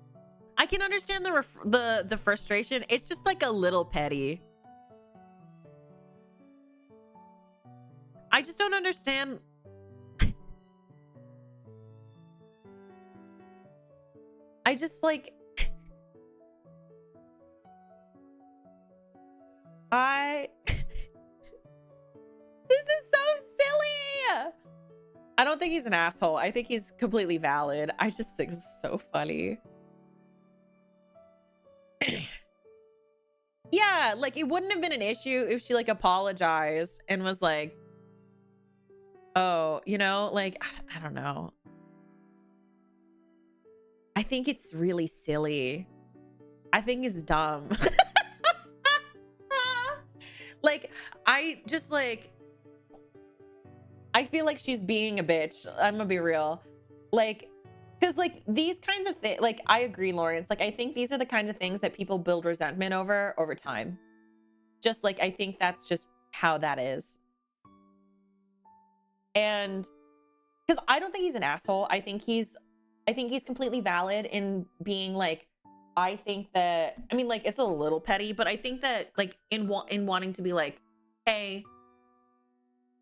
Speaker 1: I can understand the frustration. It's just like a little petty. I just don't understand. I just like this is so silly. I don't think he's an asshole. I think he's completely valid. I just think it's so funny. Yeah, like it wouldn't have been an issue if she like apologized and was like, oh, you know, like, I don't know. I think it's really silly. I think it's dumb. Like, I just like, I feel like she's being a bitch. I'm gonna be real. Like, because like these kinds of things, like I agree, Lawrence. Like I think these are the kinds of things that people build resentment over time. Just like, I think that's just how that is. And because I don't think he's an asshole. I think he's completely valid in being like, I think that, I mean, like, it's a little petty, but I think that like in wanting to be like, hey,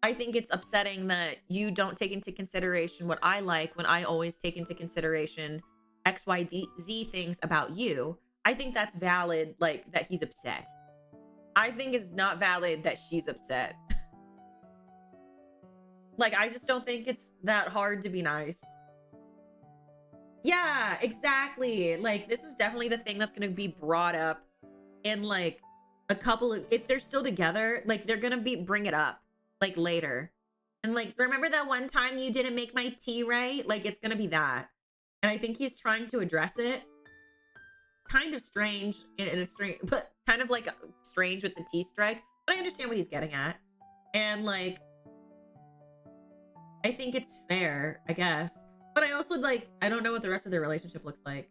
Speaker 1: I think it's upsetting that you don't take into consideration what I like when I always take into consideration XYZ things about you, I think that's valid, like, that he's upset. I think it's not valid that she's upset. Like, I just don't think it's that hard to be nice. Yeah, exactly. Like, this is definitely the thing that's going to be brought up in like a couple of, if they're still together, like they're going to bring it up like later. And like, remember that one time you didn't make my tea right? Like, it's going to be that. And I think he's trying to address it. Kind of strange in a strange, but kind of like strange with the tea strike. But I understand what he's getting at. And like, I think it's fair, I guess. But I also like, I don't know what the rest of their relationship looks like.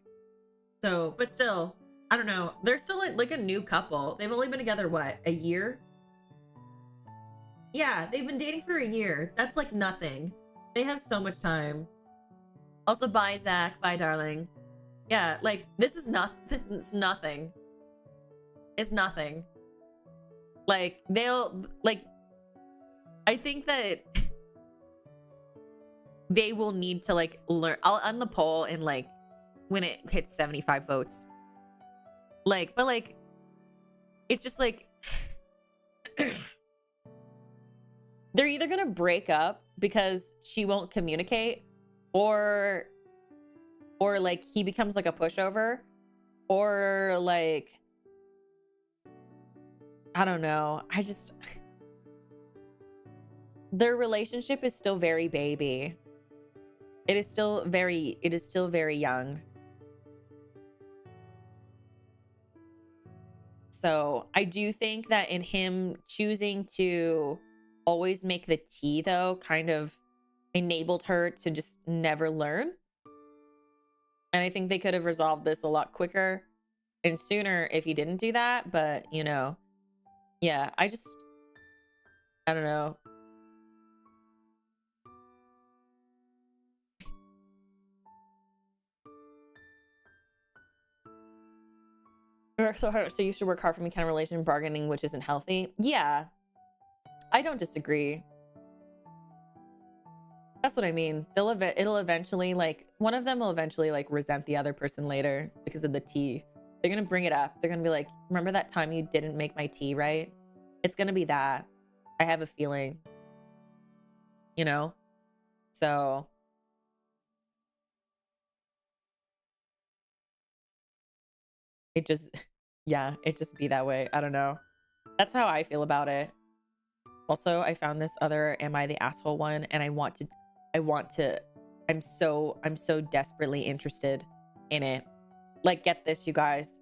Speaker 1: So, but still, I don't know. They're still like a new couple. They've only been together, what, a year? Yeah, they've been dating for a year. That's like nothing. They have so much time. Also, bye, Zach. Bye, darling. Yeah, like, this is nothing. It's nothing. It's nothing. Like, they'll, like, I think that they will need to, like, learn. I'll end the poll in, like, when it hits 75 votes. Like, but, like, it's just, like, they're either gonna break up because she won't communicate, or like he becomes like a pushover, or like, I don't know. Their relationship is still very baby. It is still very young. So I do think that in him choosing to always make the tea, though, kind of enabled her to just never learn. And I think they could have resolved this a lot quicker and sooner if he didn't do that. But, you know, yeah, I don't know. So you should work hard for any kind of relation bargaining, which isn't healthy. Yeah, I don't disagree. That's what I mean. It'll eventually, like, one of them will eventually like resent the other person later because of the tea. They're gonna bring it up. They're gonna be like, remember that time you didn't make my tea right? It's gonna be that. I have a feeling, you know? So it just, yeah, it just be that way. I don't know. That's how I feel about it. Also, I found this other Am I the Asshole one, and I want to, I'm so desperately interested in it. Like, get this, you guys.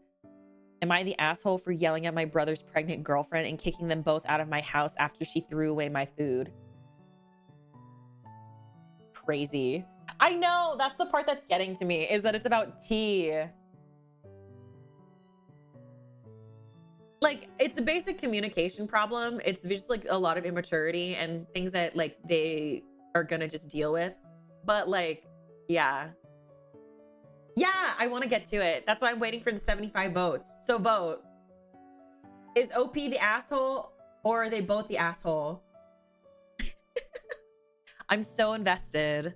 Speaker 1: Am I the asshole for yelling at my brother's pregnant girlfriend and kicking them both out of my house after she threw away my food? Crazy. I know, that's the part that's getting to me, is that it's about tea. Like, it's a basic communication problem. It's just like a lot of immaturity and things that like they are gonna just deal with. But like, yeah. Yeah, I want to get to it. That's why I'm waiting for the 75 votes. So vote. Is OP the asshole, or are they both the asshole? I'm so invested.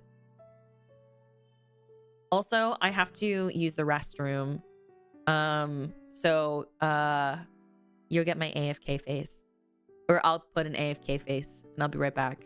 Speaker 1: Also, I have to use the restroom. So you'll get my AFK face. Or I'll put an AFK face and I'll be right back.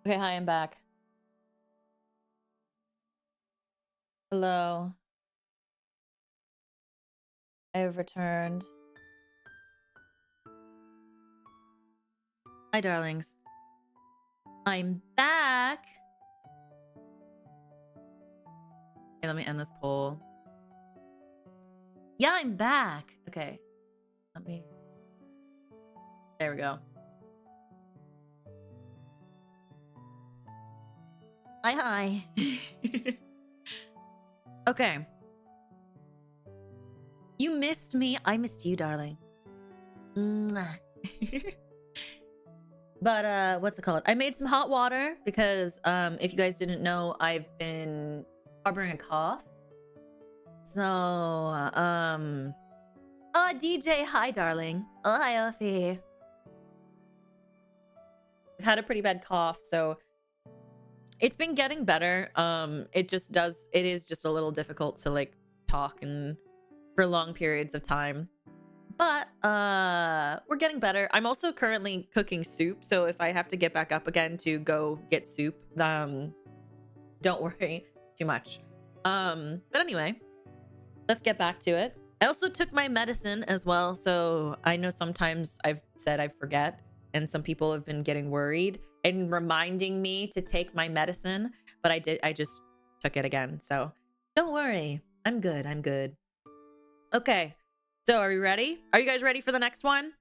Speaker 1: Okay, hi, I'm back. Hello. I have returned. Hi, darlings. I'm back. Okay, let me end this poll. Yeah, I'm back. Okay. Let me... There we go. Hi. Okay. You missed me. I missed you, darling. But what's it called? I made some hot water because if you guys didn't know, I've been harboring a cough. So oh, DJ, hi, darling. Oh, hi, Ophelia. I've had a pretty bad cough, so it's been getting better. It is just a little difficult to like talk and for long periods of time. But we're getting better. I'm also currently cooking soup, so if I have to get back up again to go get soup, don't worry too much. But anyway, let's get back to it. I also took my medicine as well, so I know sometimes I've said I forget, and some people have been getting worried and reminding me to take my medicine, but I just took it again. So don't worry. I'm good. Okay. So are we ready? Are you guys ready for the next one?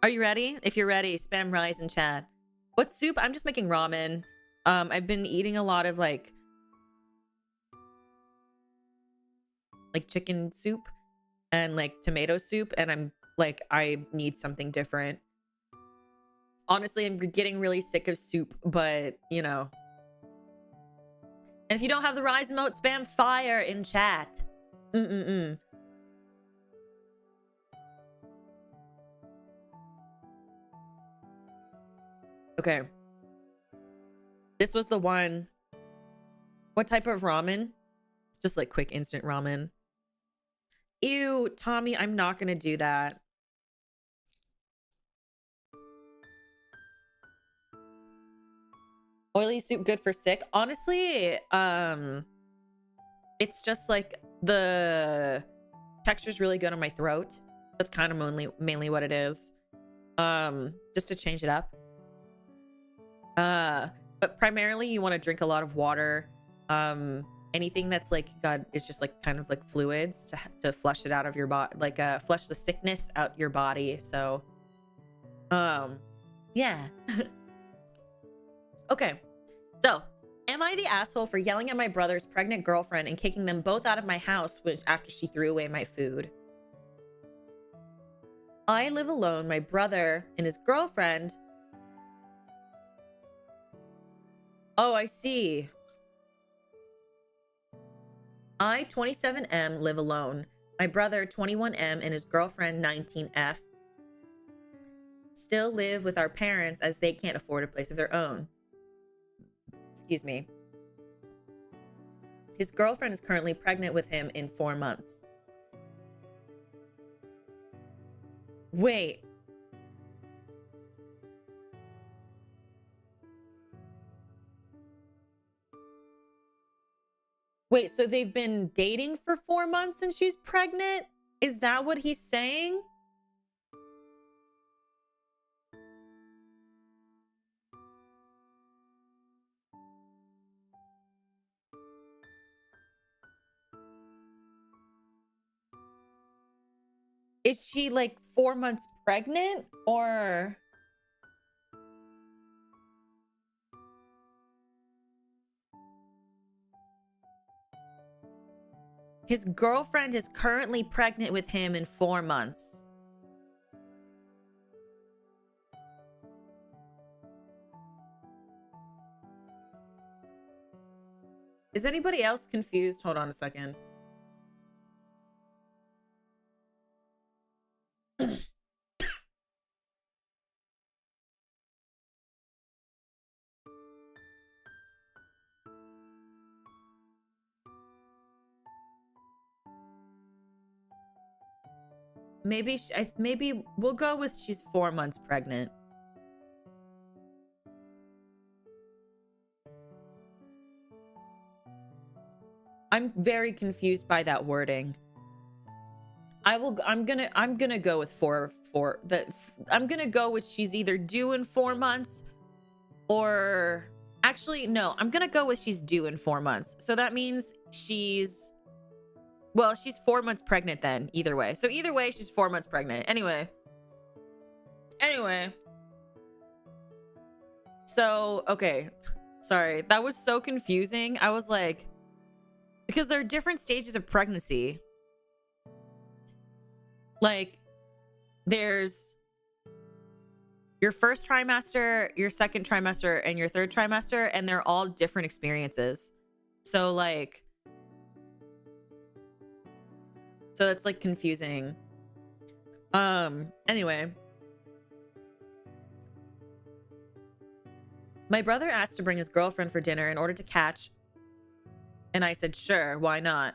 Speaker 1: Are you ready? If you're ready, spam rise in chat. What soup? I'm just making ramen. I've been eating a lot of like chicken soup and like tomato soup, and I'm like, I need something different. Honestly, I'm getting really sick of soup, but you know. And if you don't have the rise emote, spam fire in chat. Okay. This was the one. What type of ramen? Just like quick instant ramen. Ew, Tommy, I'm not gonna do that. Oily soup good for sick. Honestly, it's just like the texture's really good on my throat. That's kind of mainly what it is. Just to change it up. But primarily you want to drink a lot of water. Anything that's like is just like kind of like fluids to flush it out of your body, like flush the sickness out your body. So yeah. Okay, so am I the asshole for yelling at my brother's pregnant girlfriend and kicking them both out of my house after she threw away my food? I live alone. My brother and his girlfriend. Oh, I see. I, 27M, live alone. My brother, 21M, and his girlfriend, 19F, still live with our parents as they can't afford a place of their own. Excuse me. His girlfriend is currently pregnant with him in 4 months. Wait. Wait, so they've been dating for 4 months and she's pregnant? Is that what he's saying? Is she like 4 months pregnant or... His girlfriend is currently pregnant with him in 4 months. Is anybody else confused? Hold on a second. Maybe we'll go with she's 4 months pregnant. I'm very confused by that wording. I'm gonna go with I'm gonna go with she's either due in 4 months or actually no, I'm gonna go with she's due in 4 months. So that means she's 4 months pregnant then, either way. So either way, she's 4 months pregnant. Anyway. So, okay. Sorry. That was so confusing. I was like, because there are different stages of pregnancy. Like, there's your first trimester, your second trimester, and your third trimester, and they're all different experiences. So, like, so it's like confusing. Anyway. My brother asked to bring his girlfriend for dinner in order to catch, and I said, sure, why not?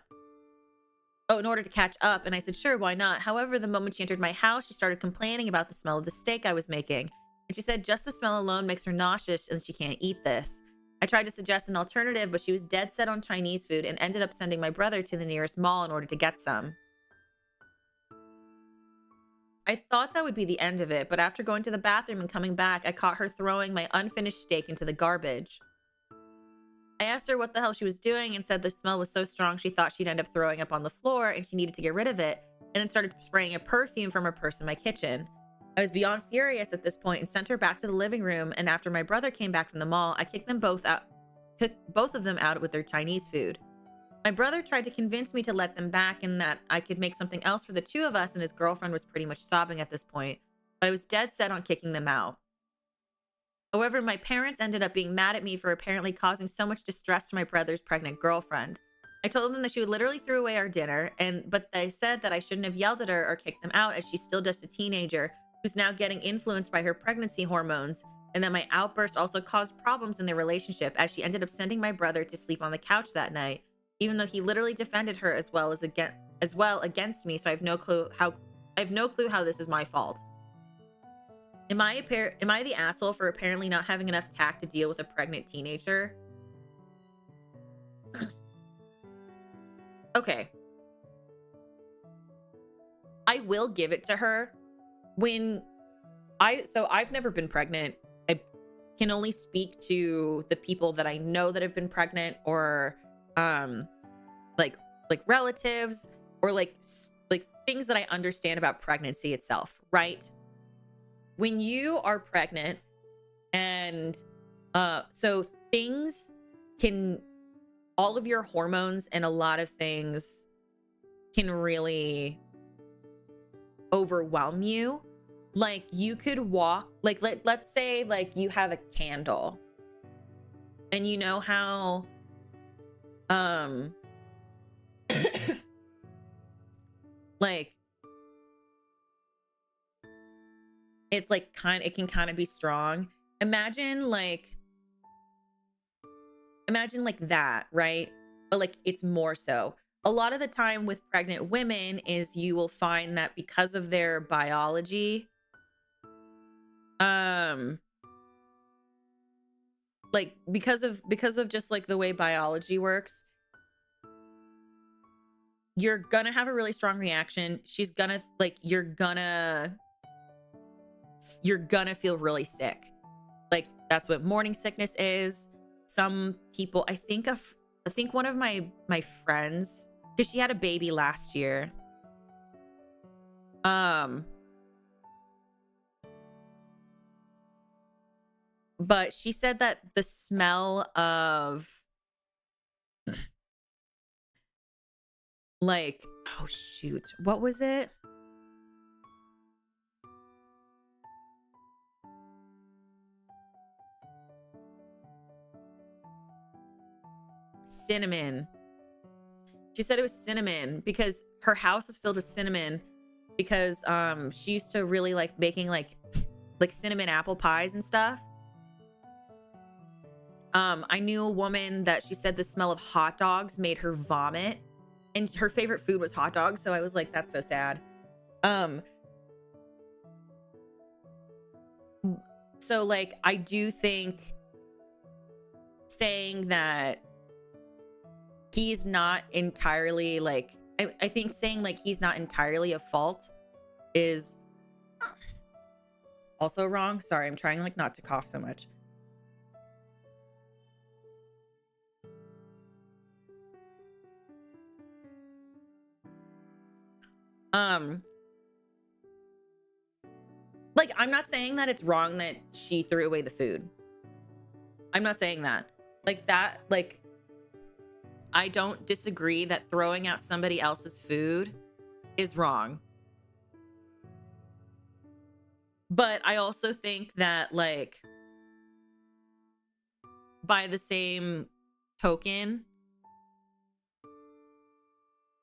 Speaker 1: Oh, in order to catch up, and I said, sure, why not? However, the moment she entered my house, she started complaining about the smell of the steak I was making. And she said just the smell alone makes her nauseous and she can't eat this. I tried to suggest an alternative, but she was dead set on Chinese food and ended up sending my brother to the nearest mall in order to get some. I thought that would be the end of it, but after going to the bathroom and coming back, I caught her throwing my unfinished steak into the garbage. I asked her what the hell she was doing and said the smell was so strong she thought she'd end up throwing up on the floor and she needed to get rid of it, and then started spraying a perfume from her purse in my kitchen. I was beyond furious at this point and sent her back to the living room, and after my brother came back from the mall, I kicked both of them out with their Chinese food. My brother tried to convince me to let them back and that I could make something else for the two of us, and his girlfriend was pretty much sobbing at this point, but I was dead set on kicking them out. However, my parents ended up being mad at me for apparently causing so much distress to my brother's pregnant girlfriend. I told them that she would literally threw away our dinner, but they said that I shouldn't have yelled at her or kicked them out as she's still just a teenager who's now getting influenced by her pregnancy hormones, and that my outburst also caused problems in their relationship as she ended up sending my brother to sleep on the couch that night, even though he literally defended her as well against me. So I have no clue how this is my fault. Am I the asshole for apparently not having enough tact to deal with a pregnant teenager? Okay. I will give it to her. I've never been pregnant. I can only speak to the people that I know that have been pregnant, or like relatives, or like things that I understand about pregnancy itself, right? When you are pregnant, and so all of your hormones and a lot of things can really overwhelm you. Like, you could walk, like, let's say like you have a candle, and you know how like it's like it can kind of be strong. Imagine like that, right? But like it's more so. A lot of the time with pregnant women is you will find that because of their biology, like because of just like the way biology works, you're gonna have a really strong reaction. She's gonna like you're gonna feel really sick. Like, that's what morning sickness is. Some people, I think one of my friends, because she had a baby last year, but she said that the smell of like, oh shoot, what was it? Cinnamon. She said it was cinnamon because her house was filled with cinnamon, because she used to really like making like cinnamon apple pies and stuff. I knew a woman that she said the smell of hot dogs made her vomit, and her favorite food was hot dogs. So I was like, that's so sad. So like, I do think saying that he's not entirely like, I think saying like he's not entirely a fault is also wrong. Sorry, I'm trying like not to cough so much. Like, I'm not saying that it's wrong that she threw away the food. I'm not saying that. Like that, like, I don't disagree that throwing out somebody else's food is wrong. But I also think that, like, by the same token,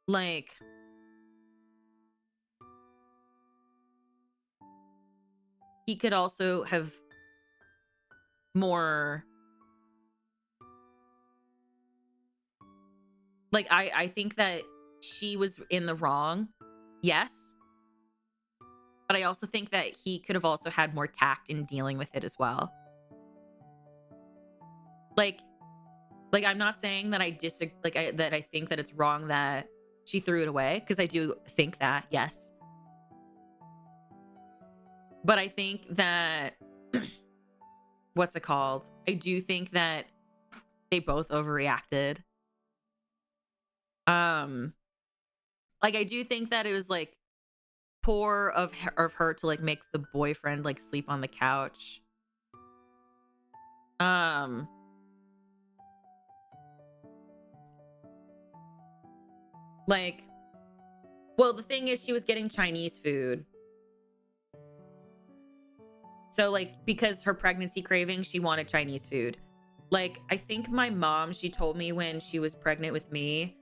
Speaker 1: like, he could also have more, like, I think that she was in the wrong, yes, but I also think that he could have also had more tact in dealing with it as well. Like I'm not saying that I disagree, like that I think that it's wrong that she threw it away, because I do think that, yes. But I think that what's it called? I do think that they both overreacted. Like, I do think that it was like poor of her to like make the boyfriend like sleep on the couch. Like, well, the thing is, she was getting Chinese food. So, like, because her pregnancy craving, she wanted Chinese food. Like, I think my mom, she told me when she was pregnant with me,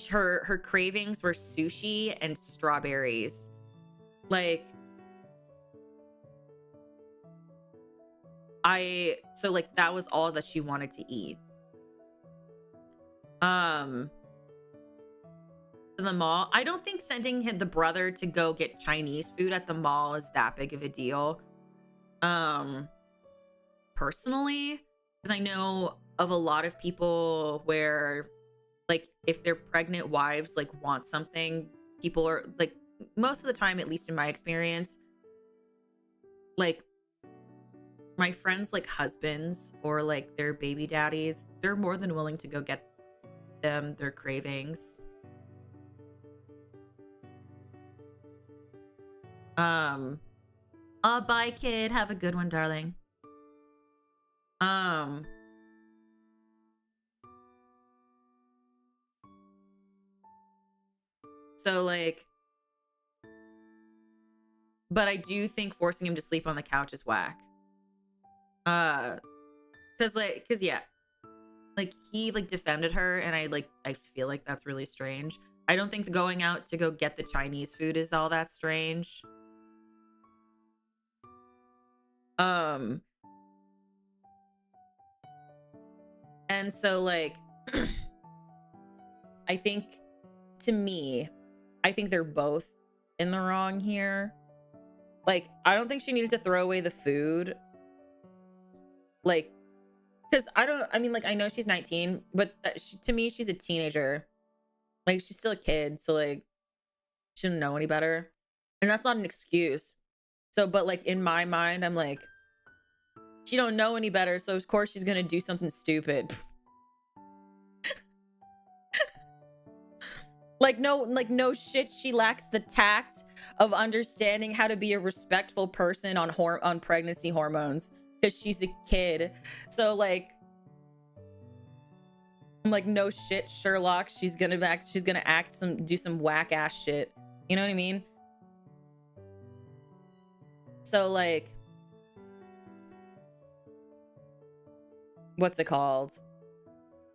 Speaker 1: her cravings were sushi and strawberries. Like, so like that was all that she wanted to eat. The mall, I don't think sending the brother to go get Chinese food at the mall is that big of a deal. Personally, because I know of a lot of people where, like, if their pregnant wives like want something, people are like, most of the time, at least in my experience, like my friends, like husbands or like their baby daddies, they're more than willing to go get them their cravings. Bye, kid. Have a good one, darling. So like, but I do think forcing him to sleep on the couch is whack. Cause yeah, like he like defended her, and I feel like that's really strange. I don't think going out to go get the Chinese food is all that strange. And so like I think, to me, I think they're both in the wrong here. Like, I don't think she needed to throw away the food. Like, because I mean, like, I know she's 19, but to me, she's a teenager. Like, she's still a kid, so, like, she didn't know any better. And that's not an excuse. So, but, like, in my mind, I'm like, she don't know any better, so of course she's gonna do something stupid. Like, no shit, she lacks the tact of understanding how to be a respectful person on pregnancy hormones, because she's a kid. So like, I'm like, no shit, Sherlock, she's gonna do some whack ass shit. You know what I mean? So like, what's it called?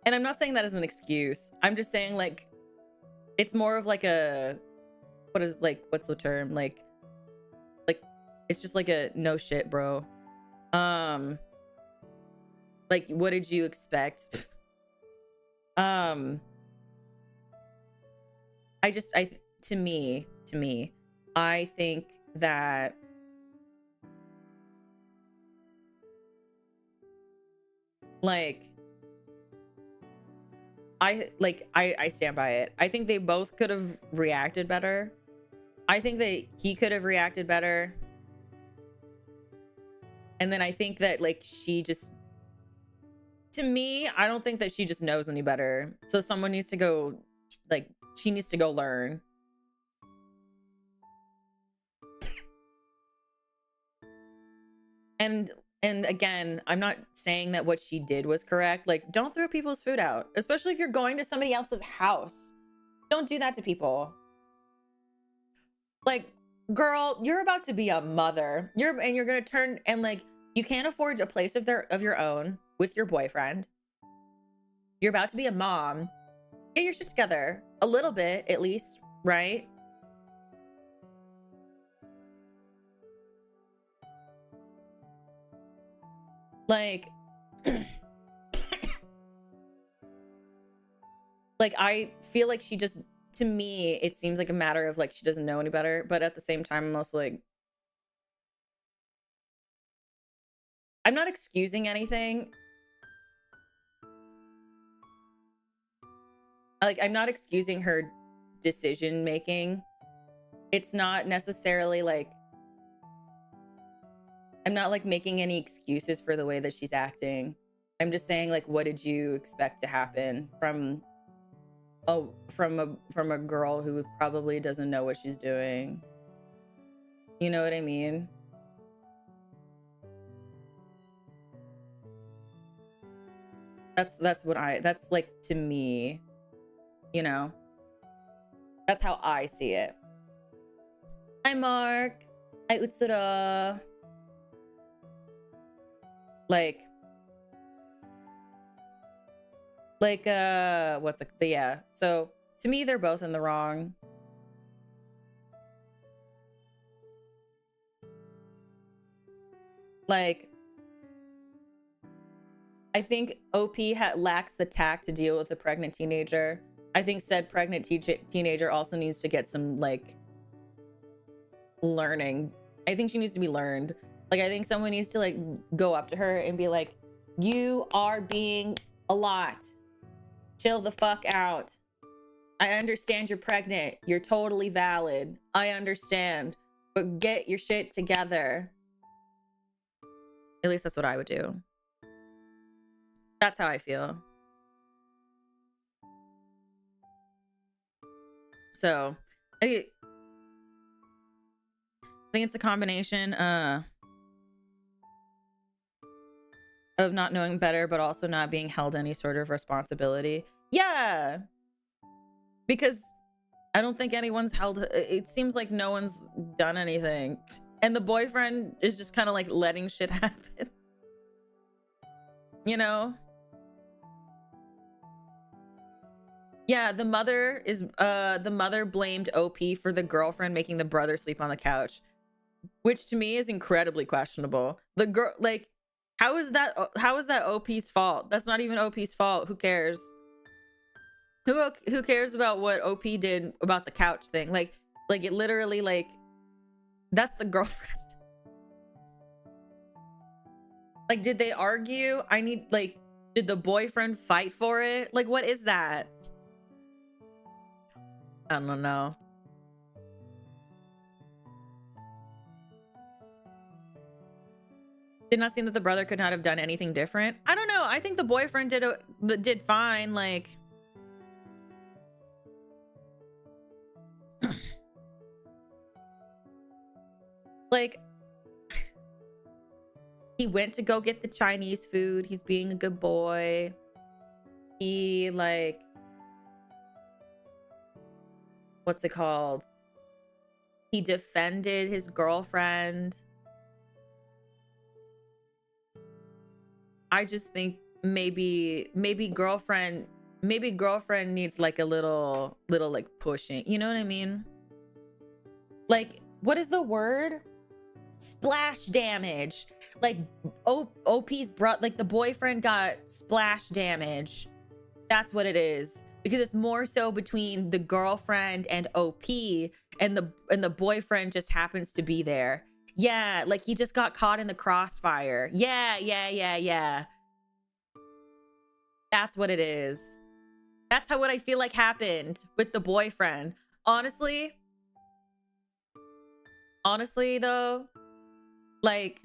Speaker 1: And I'm not saying that as an excuse. I'm just saying, like, it's more of like a, what's the term? Like, it's just like a no shit, bro. Like, what did you expect? To me, I think that like, I stand by it. I think they both could have reacted better. I think that he could have reacted better. And then I think that like she just, to me, I don't think that she just knows any better. So someone needs to go, like, she needs to go learn. And again, I'm not saying that what she did was correct. Like, don't throw people's food out, especially if you're going to somebody else's house. Don't do that to people. Like, girl, you're about to be a mother. You're gonna turn, and like, you can't afford a place of your own with your boyfriend. You're about to be a mom. Get your shit together a little bit, at least, right? Like, like, I feel like she just, to me, it seems like a matter of like she doesn't know any better, but at the same time, I'm also like, I'm not excusing anything. Like, I'm not excusing her decision making. It's not necessarily like, I'm not like making any excuses for the way that she's acting. I'm just saying, like, what did you expect to happen from a girl who probably doesn't know what she's doing? You know what I mean? That's like, to me, you know, that's how I see it. Hi, Mark. Hi, Utsura. Like, what's it? But yeah, so to me, they're both in the wrong. Like, I think OP lacks the tact to deal with a pregnant teenager. I think said pregnant teenager also needs to get some like learning. I think she needs to be learned. Like, I think someone needs to like go up to her and be like, you are being a lot. Chill the fuck out. I understand you're pregnant. You're totally valid. I understand. But get your shit together. At least that's what I would do. That's how I feel. So, I think it's a combination of not knowing better, but also not being held any sort of responsibility. Yeah. Because I don't think anyone's held, it seems like no one's done anything. And the boyfriend is just kind of like letting shit happen. You know? Yeah, the mother blamed OP for the girlfriend making the brother sleep on the couch, which to me is incredibly questionable. The girl, like, how is that OP's fault? That's not even OP's fault. Who cares? Who cares about what OP did about the couch thing? Like it literally, like, that's the girlfriend. Like, did they argue? Did the boyfriend fight for it? Like, what is that? I don't know. Did not seem that the brother could not have done anything different. I don't know. I think the boyfriend did fine. Like, like, he went to go get the Chinese food. He's being a good boy. He, like, what's it called? He defended his girlfriend. I just think maybe girlfriend needs like a little like pushing. You know what I mean? Like, what is the word? Splash damage. Like, OP's like, the boyfriend got splash damage. That's what it is. Because it's more so between the girlfriend and OP, and the boyfriend just happens to be there. Yeah, like, he just got caught in the crossfire. Yeah. That's what it is. That's how what I feel like happened with the boyfriend. Honestly though, like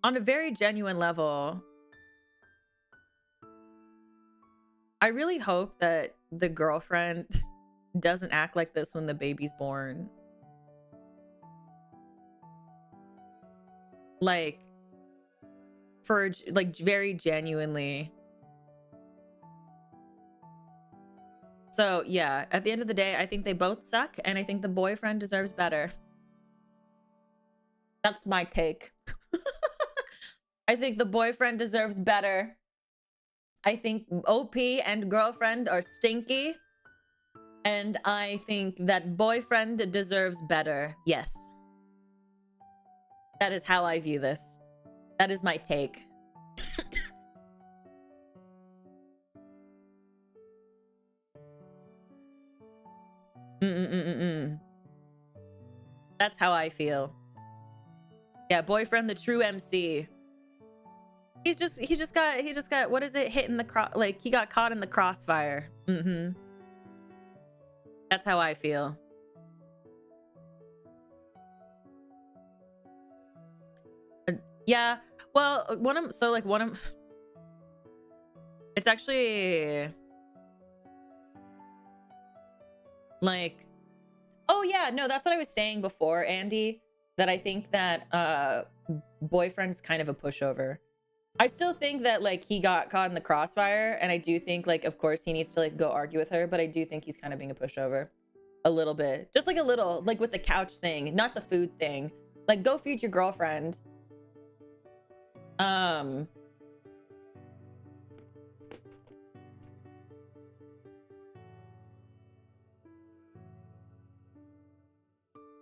Speaker 1: on a very genuine level, I really hope that the girlfriend doesn't act like this when the baby's born. Like, for like very genuinely. So yeah, at the end of the day, I think they both suck, and I think the boyfriend deserves better. That's my take. I think the boyfriend deserves better. I think OP and girlfriend are stinky. And I think that boyfriend deserves better. Yes. That is how I view this. That is my take. That's how I feel. Yeah, boyfriend, the true MC. He just got, what is it? Hit in the like, he got caught in the crossfire. That's how I feel. Yeah. Well, it's actually like, oh yeah, no, that's what I was saying before, Andy, that I think that boyfriend's kind of a pushover. I still think that like he got caught in the crossfire, and I do think like, of course, he needs to like go argue with her, but I do think he's kind of being a pushover a little bit, just like a little, like with the couch thing, not the food thing. Like, go feed your girlfriend.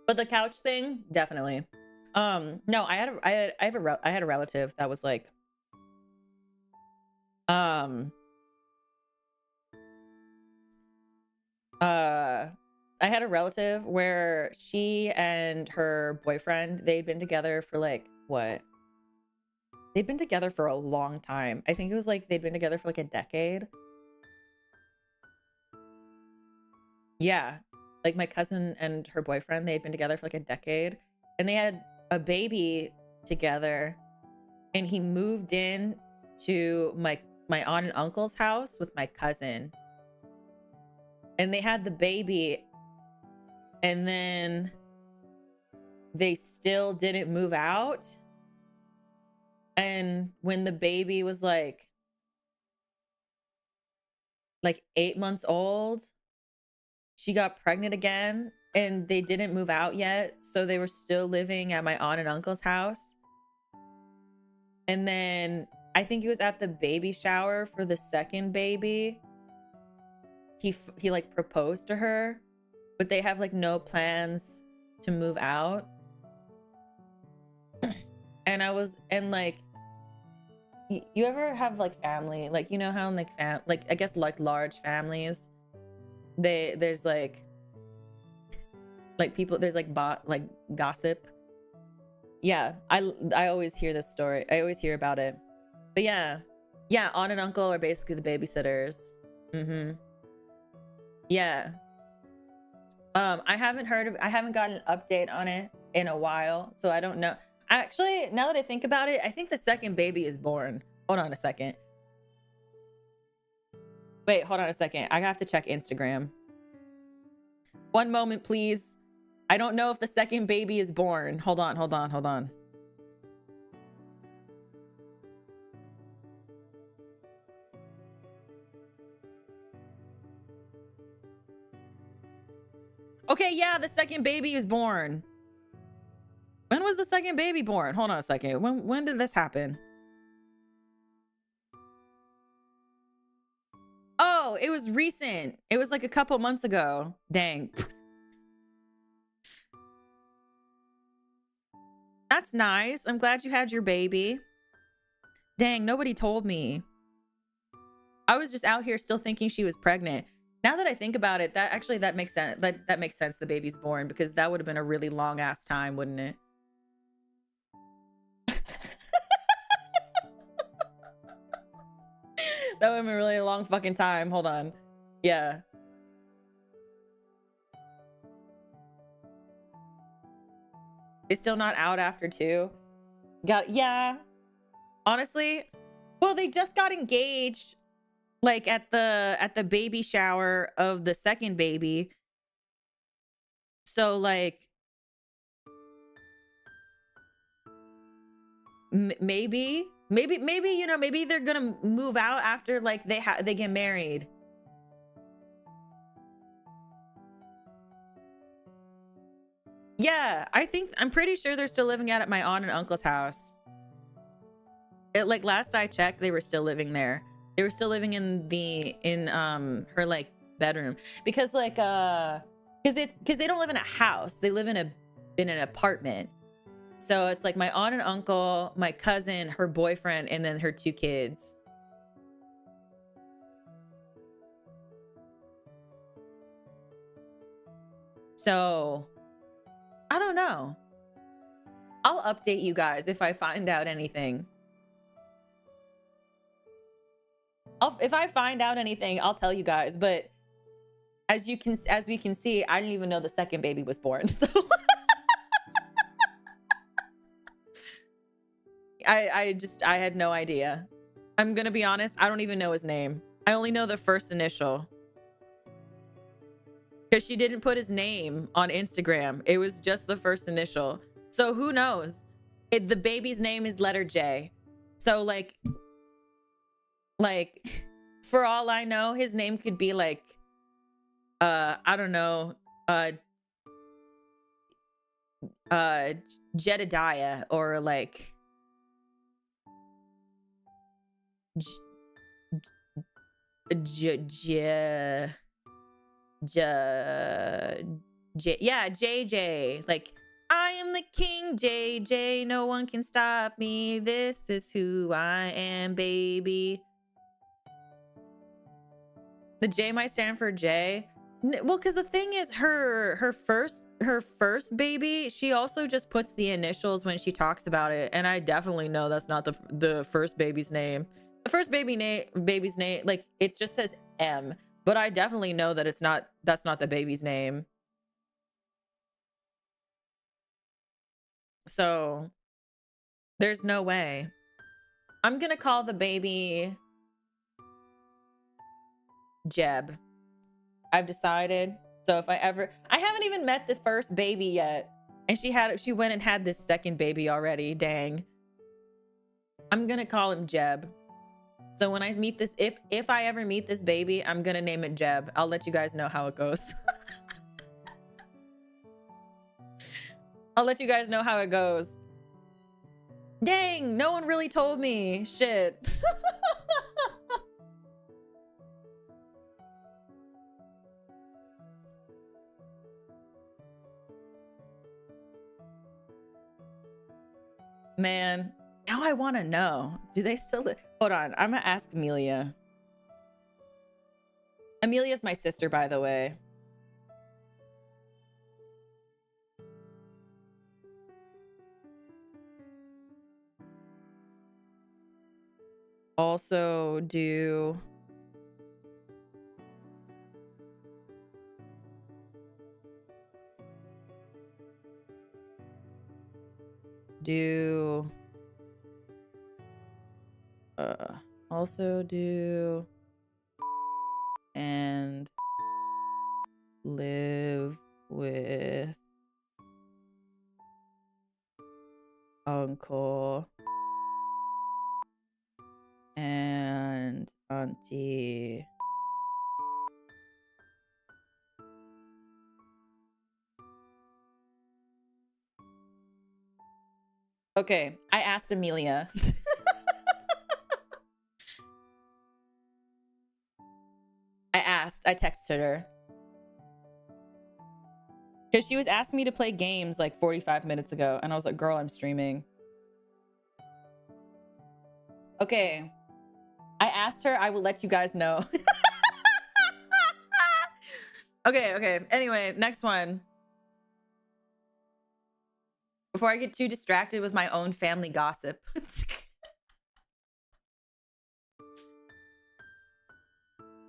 Speaker 1: But the couch thing, definitely. No, I had a relative that was like, I had a relative where she and her boyfriend, they'd been together for like, what? They'd been together for a long time. I think it was like they'd been together for like a decade. Yeah. Like my cousin and her boyfriend, they had been together for like a decade, and they had a baby together, and he moved in to my aunt and uncle's house with my cousin, and they had the baby, and then they still didn't move out. And when the baby was like 8 months old, she got pregnant again, and they didn't move out yet, so they were still living at my aunt and uncle's house. And then I think it was at the baby shower for the second baby, he like proposed to her, but they have like no plans to move out. And like, you ever have like family, like, you know how like I guess like large families, there's like people, there's like gossip. Yeah, I always hear this story. I always hear about it. But yeah, aunt and uncle are basically the babysitters. Yeah. I haven't gotten an update on it in a while, so I don't know. Actually, now that I think about it, I think the second baby is born. Hold on a second. Wait, hold on a second. I have to check Instagram. One moment, please. I don't know if the second baby is born. Hold on. Okay, yeah, the second baby is born. When was the second baby born? Hold on a second. When did this happen? Oh, it was recent. It was like a couple months ago. Dang. That's nice. I'm glad you had your baby. Dang, nobody told me. I was just out here still thinking she was pregnant. Now that I think about it, that makes sense. That makes sense the baby's born, because that would have been a really long ass time, wouldn't it? That would have been a really long fucking time. Hold on. Yeah. It's still not out after 2. Yeah. Honestly, well, they just got engaged like at the baby shower of the second baby. So like maybe you know, maybe they're gonna move out after like they get married. Yeah, I'm pretty sure they're still living out at my aunt and uncle's house. Like last I checked, they were still living there. They were still living in her like bedroom because like because they don't live in a house. They live in an apartment. So it's like my aunt and uncle, my cousin, her boyfriend, and then her 2 kids. So I don't know. I'll update you guys if I find out anything. If I find out anything, I'll tell you guys. But as we can see, I didn't even know the second baby was born. So I had no idea. I'm gonna be honest, I don't even know his name. I only know the first initial. Because she didn't put his name on Instagram. It was just the first initial. So who knows? The baby's name is letter J. So like for all I know, his name could be like I don't know, Jedediah or like yeah, JJ. Like, I am the king, JJ. No one can stop me. This is who I am, baby. The J might stand for J. Well, because the thing is, her first baby, she also just puts the initials when she talks about it, and I definitely know that's not the first baby's name. The first baby's name, like it just says M, but I definitely know that that's not the baby's name. So there's no way. I'm gonna call the baby Jeb. I've decided. So if I haven't even met the first baby yet, and she went and had this second baby already. Dang. I'm gonna call him Jeb. So when I meet this, if I ever meet this baby, I'm gonna name it Jeb. I'll let you guys know how it goes. I'll let you guys know how it goes. Dang, no one really told me. Shit. Man, now I want to know. Do they still live? Hold on, I'm gonna ask Amelia. Amelia's my sister, by the way. Also do also do and live with uncle and auntie. Okay, I asked Amelia. I texted her. Because she was asking me to play games like 45 minutes ago. And I was like, girl, I'm streaming. Okay. I asked her, I will let you guys know. Okay. Anyway, next one. Before I get too distracted with my own family gossip.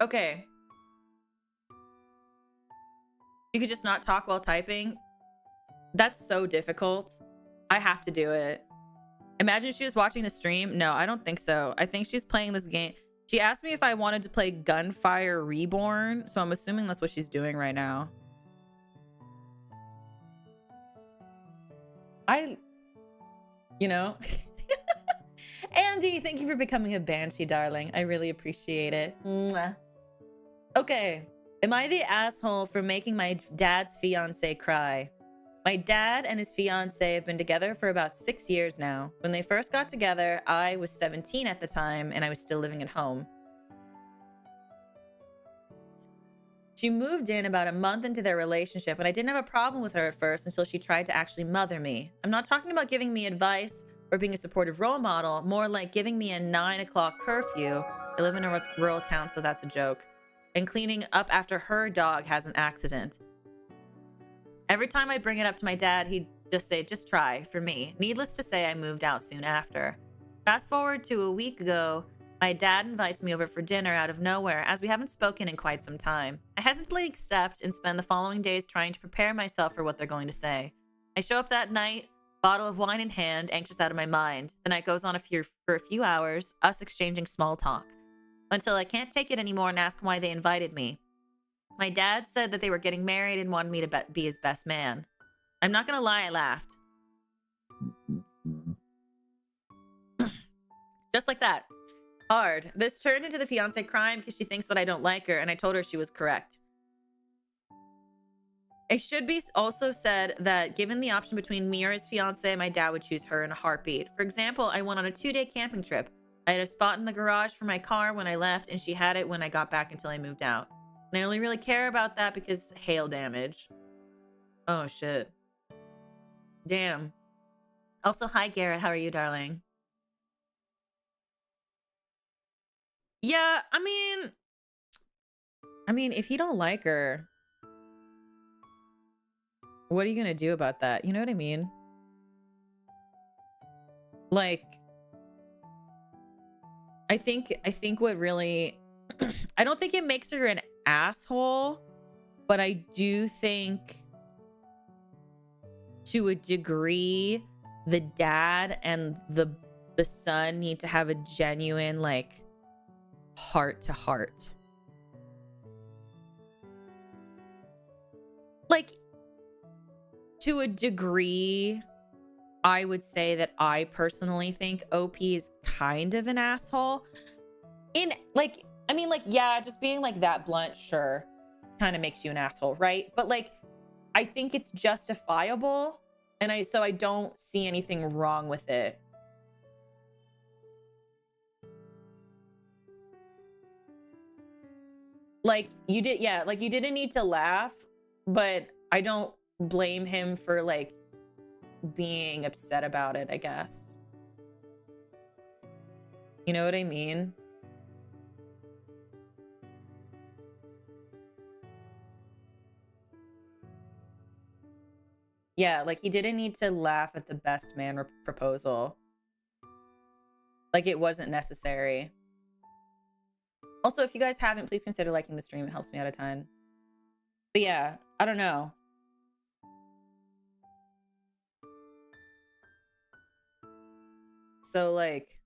Speaker 1: Okay. You could just not talk while typing. That's so difficult. I have to do it. Imagine if she was watching the stream. No, I don't think so. I think she's playing this game. She asked me if I wanted to play Gunfire Reborn, so I'm assuming that's what she's doing right now. You know? Andy, thank you for becoming a Banshee, darling. I really appreciate it. Mwah. Okay. Am I the asshole for making my dad's fiance cry? My dad and his fiance have been together for about 6 years now. When they first got together, I was 17 at the time and I was still living at home. She moved in about a month into their relationship, and I didn't have a problem with her at first until she tried to actually mother me. I'm not talking about giving me advice or being a supportive role model, more like giving me a 9 o'clock curfew. I live in a rural town, so that's a joke. And cleaning up after her dog has an accident. Every time I bring it up to my dad, he'd just say, just try, for me. Needless to say, I moved out soon after. Fast forward to a week ago, my dad invites me over for dinner out of nowhere, as we haven't spoken in quite some time. I hesitantly accept and spend the following days trying to prepare myself for what they're going to say. I show up that night, bottle of wine in hand, anxious out of my mind. The night goes on for a few hours, us exchanging small talk, until I can't take it anymore and ask why they invited me. My dad said that they were getting married and wanted me to be his best man. I'm not gonna lie, I laughed. Just like that. Hard. This turned into the fiance crying because she thinks that I don't like her, and I told her she was correct. It should be also said that given the option between me or his fiance, my dad would choose her in a heartbeat. For example, I went on a 2-day camping trip. I had a spot in the garage for my car when I left, and she had it when I got back until I moved out. And I only really care about that because hail damage. Oh, shit. Damn. Also, hi, Garrett. How are you, darling? Yeah, I mean, if you don't like her, what are you gonna do about that? You know what I mean? Like, I think what really, I don't think it makes her an asshole, but I do think to a degree, the dad and the son need to have a genuine, like, heart to heart. Like, to a degree, I would say that I personally think OP is kind of an asshole. In, like, I mean, like, yeah, just being like that blunt, sure, kind of makes you an asshole, right? But like, I think it's justifiable, and so I don't see anything wrong with it. Like, you did, yeah, like, you didn't need to laugh, but I don't blame him for, like, being upset about it, I guess. You know what I mean? Yeah, like, he didn't need to laugh at the best man proposal. Like, it wasn't necessary. Also, if you guys haven't, please consider liking the stream. It helps me out a ton. But yeah, I don't know. So, like,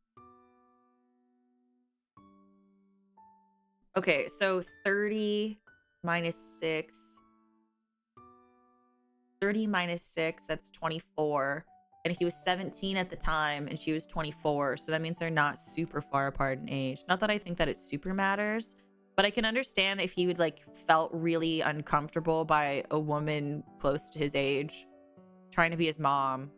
Speaker 1: okay, so 30 minus 6. 30 minus 6, that's 24. And he was 17 at the time, and she was 24. So that means they're not super far apart in age. Not that I think that it super matters, but I can understand if he would, like, felt really uncomfortable by a woman close to his age trying to be his mom.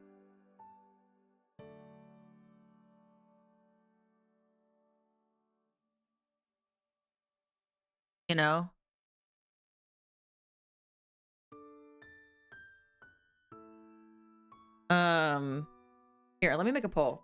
Speaker 1: You know? Here, let me make a poll.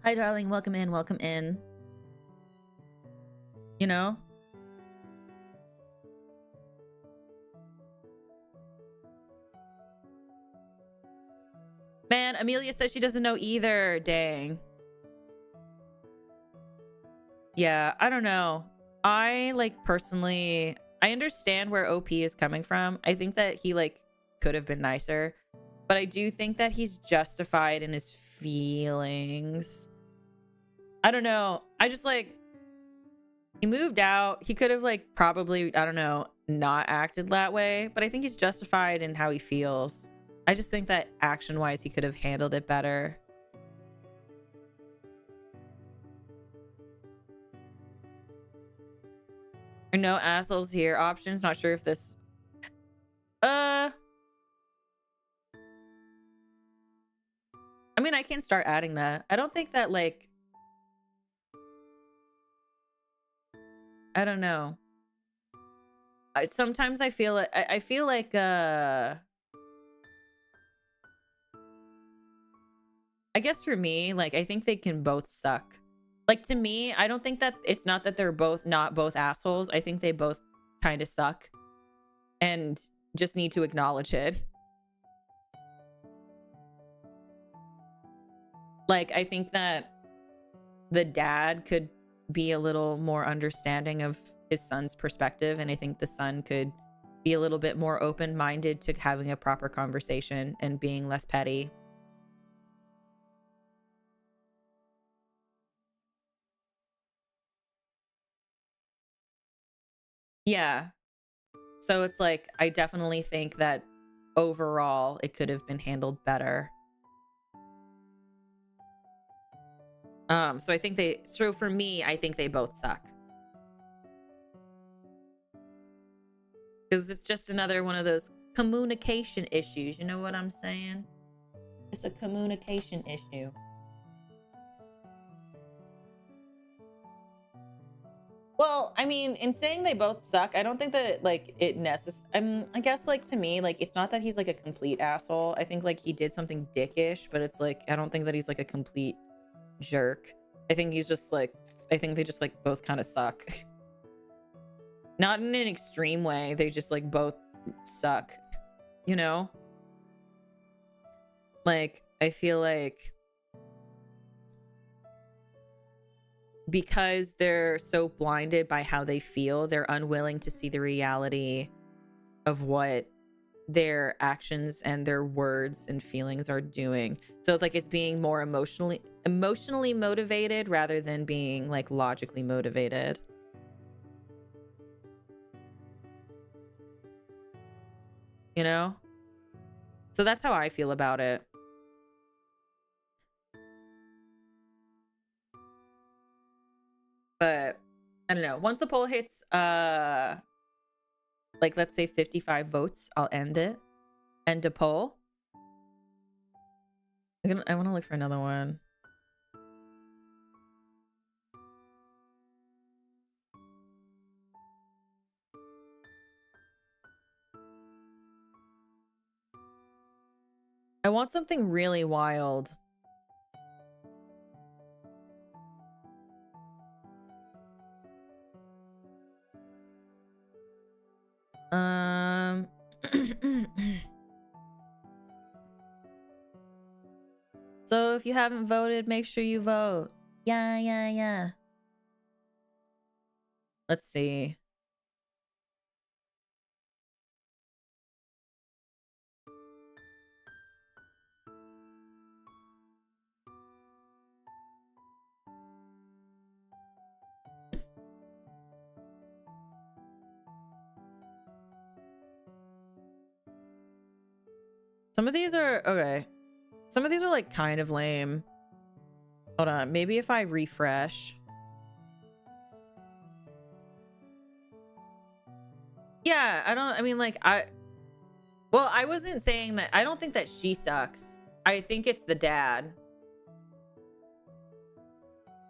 Speaker 1: Hi, darling. Welcome in. Welcome in. You know? Man, Amelia says she doesn't know either. Dang. Yeah, I don't know. I like personally, I understand where OP is coming from. I think that he like could have been nicer, but I do think that he's justified in his feelings. I don't know. I just like, he moved out. He could have like probably, I don't know, not acted that way, but I think he's justified in how he feels. I just think that action wise, he could have handled it better. No assholes here. Options. Not sure if this. I mean, I can start adding that. I don't think that like. I don't know. Sometimes I feel it. I feel like. I guess for me, like I think they can both suck. Like to me, I don't think that it's not that they're both not both assholes. I think they both kind of suck, and just need to acknowledge it. Like, I think that the dad could be a little more understanding of his son's perspective. And I think the son could be a little bit more open-minded to having a proper conversation and being less petty. Yeah. So it's like, I definitely think that overall it could have been handled better. So I think so for me, I think they both suck. Because it's just another one of those communication issues. You know what I'm saying? It's a communication issue. Well, I mean, in saying they both suck, I don't think that it I guess like to me, like it's not that he's like a complete asshole. I think like he did something dickish, but it's like I don't think that he's like a complete jerk. I think he's just like I think they just like both kind of suck. Not in an extreme way. They just like both suck. You know? Like I feel like because they're so blinded by how they feel, they're unwilling to see the reality of what their actions and their words and feelings are doing. So it's like it's being more emotionally motivated rather than being like logically motivated. You know? So that's how I feel about it. But I don't know. Once the poll hits like let's say 55 votes, I'll end it. End a poll. I want to look for another one. I want something really wild. So if you haven't voted, make sure you vote. Yeah. Let's see. Some of these are okay. Some of these are like kind of lame. Hold on. Maybe if I refresh. Yeah, I mean like well, I wasn't saying that. I don't think that she sucks. I think it's the dad.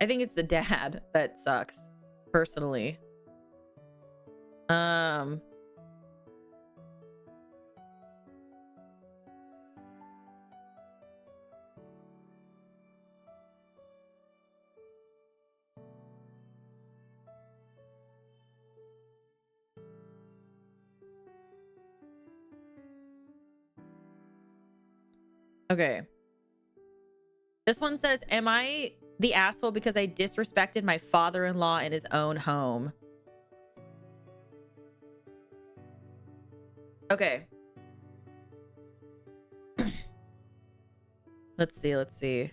Speaker 1: I think it's the dad that sucks, personally. Okay. This one says, am I the asshole because I disrespected my father-in-law in his own home? Okay. Let's see.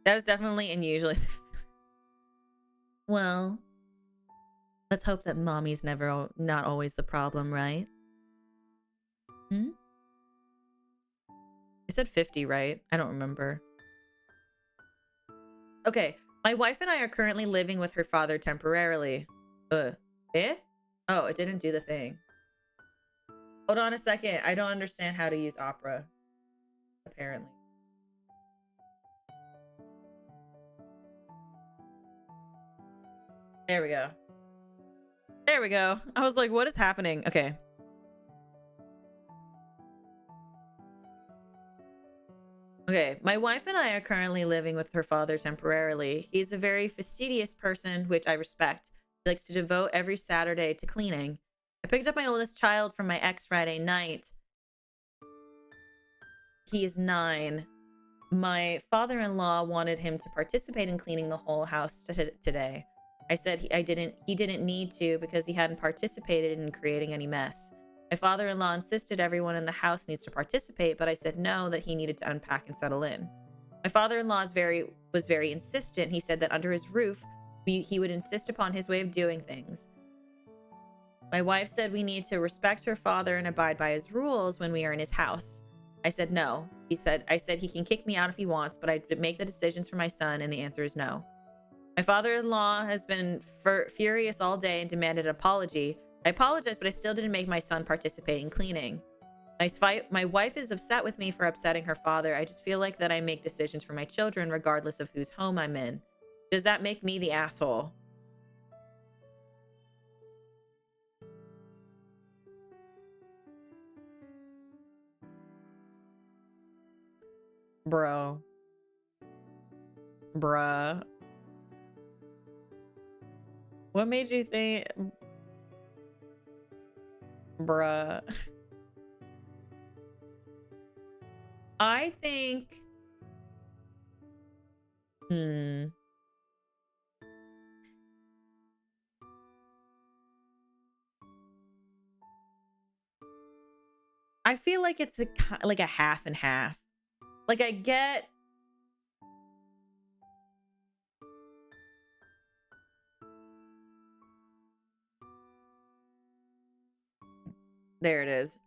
Speaker 1: That is definitely unusual. Well, let's hope that mommy's not always the problem, right? Hmm? I said 50, right? I don't remember. Okay. My wife and I are currently living with her father temporarily. Eh? Oh, it didn't do the thing. Hold on a second. I don't understand how to use Opera, apparently. There we go. There we go. I was like, what is happening? Okay. Okay, my wife and I are currently living with her father temporarily. He's a very fastidious person, which I respect. He likes to devote every Saturday to cleaning. I picked up my oldest child from my ex Friday night. He is 9. My father-in-law wanted him to participate in cleaning the whole house today. I said he didn't need to because he hadn't participated in creating any mess. My father-in-law insisted everyone in the house needs to participate, but I said no, that he needed to unpack and settle in. My father-in-law was very insistent. He said that under his roof, he would insist upon his way of doing things. My wife said we need to respect her father and abide by his rules when we are in his house. I said no. I said he can kick me out if he wants, but I make the decisions for my son, and the answer is no. My father-in-law has been furious all day and demanded an apology. I apologized, but I still didn't make my son participate in cleaning. My wife is upset with me for upsetting her father. I just feel like that I make decisions for my children regardless of whose home I'm in. Does that make me the asshole? Bro. Bruh. What made you think... Bruh. I think... I feel like it's like a half and half. Like I get... There it is.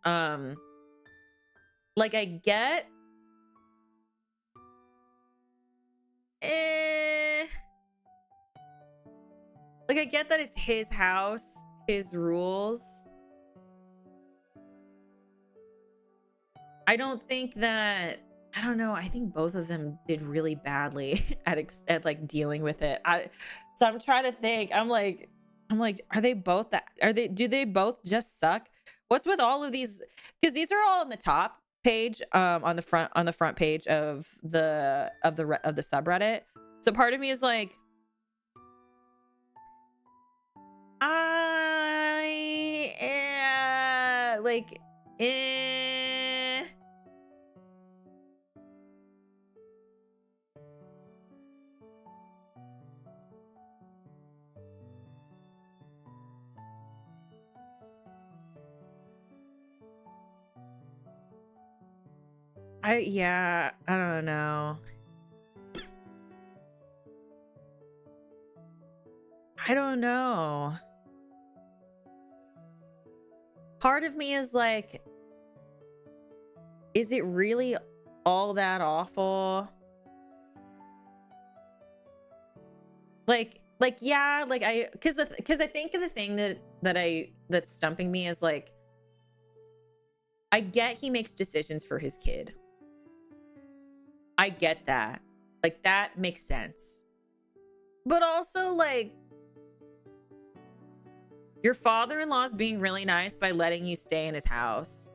Speaker 1: Like I get... Like I get that it's his house, his rules. I don't think that... I don't know. I think both of them did really badly at like dealing with it. So I'm trying to think. I'm like, are they both that? Do they both just suck? What's with all of these? Because these are all on the top page, on the front page of the subreddit. So part of me is like, like, I don't know. I don't know. Part of me is like, is it really all that awful? Like yeah, like because I think of the thing that's stumping me is like, I get he makes decisions for his kid. I get that. Like that makes sense. But also like, your father-in-law's being really nice by letting you stay in his house.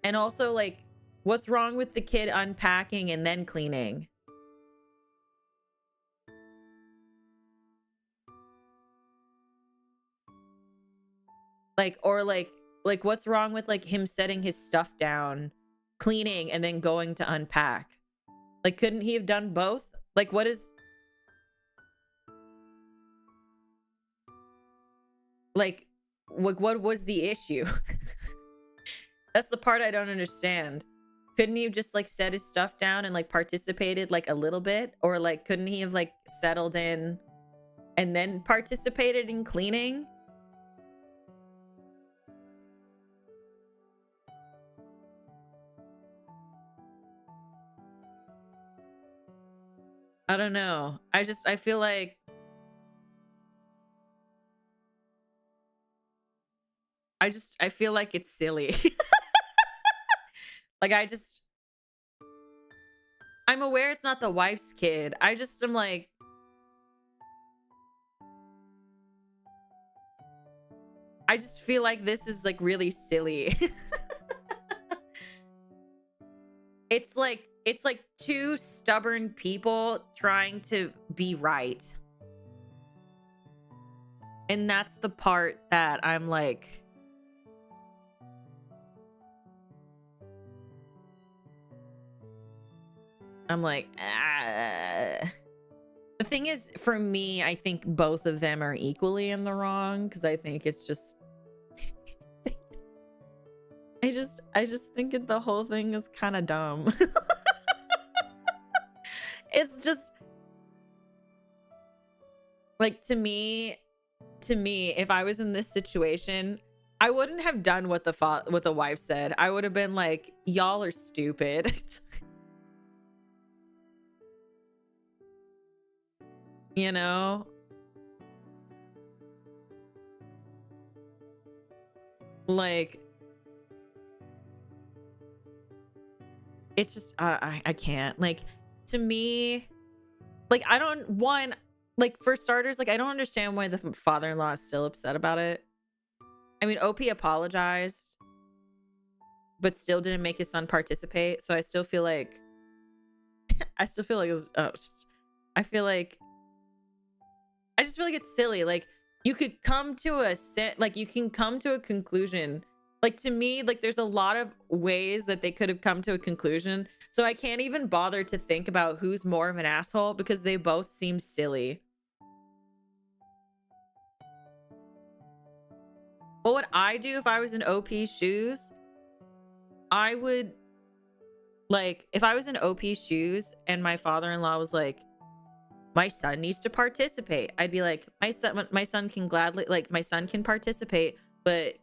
Speaker 1: And also like, what's wrong with the kid unpacking and then cleaning? Like, or like what's wrong with like him setting his stuff down, cleaning, and then going to unpack? Like, couldn't he have done both? Like, what is, like, what was the issue? That's the part I don't understand. Couldn't he have just like set his stuff down and like participated like a little bit? Or like, couldn't he have like settled in and then participated in cleaning? I don't know. I feel like I feel like it's silly. Like I'm aware it's not the wife's kid. I just am like, I just feel like this is like really silly. It's like two stubborn people trying to be right. And that's the part that I'm like, ah. The thing is, for me, I think both of them are equally in the wrong, because I think it's just I just think the whole thing is kind of dumb. It's just like, to me, if I was in this situation, I wouldn't have done what the wife said. I would have been like, y'all are stupid. You know? Like, it's just I can't. Like, to me, like, I don't one like, for starters, like, I don't understand why the father-in-law is still upset about it. I mean, OP apologized, but still didn't make his son participate. So I still feel like it was, I feel like I just feel like it's silly. Like, you could come to you can come to a conclusion. Like, to me, like, there's a lot of ways that they could have come to a conclusion. So I can't even bother to think about who's more of an asshole, because they both seem silly. What would I do if I was in OP's shoes? I would, like, if I was in OP's shoes and my father-in-law was like, my son needs to participate, I'd be like, my son can gladly, like, my son can participate, but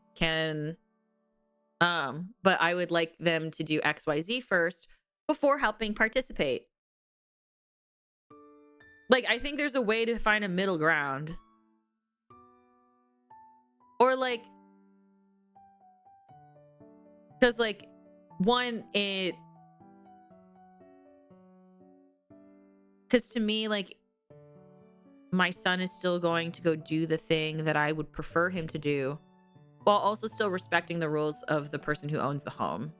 Speaker 1: but I would like them to do XYZ first before helping participate. Like, I think there's a way to find a middle ground. Or like, because like, one, because to me, like, my son is still going to go do the thing that I would prefer him to do, while also still respecting the rules of the person who owns the home.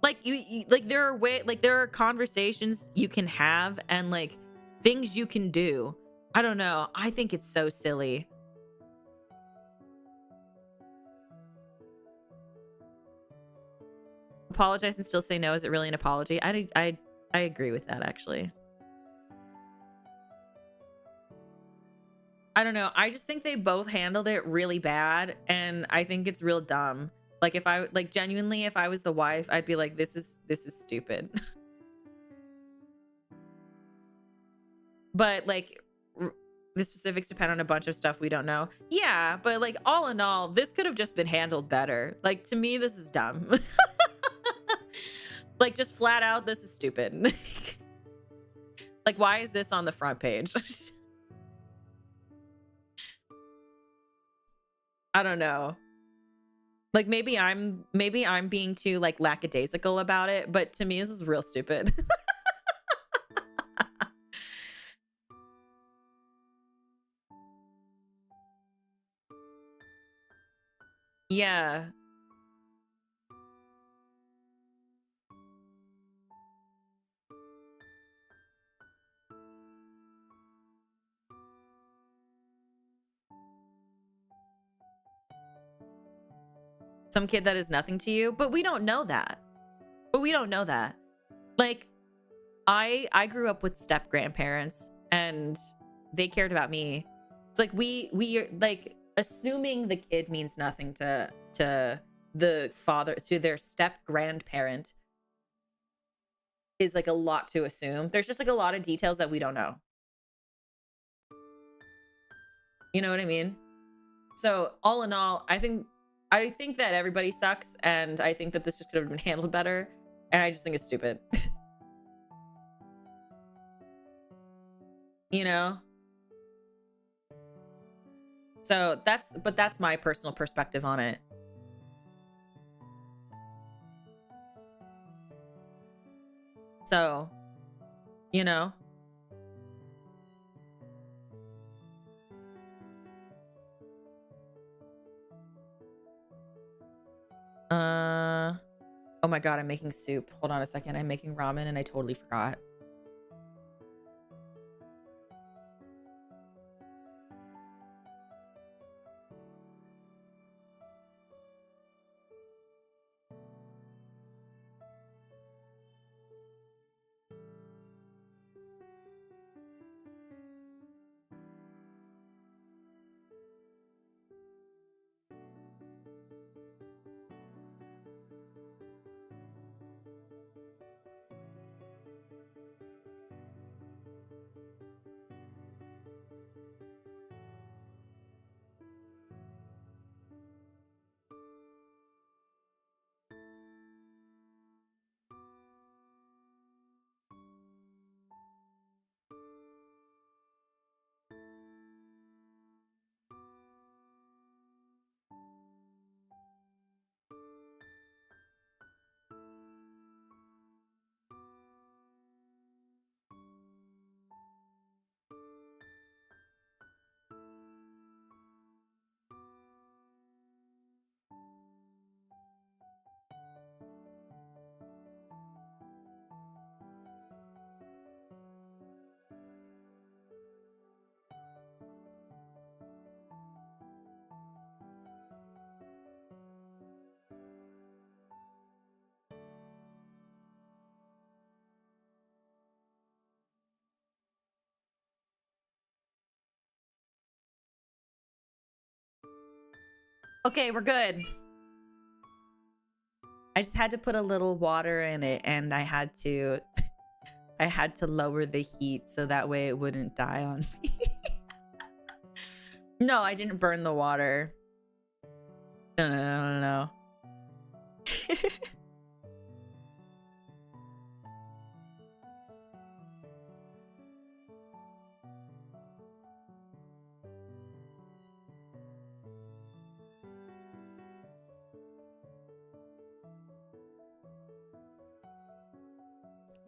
Speaker 1: Like, like, there are conversations you can have, and like, things you can do. I don't know. I think it's so silly. Apologize and still say no. Is it really an apology? I agree with that, actually. I don't know. I just think they both handled it really bad, and I think it's real dumb. Like, if I, like, genuinely, if I was the wife, I'd be like, this is stupid. But like, the specifics depend on a bunch of stuff we don't know. Yeah, but like, all in all, this could have just been handled better. Like, to me, this is dumb. Like, just flat out, this is stupid. Like, why is this on the front page? I don't know. Like, maybe I'm being too like lackadaisical about it, but to me, this is real stupid. Yeah. Some kid that is nothing to you, but we don't know that. Like, I grew up with step grandparents and they cared about me. It's like we are like assuming the kid means nothing to the father, to their step grandparent, is like a lot to assume. There's just like a lot of details that we don't know. You know what I mean? So all in all, I think that everybody sucks, and I think that this just could have been handled better, and I just think it's stupid. You know? So that's my personal perspective on it. So, you know. Oh my god, I'm making soup. Hold on a second. I'm making ramen and I totally forgot. Okay, we're good. I just had to put a little water in it, and I had to lower the heat so that way it wouldn't die on me. No, I didn't burn the water. No.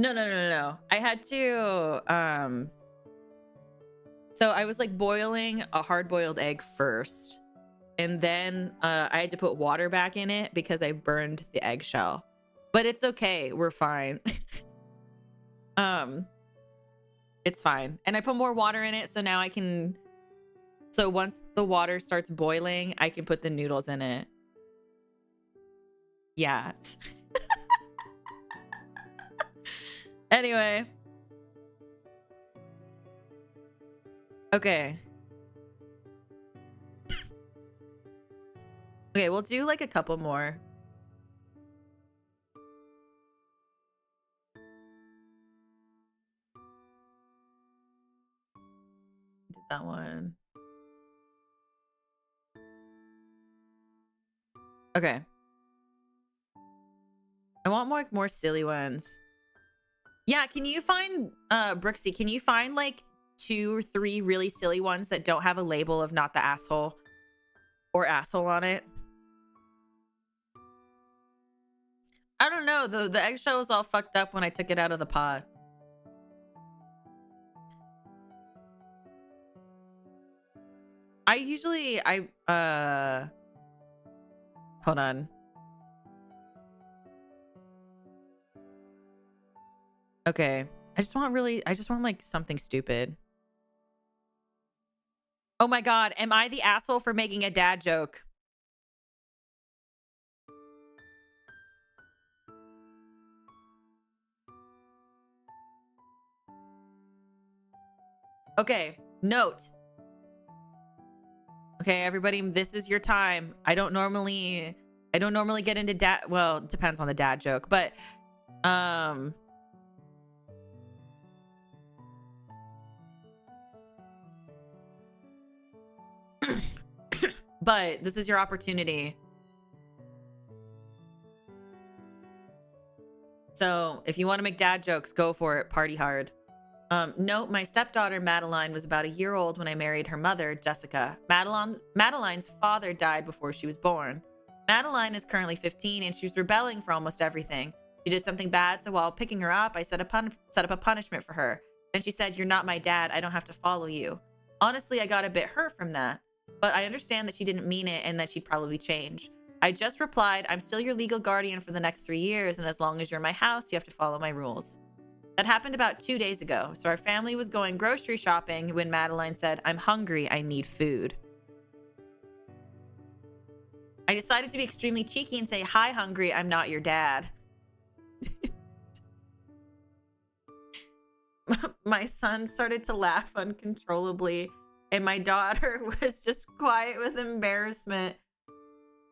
Speaker 1: No. I had to so I was like boiling a hard-boiled egg first, and then I had to put water back in it because I burned the eggshell. But it's okay, we're fine. It's fine. And I put more water in it, so now I can, so once the water starts boiling, I can put the noodles in it. Yeah. Anyway. Okay. Okay, we'll do like a couple more. Did that one. Okay. I want more silly ones. Yeah, can you find Brooksy, can you find like 2 or 3 really silly ones that don't have a label of not the asshole or asshole on it? I don't know. The eggshell was all fucked up when I took it out of the pot. Hold on. Okay. I just want like something stupid. Oh my god, am I the asshole for making a dad joke? Okay, note. Okay, everybody, this is your time. I don't normally get into dad. Well, it depends on the dad joke, but but this is your opportunity. So if you want to make dad jokes, go for it. Party hard. Note, my stepdaughter Madeline was about a year old when I married her mother, Jessica. Madeline's father died before she was born. Madeline is currently 15 and she's rebelling for almost everything. She did something bad, so while picking her up, I set up a punishment for her. Then she said, "You're not my dad. I don't have to follow you." Honestly, I got a bit hurt from that, but I understand that she didn't mean it and that she'd probably change. I just replied, "I'm still your legal guardian for the next 3 years, and as long as you're my house, you have to follow my rules." That happened about 2 days ago, so our family was going grocery shopping when Madeline said, "I'm hungry, I need food." I decided to be extremely cheeky and say, "Hi, hungry, I'm not your dad." My son started to laugh uncontrollably, and my daughter was just quiet with embarrassment.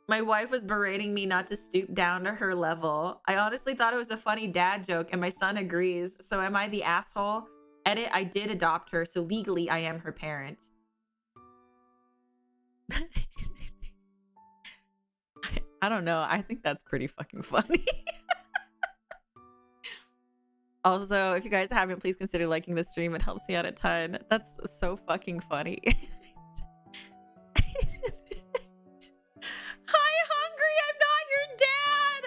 Speaker 1: My wife was berating me not to stoop down to her level. I honestly thought it was a funny dad joke, and my son agrees. So am I the asshole? Edit, I did adopt her, so legally I am her parent. I don't know. I think that's pretty fucking funny. Also, if you guys haven't, please consider liking the stream. It helps me out a ton. That's so fucking funny. Hi, hungry. I'm not your dad.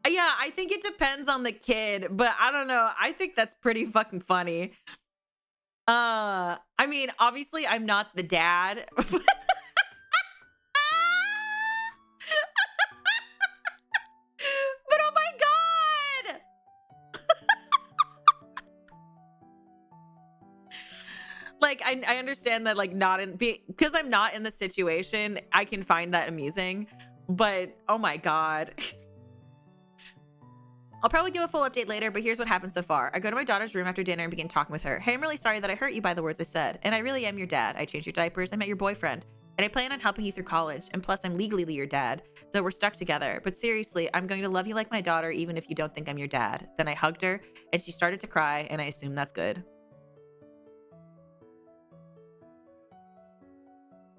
Speaker 1: Yeah, I think it depends on the kid, but I don't know. I think that's pretty fucking funny. I mean, obviously I'm not the dad. But oh my god! Like I understand that, like, not in because I'm not in the situation, I can find that amusing. But oh my god. I'll probably give a full update later, but here's what happened so far. I go to my daughter's room after dinner and begin talking with her. "Hey, I'm really sorry that I hurt you by the words I said. And I really am your dad. I changed your diapers. I met your boyfriend. And I plan on helping you through college. And plus, I'm legally your dad. So we're stuck together. But seriously, I'm going to love you like my daughter, even if you don't think I'm your dad." Then I hugged her, and she started to cry, and I assume that's good.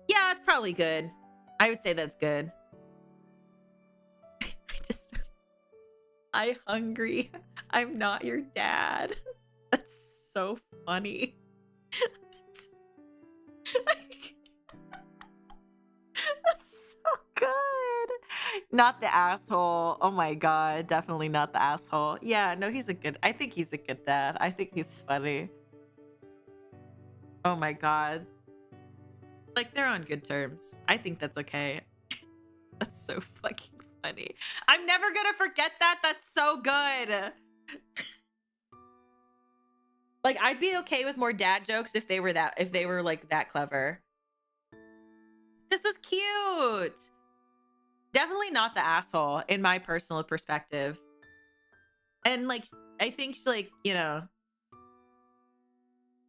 Speaker 1: Yeah, it's probably good. I would say that's good. I hungry. I'm not your dad. That's so funny. That's so good. Not the asshole. Oh my god, definitely not the asshole. Yeah, no, I think he's a good dad. I think he's funny. Oh my god. Like, they're on good terms. I think that's okay. That's so fucking funny. I'm never gonna forget that. That's so good. Like, I'd be okay with more dad jokes if they were like that clever. This was cute. Definitely not the asshole in my personal perspective. And like, I think she's like, you know,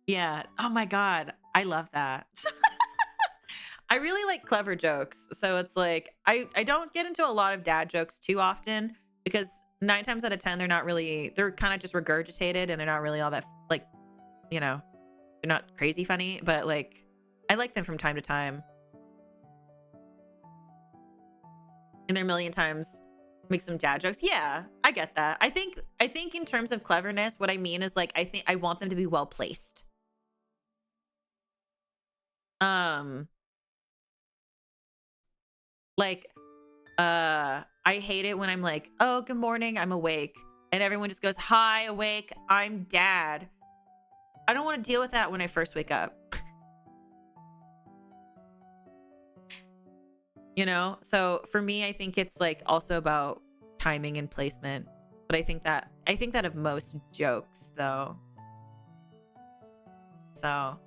Speaker 1: yeah. Oh my god, I love that. I really like clever jokes. So it's like, I don't get into a lot of dad jokes too often because 9 times out of 10, they're kind of just regurgitated and they're not really all that, like, you know, they're not crazy funny, but like, I like them from time to time. And they're a million times make some dad jokes. Yeah, I get that. I think in terms of cleverness, what I mean is like, I want them to be well placed. Like, I hate it when I'm like, "Oh, good morning, I'm awake." And everyone just goes, "Hi, awake, I'm dad." I don't want to deal with that when I first wake up. You know? So for me, I think it's like also about timing and placement. But I think that of most jokes though. So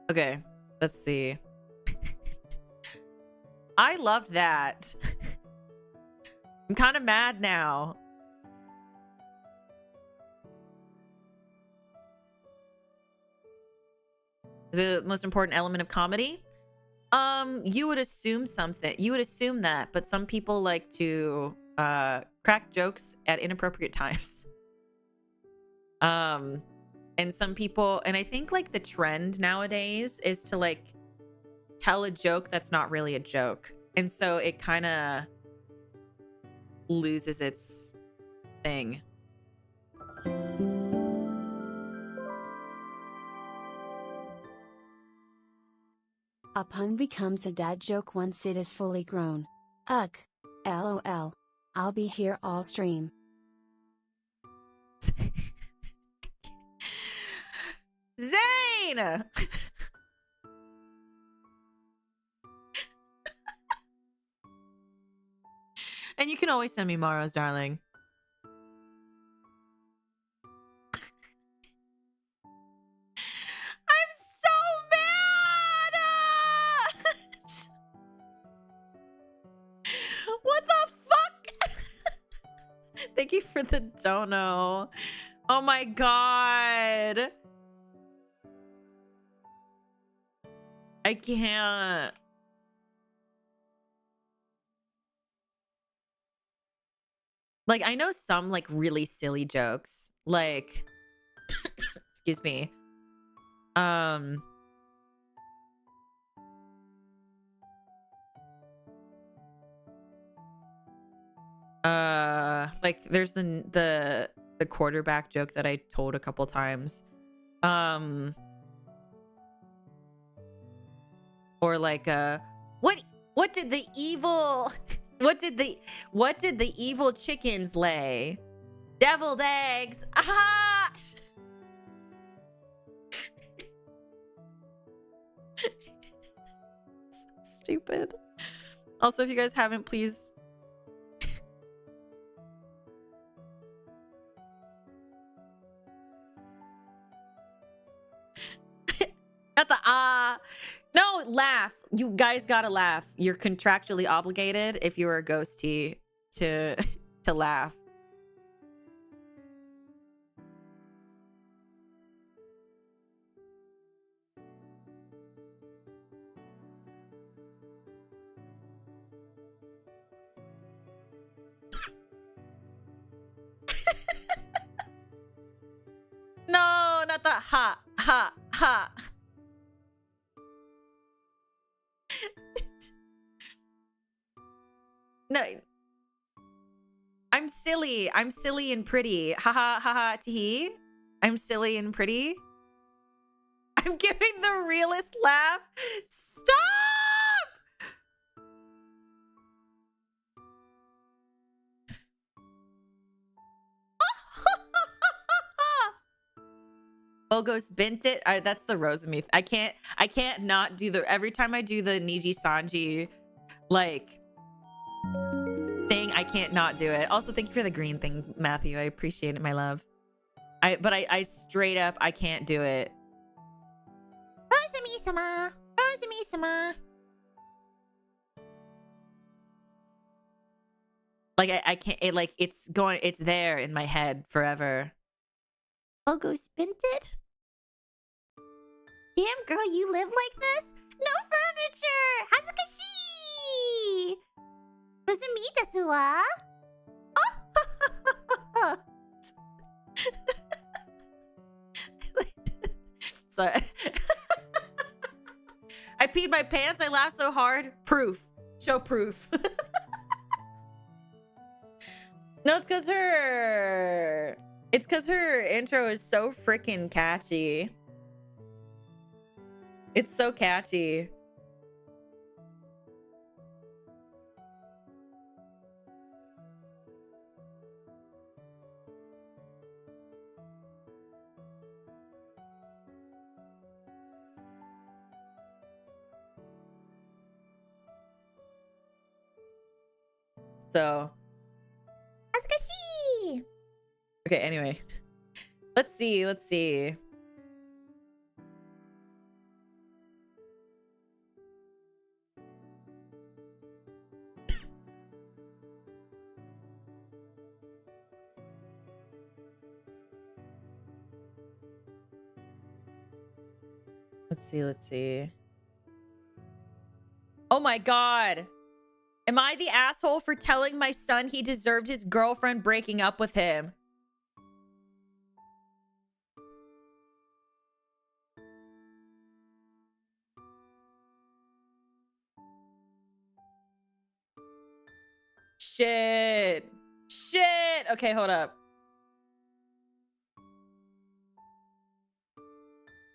Speaker 1: Okay, let's see. I loved that. I'm kind of mad now. The most important element of comedy? You would assume something. You would assume that, but some people like to crack jokes at inappropriate times. And some people, and I think like the trend nowadays is to like tell a joke that's not really a joke. And so it kind of loses its thing.
Speaker 2: A pun becomes a dad joke once it is fully grown. Ugh. LOL. I'll be here all stream.
Speaker 1: Zane! And you can always send me Maros, darling. I'm so mad! What the fuck? Thank you for the dono. Oh my god. I can't. Like, I know some like really silly jokes. Like, excuse me. Like there's the quarterback joke that I told a couple times. Or like what did the evil what did the evil chickens lay? Deviled eggs. Aha! So stupid. Also, if you guys haven't, please got the no, laugh. You guys gotta laugh. You're contractually obligated if you're a ghostie to laugh. No, not the ha ha ha. No, I'm silly. I'm silly and pretty. Ha ha ha ha tee. I'm silly and pretty. I'm giving the realest laugh. Stop! Bogos bent it. That's the Rosemi. I can't not do the every time I do the Niji Sanji like thing, I can't not do it. Also, thank you for the green thing, Matthew. I appreciate it, my love. But I straight up I can't do it. Rosemi-sama. Rosemi-sama. Like I can't it's there in my head forever. Bogos bent it? Damn, girl, you live like this? No furniture! Hazukashi! Doesn't meet us, wa? Oh! Sorry. I peed my pants. I laughed so hard. Proof. Show proof. No, it's because her intro is so freaking catchy. It's so catchy. So, Asukashi! Okay, anyway. Let's see. Let's see. Oh my God. Am I the asshole for telling my son he deserved his girlfriend breaking up with him? Shit. Shit. Okay, hold up.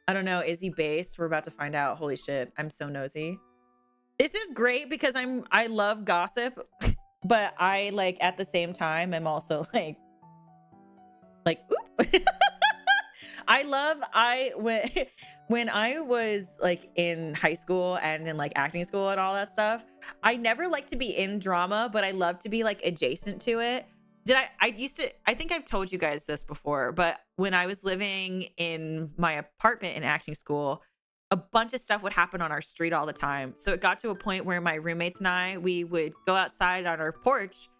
Speaker 1: I don't know. Is he based? We're about to find out. Holy shit. I'm so nosy. This is great because I love gossip, but I like at the same time I'm also like oop. When I was like in high school and in like acting school and all that stuff, I never liked to be in drama, but I love to be like adjacent to it. I think I've told you guys this before, but when I was living in my apartment in acting school, a bunch of stuff would happen on our street all the time. So it got to a point where my roommates and we would go outside on our porch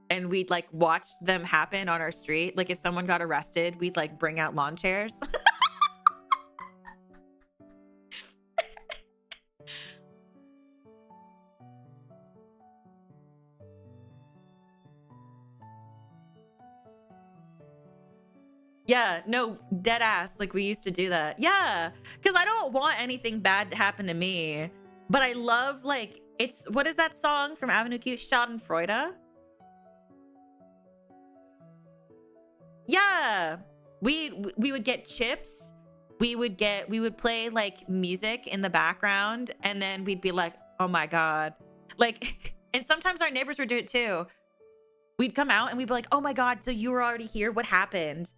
Speaker 1: and we'd like watch them happen on our street. Like if someone got arrested, we'd like bring out lawn chairs. Yeah, no, dead ass. Like we used to do that. Yeah, because I don't want anything bad to happen to me. But I love like what is that song from Avenue Q? Schadenfreude? Yeah, we would get chips. We would play like music in the background, and then we'd be like, oh my God, like, and sometimes our neighbors would do it too. We'd come out and we'd be like, oh my God, so you were already here? What happened?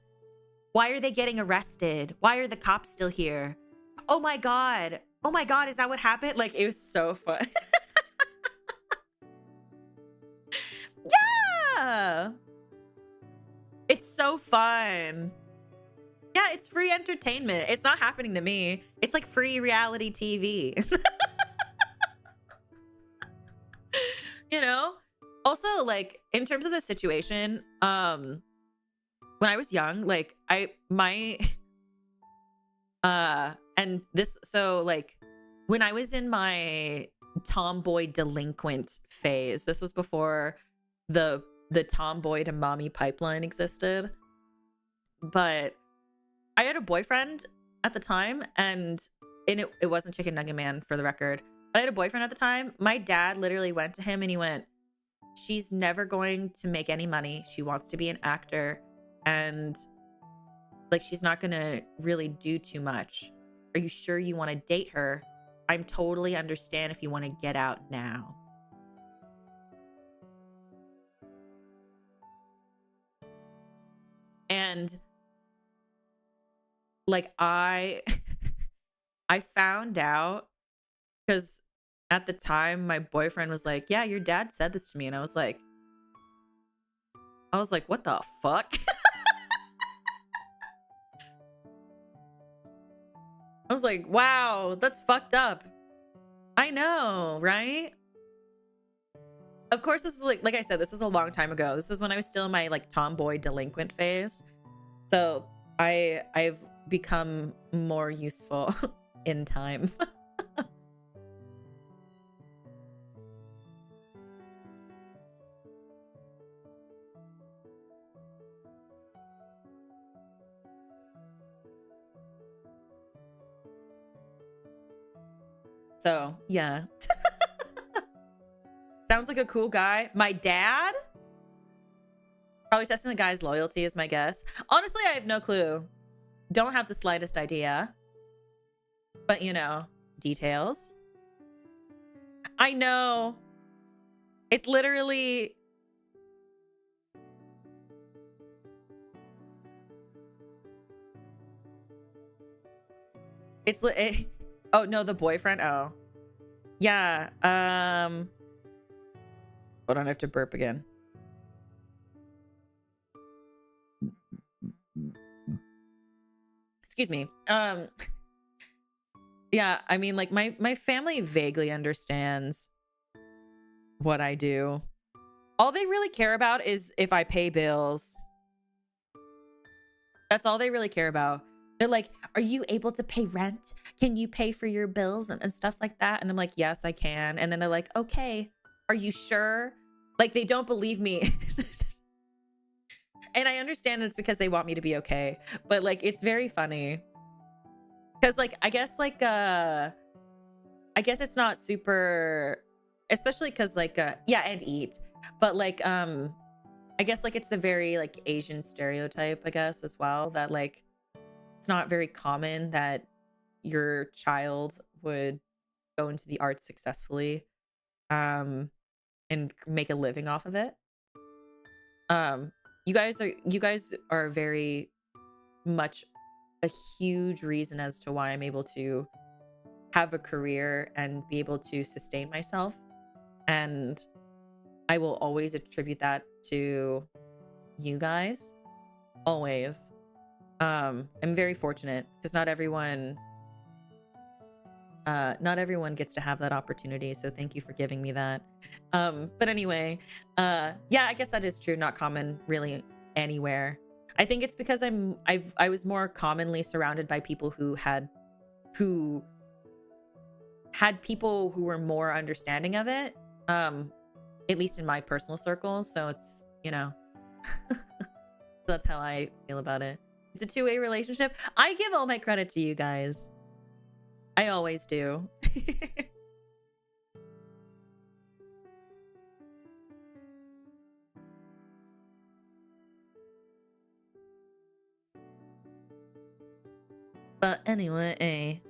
Speaker 1: Why are they getting arrested? Why are the cops still here? Oh my God. Oh my God, is that what happened? Like, it was so fun. Yeah. It's so fun. Yeah, it's free entertainment. It's not happening to me. It's like free reality TV. You know? Also, like, in terms of the situation, when I was young, like when I was in my tomboy delinquent phase, this was before the tomboy to mommy pipeline existed. But I had a boyfriend at the time, and it wasn't Chicken Nugget Man, for the record. I had a boyfriend at the time. My dad literally went to him and he went, she's never going to make any money. She wants to be an actor, and like she's not gonna really do too much. Are you sure you want to date her? I'm totally understand if you want to get out now. And like I found out because at the time my boyfriend was like, yeah, your dad said this to me. And I was like, what the fuck? I was like, wow, that's fucked up. I know, right? Of course, this is like I said, this was a long time ago. This was when I was still in my like tomboy delinquent phase. So I've become more useful in time. So yeah. Sounds like a cool guy. My dad? Probably testing the guy's loyalty is my guess. Honestly, I have no clue. Don't have the slightest idea. But you know, details. I know. It's literally... Oh, no, the boyfriend? Oh. Yeah. Hold on, I have to burp again. Excuse me. Yeah, I mean, like my family vaguely understands what I do. All they really care about is if I pay bills. That's all they really care about. They're like, are you able to pay rent? Can you pay for your bills and stuff like that? And I'm like, yes, I can. And then they're like, okay, are you sure? Like, they don't believe me. And I understand it's because they want me to be okay. But like, it's very funny. Cause like, I guess it's not super, especially cause like, yeah, and eat. But like, I guess like it's a very like Asian stereotype, I guess, as well, that like it's not very common that your child would go into the arts successfully and make a living off of it. Um you guys are very much a huge reason as to why I'm able to have a career and be able to sustain myself. And I will always attribute that to you guys. Always. I'm very fortunate because not everyone gets to have that opportunity, so thank you for giving me that. But anyway, yeah, I guess that is true, not common really anywhere. I think it's because I was more commonly surrounded by people who had people who were more understanding of it, at least in my personal circles. So it's, that's how I feel about it. It's a two-way relationship. I give all my credit to you guys. I always do. But anyway,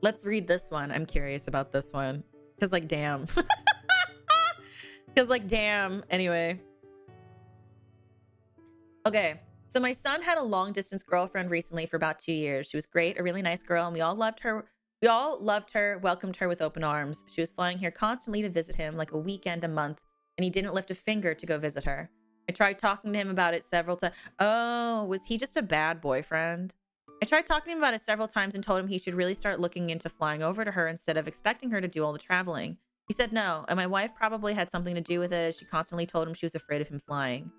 Speaker 1: let's read this one. I'm curious about this one. Because, like, damn. Because, like, damn. Anyway. Okay. So my son had a long distance girlfriend recently for about 2 years. She was great, a really nice girl, and we all loved her. We all loved her, welcomed her with open arms. She was flying here constantly to visit him, like a weekend a month, and he didn't lift a finger to go visit her. I tried talking to him about it several times. Oh, was he just a bad boyfriend? I tried talking to him about it several times and told him he should really start looking into flying over to her instead of expecting her to do all the traveling. He said no, and my wife probably had something to do with it as she constantly told him she was afraid of him flying.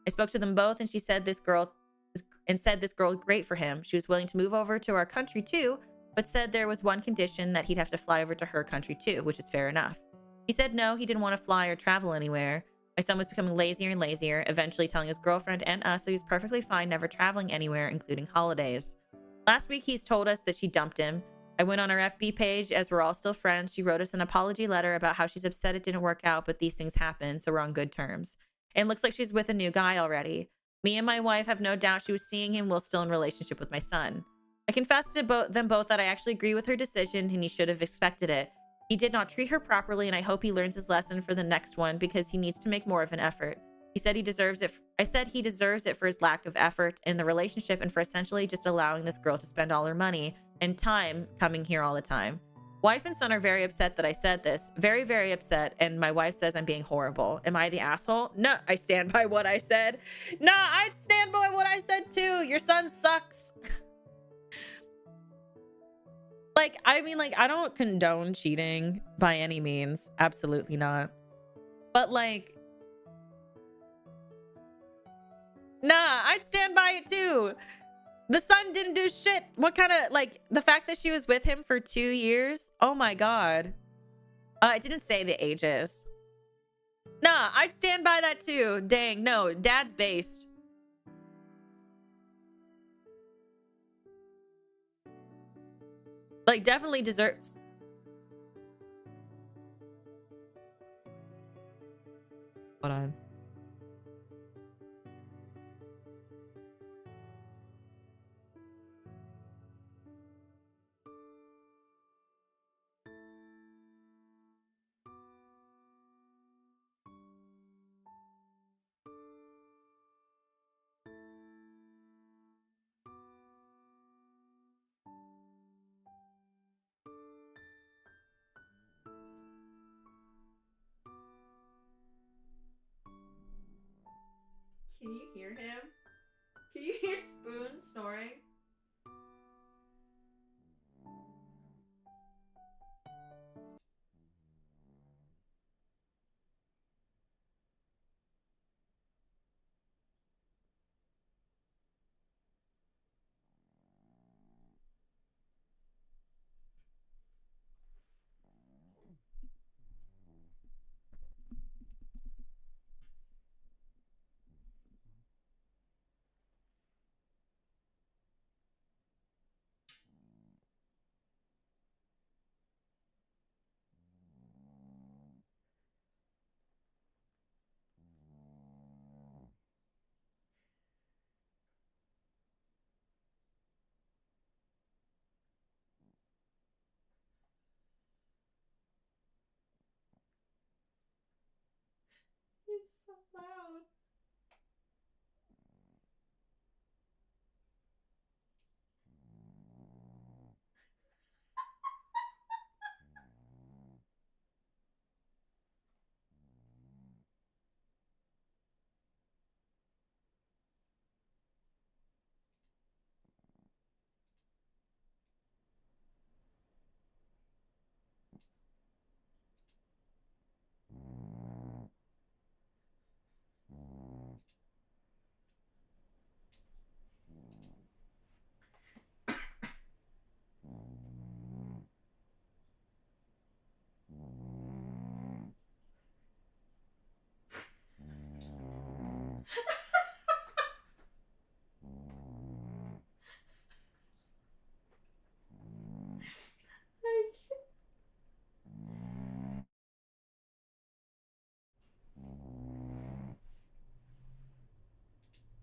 Speaker 1: I spoke to them both and she said this girl was great for him. She was willing to move over to our country too, but said there was one condition, that he'd have to fly over to her country too, which is fair enough. He said no, he didn't want to fly or travel anywhere. My son was becoming lazier and lazier, eventually telling his girlfriend and us that he was perfectly fine never traveling anywhere, including holidays. Last week, he's told us that she dumped him. I went on our FB page, as we're all still friends. She wrote us an apology letter about how she's upset it didn't work out, but these things happen, so we're on good terms. And looks like she's with a new guy already. Me and my wife have no doubt she was seeing him while still in relationship with my son. I confessed to them both that I actually agree with her decision and he should have expected it. He did not treat her properly, and I hope he learns his lesson for the next one because he needs to make more of an effort. He said he deserves it. I said he deserves it for his lack of effort in the relationship and for essentially just allowing this girl to spend all her money and time coming here all the time. Wife and son are very upset that I said this. Very, very upset. And my wife says I'm being horrible. Am I the asshole? No, I stand by what I said. Nah, I stand by what I said too. Your son sucks. Like, I mean, like, I don't condone cheating by any means. Absolutely not. But like, nah, I'd stand by it too. The son didn't do shit. What kind of, like, the fact that she was with him for 2 years? Oh my God. It didn't say the ages. Nah, I'd stand by that too. Dang, no, dad's based. Like, definitely deserves. Hold on. Can you hear him? Can you hear Spoon snoring? loud.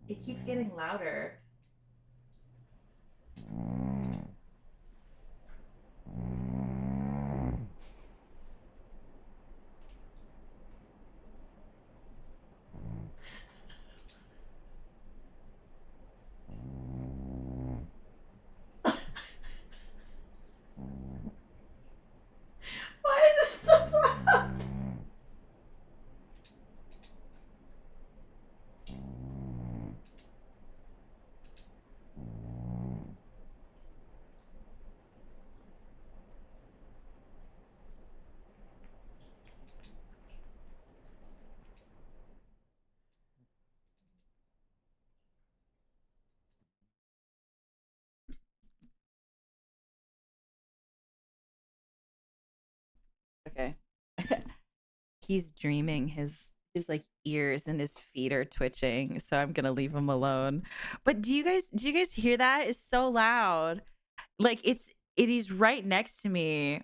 Speaker 1: It keeps getting louder. Why is this so loud? Okay. He's dreaming. His like ears and his feet are twitching, so I'm gonna leave him alone. But do you guys hear that? It's so loud. Like it is right next to me.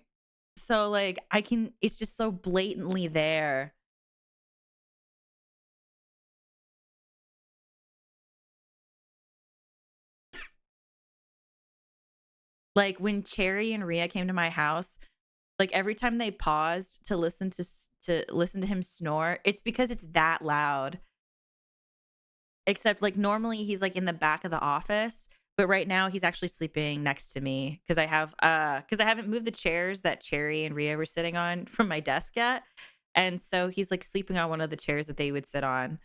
Speaker 1: So like it's just so blatantly there. Like when Cherry and Rhea came to my house, like every time they paused to listen to him snore, it's because it's that loud. Except like normally he's like in the back of the office, but right now he's actually sleeping next to me because I haven't moved the chairs that Cherry and Rhea were sitting on from my desk yet. And so he's like sleeping on one of the chairs that they would sit on.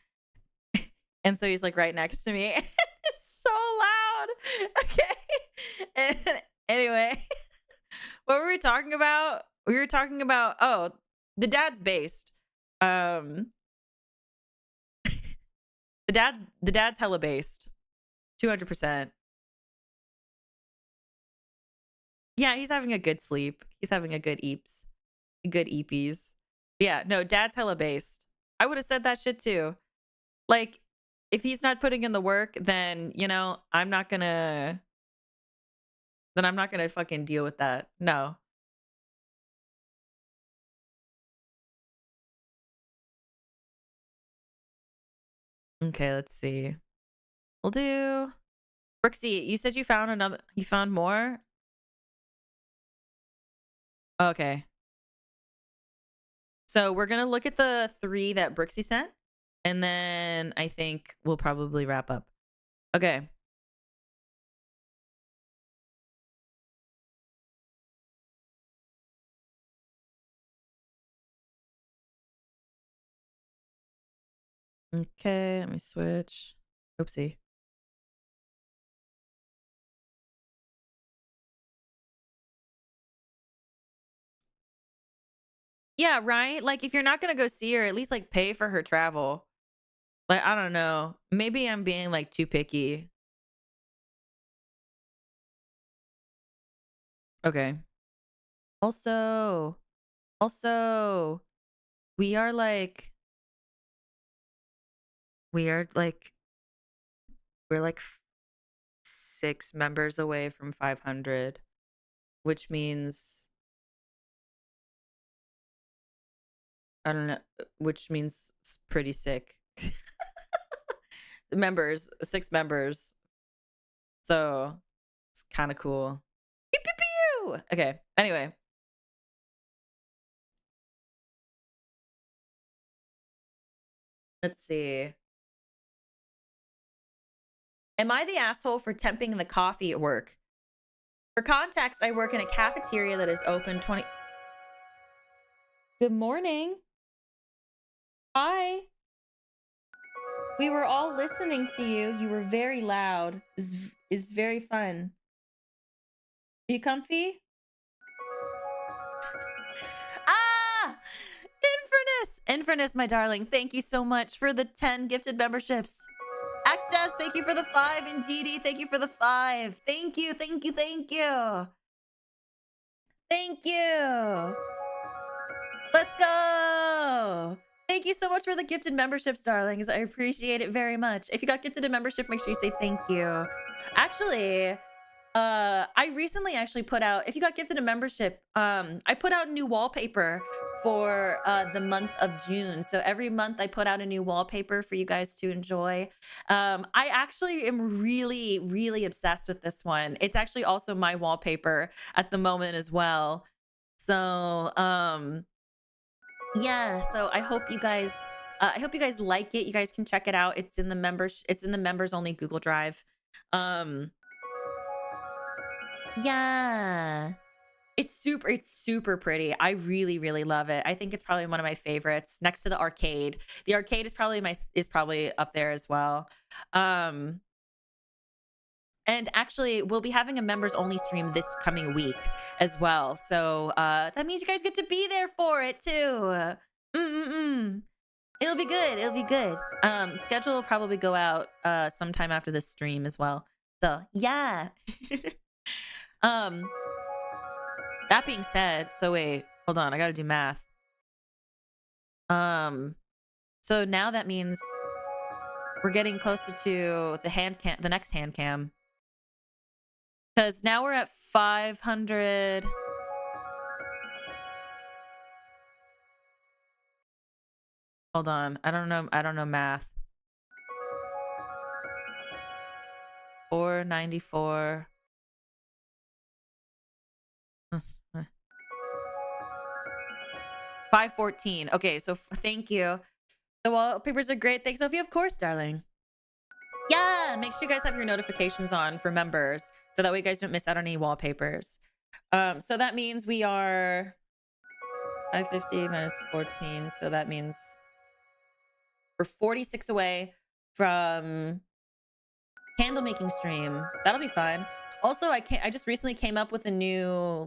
Speaker 1: And so he's like right next to me. It's so loud. Okay. And anyway, what were we talking about? We were talking about the dad's based. Um the dad's hella based. 200%. Yeah, he's having a good sleep. He's having a good eepies. Yeah, no, dad's hella based. I would have said that shit too. Like, if he's not putting in the work, then I'm not gonna fucking deal with that. No. Okay, let's see. We'll do Brooksy, you said you found more? Okay. So we're gonna look at the 3 that Brooksy sent, and then I think we'll probably wrap up. Okay. Okay, let me switch. Oopsie. Yeah, right? Like if you're not gonna go see her, at least like pay for her travel. Like, I don't know. Maybe I'm being like too picky. Okay. Also, we are like we are like we're like 6 members away from 500, which means I don't know, which means it's pretty sick. Members, 6 members. So it's kind of cool. Pew, pew, pew! Okay. Anyway. Let's see. Am I the asshole for temping the coffee at work? For context, I work in a cafeteria that is open 20. Good morning. Hi. We were all listening to you. You were very loud. Is very fun. Are you comfy? Ah! Infernus, my darling. Thank you so much for the 10 gifted memberships. Axjess, thank you for the 5. And GD, thank you for the 5. Thank you. Thank you. Let's go. Thank you so much for the gifted memberships, darlings. I appreciate it very much. If you got gifted a membership, make sure you say thank you. Actually, I recently actually put out, if you got gifted a membership, I put out new wallpaper for the month of June. So every month I put out a new wallpaper for you guys to enjoy. I actually am really, really obsessed with this one. It's actually also my wallpaper at the moment as well. So, yeah, so I hope you guys like it. You guys can check it out. It's in the members only Google Drive. Um, yeah. It's super pretty. I really, really love it. I think it's probably one of my favorites next to the arcade. The arcade is probably up there as well. Um, and actually we'll be having a members only stream this coming week as well. So that means you guys get to be there for it too. Mm-mm-mm. It'll be good. Schedule will probably go out sometime after this stream as well. So yeah. um that being said, so wait, hold on, I gotta do math. So now that means we're getting closer to the next hand cam. Because now we're at 500. Hold on. I don't know math. 494. 514. Okay, so thank you. The wallpapers are great. Thanks, Sophie. Of course, darling. Yeah, make sure you guys have your notifications on for members so that way you guys don't miss out on any wallpapers. So that means we are 550 minus 14. So that means we're 46 away from candle making stream. That'll be fun. Also, I just recently came up with a new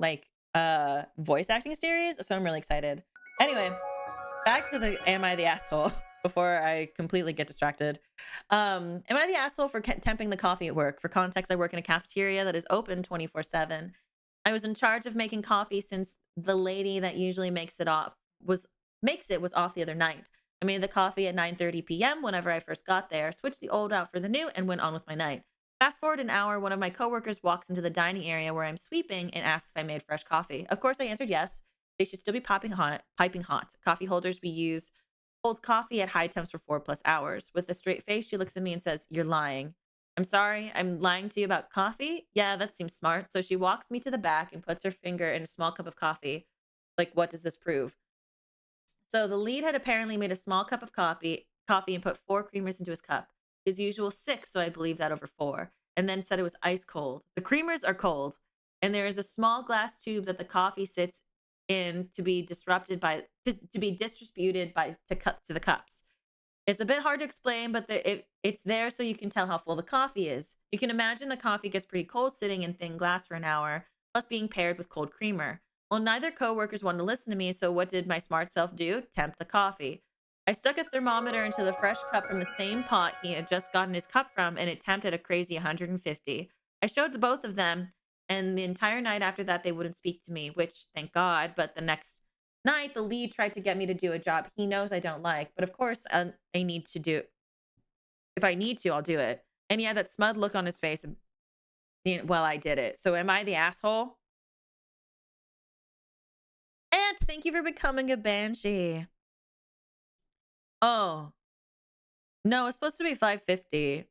Speaker 1: voice acting series, so I'm really excited. Anyway, back to the am I the asshole before I completely get distracted. Am I the asshole for temping the coffee at work? For context, I work in a cafeteria that is open 24/7. I was in charge of making coffee since the lady that usually makes it was off the other night. I made the coffee at 9:30 p.m. whenever I first got there, switched the old out for the new, and went on with my night. Fast forward an hour, one of my coworkers walks into the dining area where I'm sweeping and asks if I made fresh coffee. Of course, I answered yes. They should still be piping hot. Coffee holders we use hold coffee at high temps for 4+ hours. With a straight face, she looks at me and says, "You're lying." I'm sorry, I'm lying to you about coffee? Yeah, that seems smart. So she walks me to the back and puts her finger in a small cup of coffee. Like, what does this prove? So the lead had apparently made a small cup of coffee and put 4 creamers into his cup. His usual 6, so I believe that over 4. And then said it was ice cold. The creamers are cold, and there is a small glass tube that the coffee sits in to be distributed to the cups. It's a bit hard to explain, but it's there so you can tell how full the coffee is. You can imagine the coffee gets pretty cold sitting in thin glass for an hour, plus being paired with cold creamer. Well, neither coworkers wanted to listen to me, so what did my smart self do? Tempt the coffee. I stuck a thermometer into the fresh cup from the same pot he had just gotten his cup from, and it temped at a crazy 150. I showed the both of them, and the entire night after that, they wouldn't speak to me, which, thank God, but the next night, the lead tried to get me to do a job he knows I don't like, but of course, I need to do. If I need to, I'll do it. And he had that smug look on his face. Well, I did it. So am I the asshole? Ant, thank you for becoming a banshee. Oh. No, it's supposed to be 550.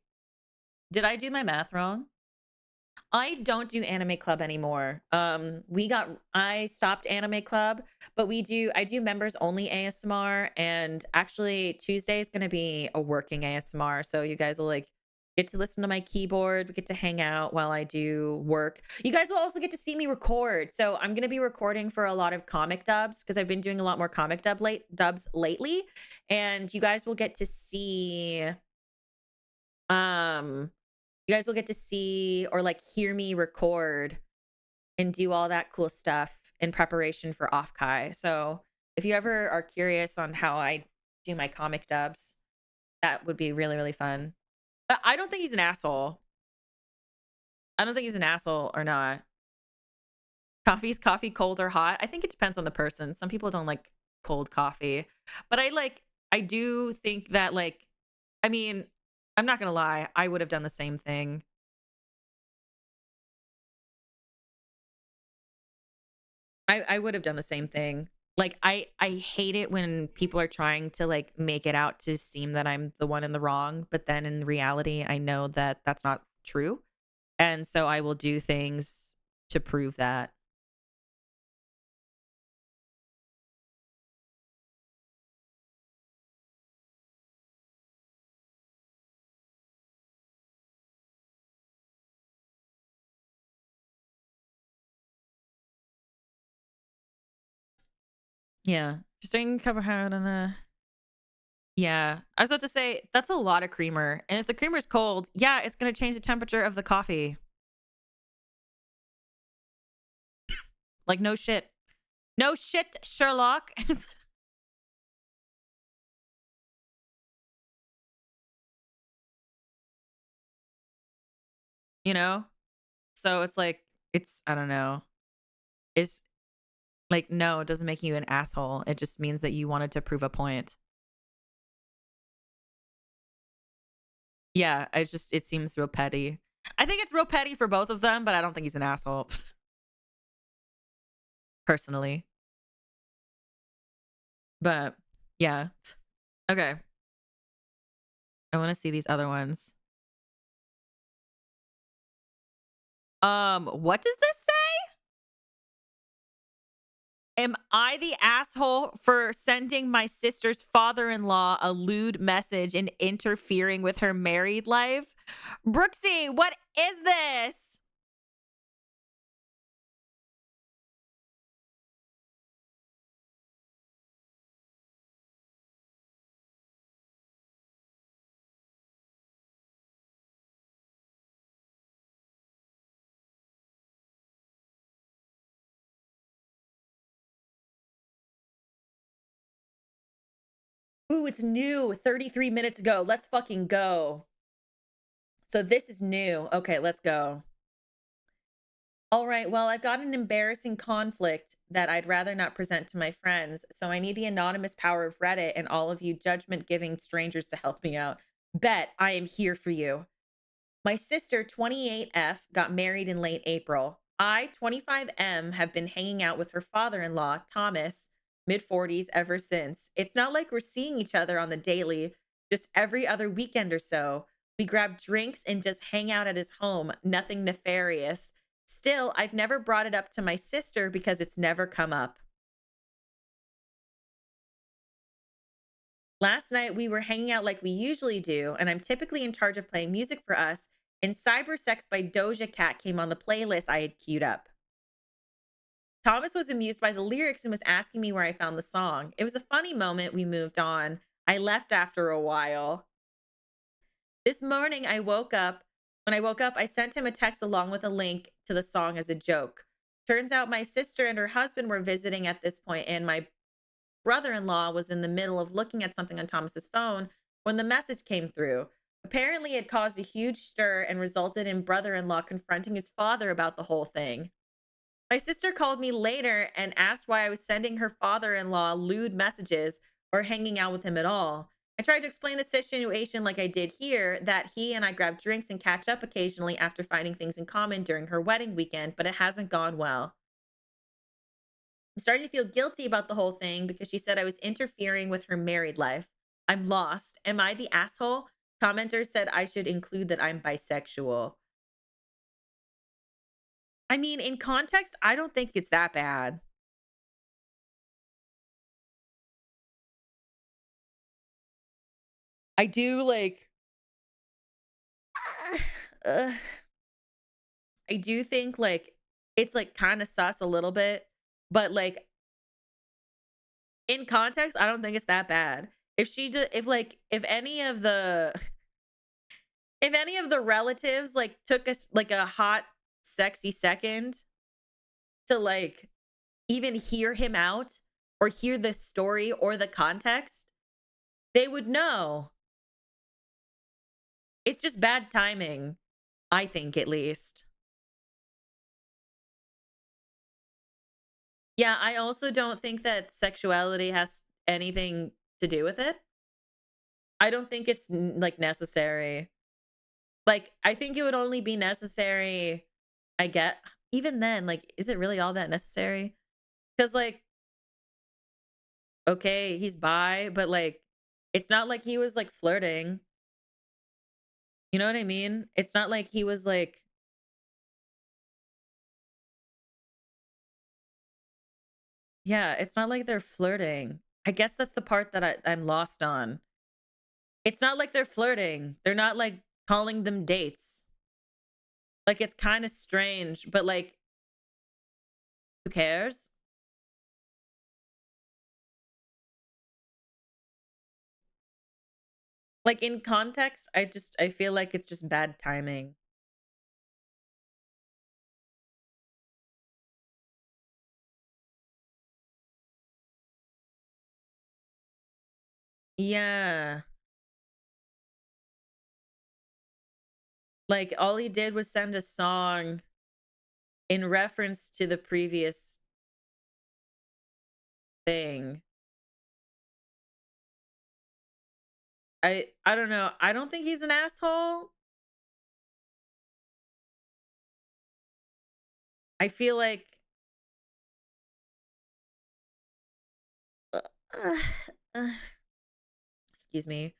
Speaker 1: Did I do my math wrong? I don't do anime club anymore. I stopped anime club, but I do members only ASMR, and actually Tuesday is gonna be a working ASMR. So you guys will like get to listen to my keyboard, we get to hang out while I do work. You guys will also get to see me record. So I'm gonna be recording for a lot of comic dubs because I've been doing a lot more comic dubs lately. And um you guys will get to see or like hear me record and do all that cool stuff in preparation for Offkai. So if you ever are curious on how I do my comic dubs, that would be really, really fun. But I don't think he's an asshole. I don't think he's an asshole or not. Coffee's coffee cold or hot? I think it depends on the person. Some people don't like cold coffee. But I do think that I mean, I'm not gonna lie, I would have done the same thing. I would have done the same thing. Like I hate it when people are trying to like make it out to seem that I'm the one in the wrong, but then in reality I know that that's not true. And so I will do things to prove that. Yeah. Just doing cover hard on a yeah. I was about to say that's a lot of creamer. And if the creamer is cold, yeah, it's gonna change the temperature of the coffee. Like no shit. No shit, Sherlock. you know? So it's like it's I don't know. It's like no, it doesn't make you an asshole. It just means that you wanted to prove a point. Yeah, it seems real petty. I think it's real petty for both of them, but I don't think he's an asshole personally. But yeah. Okay. I want to see these other ones. What does this say? Am I the asshole for sending my sister's father-in-law a lewd message and interfering with her married life? Brooksy, what is this? Ooh, it's new 33 minutes ago. Let's fucking go. So this is new. Okay, let's go. All right, well, I've got an embarrassing conflict that I'd rather not present to my friends, so I need the anonymous power of Reddit and all of you judgment giving strangers to help me out. Bet I am here for you. My sister, 28F, got married in late April. I, 25M, have been hanging out with her father in law, Thomas, mid 40s, ever since. It's not like we're seeing each other on the daily, just every other weekend or so. We grab drinks and just hang out at his home, nothing nefarious. Still, I've never brought it up to my sister because it's never come up. Last night, we were hanging out like we usually do, and I'm typically in charge of playing music for us. And Cyber Sex by Doja Cat came on the playlist I had queued up. Thomas was amused by the lyrics and was asking me where I found the song. It was a funny moment. We moved on. I left after a while. This morning, I woke up. When I woke up, I sent him a text along with a link to the song as a joke. Turns out my sister and her husband were visiting at this point, and my brother-in-law was in the middle of looking at something on Thomas's phone when the message came through. Apparently, it caused a huge stir and resulted in brother-in-law confronting his father about the whole thing. My sister called me later and asked why I was sending her father-in-law lewd messages or hanging out with him at all. I tried to explain the situation like I did here, that he and I grab drinks and catch up occasionally after finding things in common during her wedding weekend, but it hasn't gone well. I'm starting to feel guilty about the whole thing because she said I was interfering with her married life. I'm lost. Am I the asshole? Commenters said I should include that I'm bisexual. I mean, in context, I don't think it's that bad. I do like uh, I do think like it's like kind of sus a little bit, but like in context, I don't think it's that bad. If any of the if any of the relatives like took us like a hot sexy second to like even hear him out or hear the story or the context, they would know. It's just bad timing, I think at least. Yeah, I also don't think that sexuality has anything to do with it. I don't think it's like necessary. Like I think it would only be necessary I get even then like is it really all that necessary? Cuz like okay, he's bi, but like it's not like he was like flirting. You know what I mean? It's not like he was like yeah, it's not like they're flirting. I guess that's the part that I'm lost on. It's not like they're flirting. They're not like calling them dates. Like it's kind of strange, but like who cares? Like in context, I feel like it's just bad timing. Yeah. Like all he did was send a song in reference to the previous thing. I don't know. I don't think he's an asshole. I feel like uh, excuse me.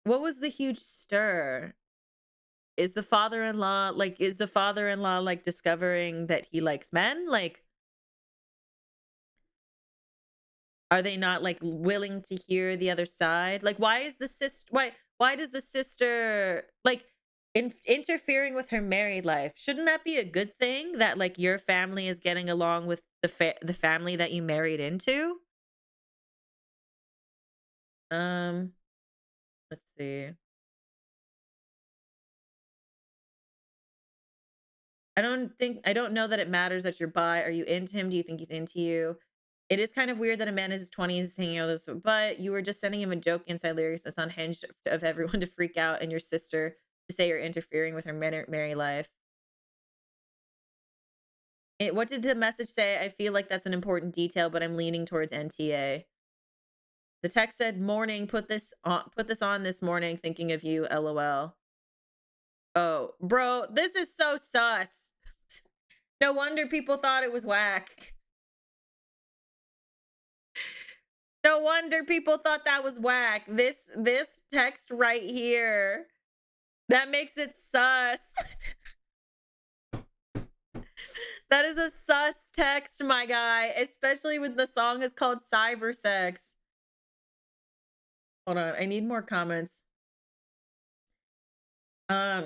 Speaker 1: What was the huge stir? Is the father-in-law like discovering that he likes men? Like are they not like willing to hear the other side? Like why is the sister why does the sister like interfering with her married life? Shouldn't that be a good thing that like your family is getting along with the family that you married into? Um, let's see. I don't know that it matters that you're bi. Are you into him? Do you think he's into you? It is kind of weird that a man in his 20s is hanging out with this, but you were just sending him a joke inside lyrics that's unhinged of everyone to freak out and your sister to say you're interfering with her married life. What did the message say? I feel like that's an important detail, but I'm leaning towards NTA. The text said, "Morning, put this on this morning, thinking of you, LOL." Oh, bro, this is so sus. No wonder people thought it was whack. No wonder people thought that was whack. This text right here. That makes it sus. That is a sus text, my guy, especially when the song is called Cyber Sex. Hold on, I need more comments.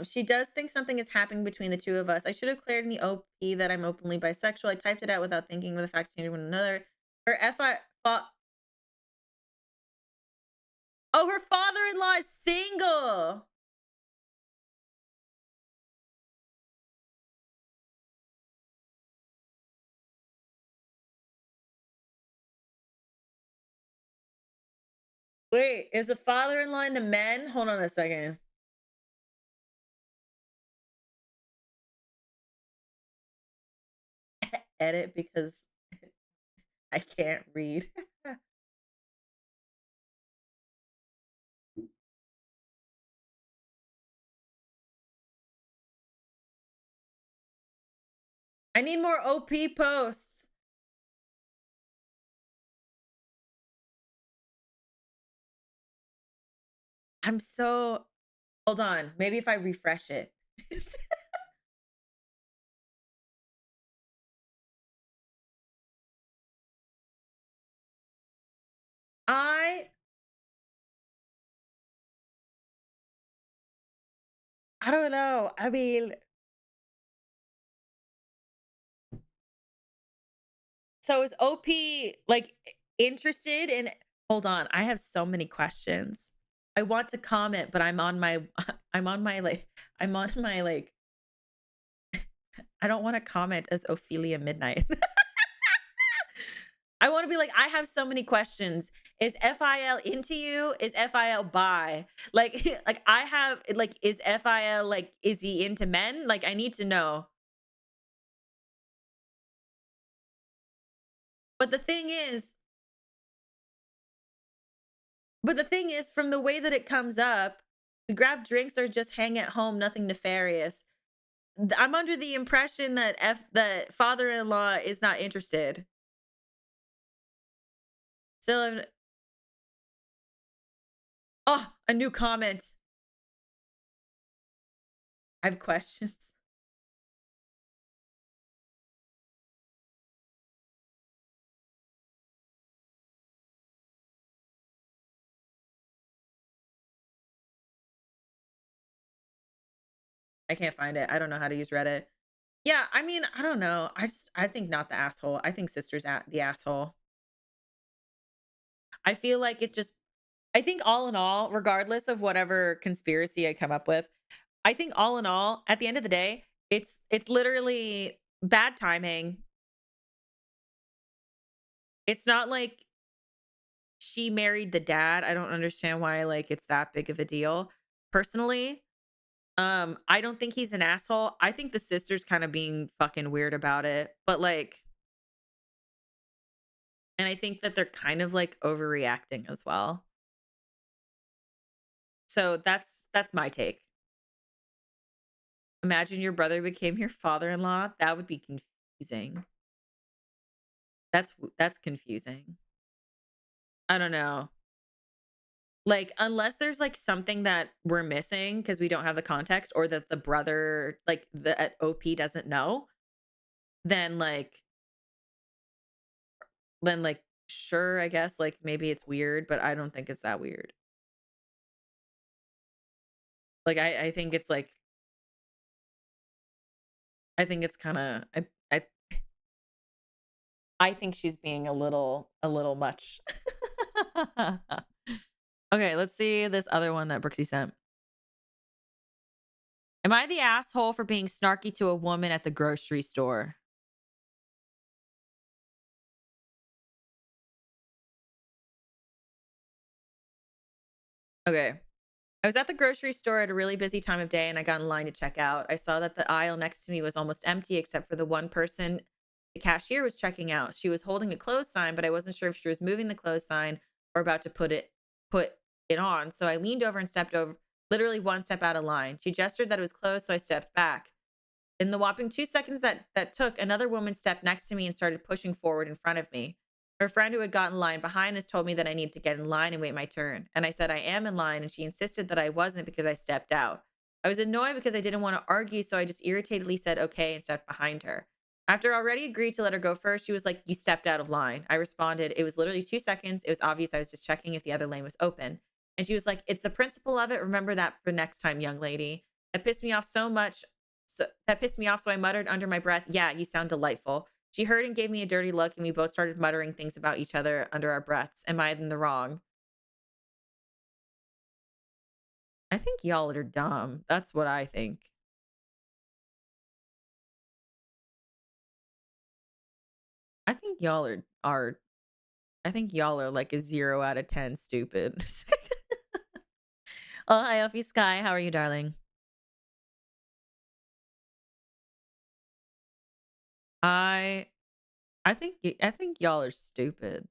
Speaker 1: She does think something is happening between the two of us. I should have cleared in the OP that I'm openly bisexual. I typed it out without thinking with the facts changing one another. Her oh, her father-in-law is single. Wait, is the father-in-law into men? Hold on a second. Edit because I can't read. I need more OP posts. I'm so hold on. Maybe if I refresh it. I don't know. I mean, so is OP like interested in hold on, I have so many questions. I want to comment, but I'm on my I'm on my like I'm on my like I don't want to comment as Ophelia Midnight. I want to be like, I have so many questions. Is FIL into you? Is FIL bi? Like, like I have like, is FIL like, is he into men? Like, I need to know. But the thing is, from the way that it comes up, we grab drinks or just hang at home, nothing nefarious. I'm under the impression that the father-in-law is not interested. Still, oh, a new comment. I have questions. I can't find it. I don't know how to use Reddit. Yeah, I mean, I don't know. I think not the asshole. I think sister's at the asshole. I feel like it's just I think all in all, regardless of whatever conspiracy I come up with, I think all in all, at the end of the day, it's literally bad timing. It's not like she married the dad. I don't understand why like it's that big of a deal. Personally, I don't think he's an asshole. I think the sister's kind of being fucking weird about it. But like and I think that they're kind of like overreacting as well. So that's my take. Imagine your brother became your father-in-law. That would be confusing. That's confusing. I don't know. Like unless there's like something that we're missing because we don't have the context or that the brother like the OP doesn't know, then like sure, I guess like maybe it's weird, but I don't think it's that weird. Like I think it's like I think it's kind of I I think she's being a little much. Okay, let's see this other one that Brooksy sent. Am I the asshole for being snarky to a woman at the grocery store? Okay. I was at the grocery store at a really busy time of day and I got in line to check out. I saw that the aisle next to me was almost empty except for the one person the cashier was checking out. She was holding a clothes sign, but I wasn't sure if she was moving the clothes sign or about to put it on. So I leaned over and stepped over literally one step out of line. She gestured that it was closed, so I stepped back. In the whopping 2 seconds that took, another woman stepped next to me and started pushing forward in front of me. Her friend who had gotten in line behind us told me that I needed to get in line and wait my turn. And I said I am in line, and she insisted that I wasn't because I stepped out. I was annoyed because I didn't want to argue, so I just irritatedly said okay and stepped behind her. After I already agreed to let her go first, she was like, "You stepped out of line." I responded, "It was literally 2 seconds. It was obvious I was just checking if the other lane was open." And she was like, "It's the principle of it. Remember that for next time, young lady." That pissed me off so much. So I muttered under my breath, "Yeah, you sound delightful." She heard and gave me a dirty look, and we both started muttering things about each other under our breaths. Am I in the wrong? I think y'all are dumb. That's what I think. I think y'all are I think y'all are like a 0 out of 10 stupid. Oh, hi, Alfie Sky. How are you, darling? I I think y'all are stupid.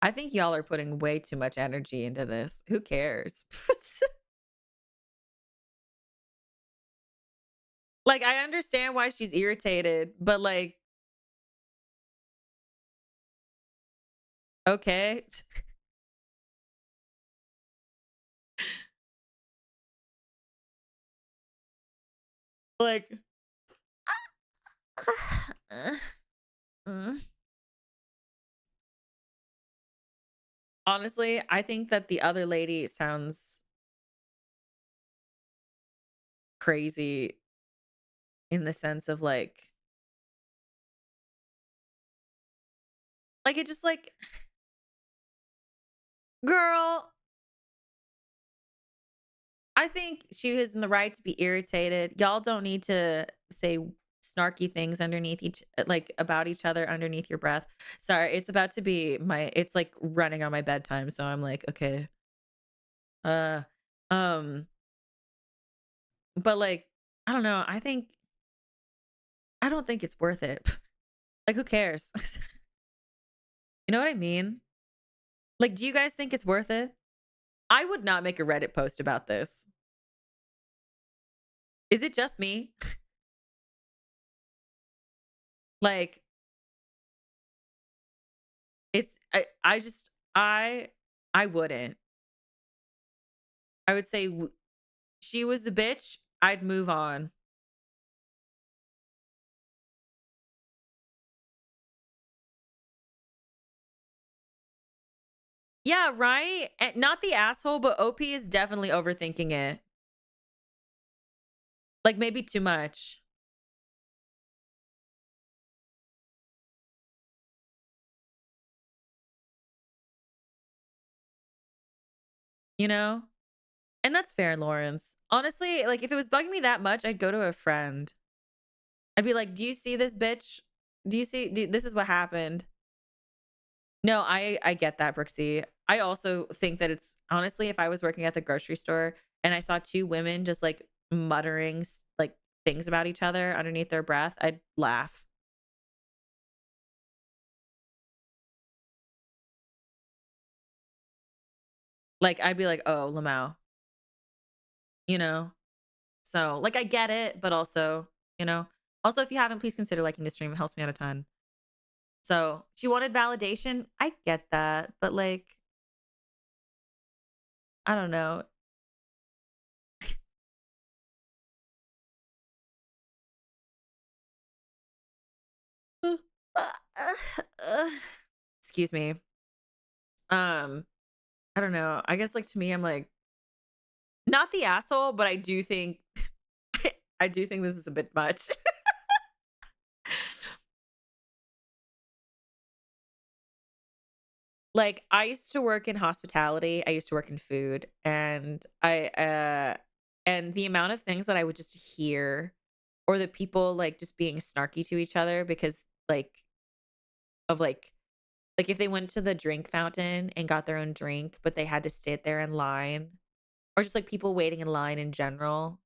Speaker 1: I think y'all are putting way too much energy into this. Who cares? Like, I understand why she's irritated, but like, okay. Like, mm. Honestly, I think that the other lady sounds crazy in the sense of like it just like, girl, I think she is in the right to be irritated. Y'all don't need to say snarky things underneath like about each other underneath your breath. Sorry, it's about to be it's like running on my bedtime, so I'm like, okay. Uh um but like I don't know, I don't think it's worth it. Like who cares? You know what I mean? Like do you guys think it's worth it? I would not make a Reddit post about this. Is it just me? Like it's I just I wouldn't. I would say she was a bitch, I'd move on. Yeah, right? And not the asshole, but OP is definitely overthinking it. Like maybe too much. You know? And that's fair, Lawrence. Honestly, like if it was bugging me that much, I'd go to a friend. I'd be like, "Do you see this bitch? This is what happened?" No, I get that, Brooksy. I also think that it's honestly, if I was working at the grocery store and I saw two women just like muttering like things about each other underneath their breath, I'd laugh. Like I'd be like, "Oh, Lamau," you know. So like I get it, but also, you know, also if you haven't, please consider liking the stream. It helps me out a ton. So she wanted validation. I get that, but like, I don't know. Excuse me. Um, I don't know. I guess like to me, I'm like not the asshole, but I do think I do think this is a bit much. Like I used to work in hospitality. I used to work in food, and and the amount of things that I would just hear, or the people like just being snarky to each other because of like if they went to the drink fountain and got their own drink, but they had to sit there in line, or just like people waiting in line in general.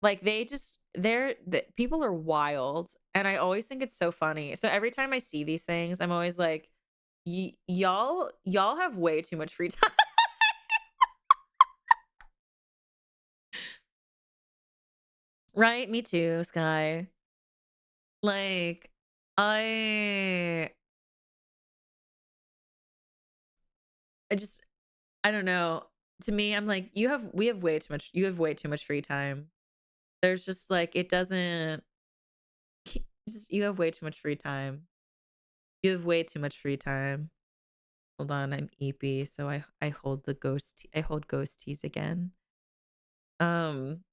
Speaker 1: Like the people are wild, and I always think it's so funny. So every time I see these things, I'm always like, y'all have way too much free time." Right? Me too, Sky. Like I I just I don't know. To me, I'm like, we have way too much you have way too much free time. There's just like it doesn't just you have way too much free time. You have way too much free time. Hold on, I'm EP, so I hold I hold ghost teas again. Um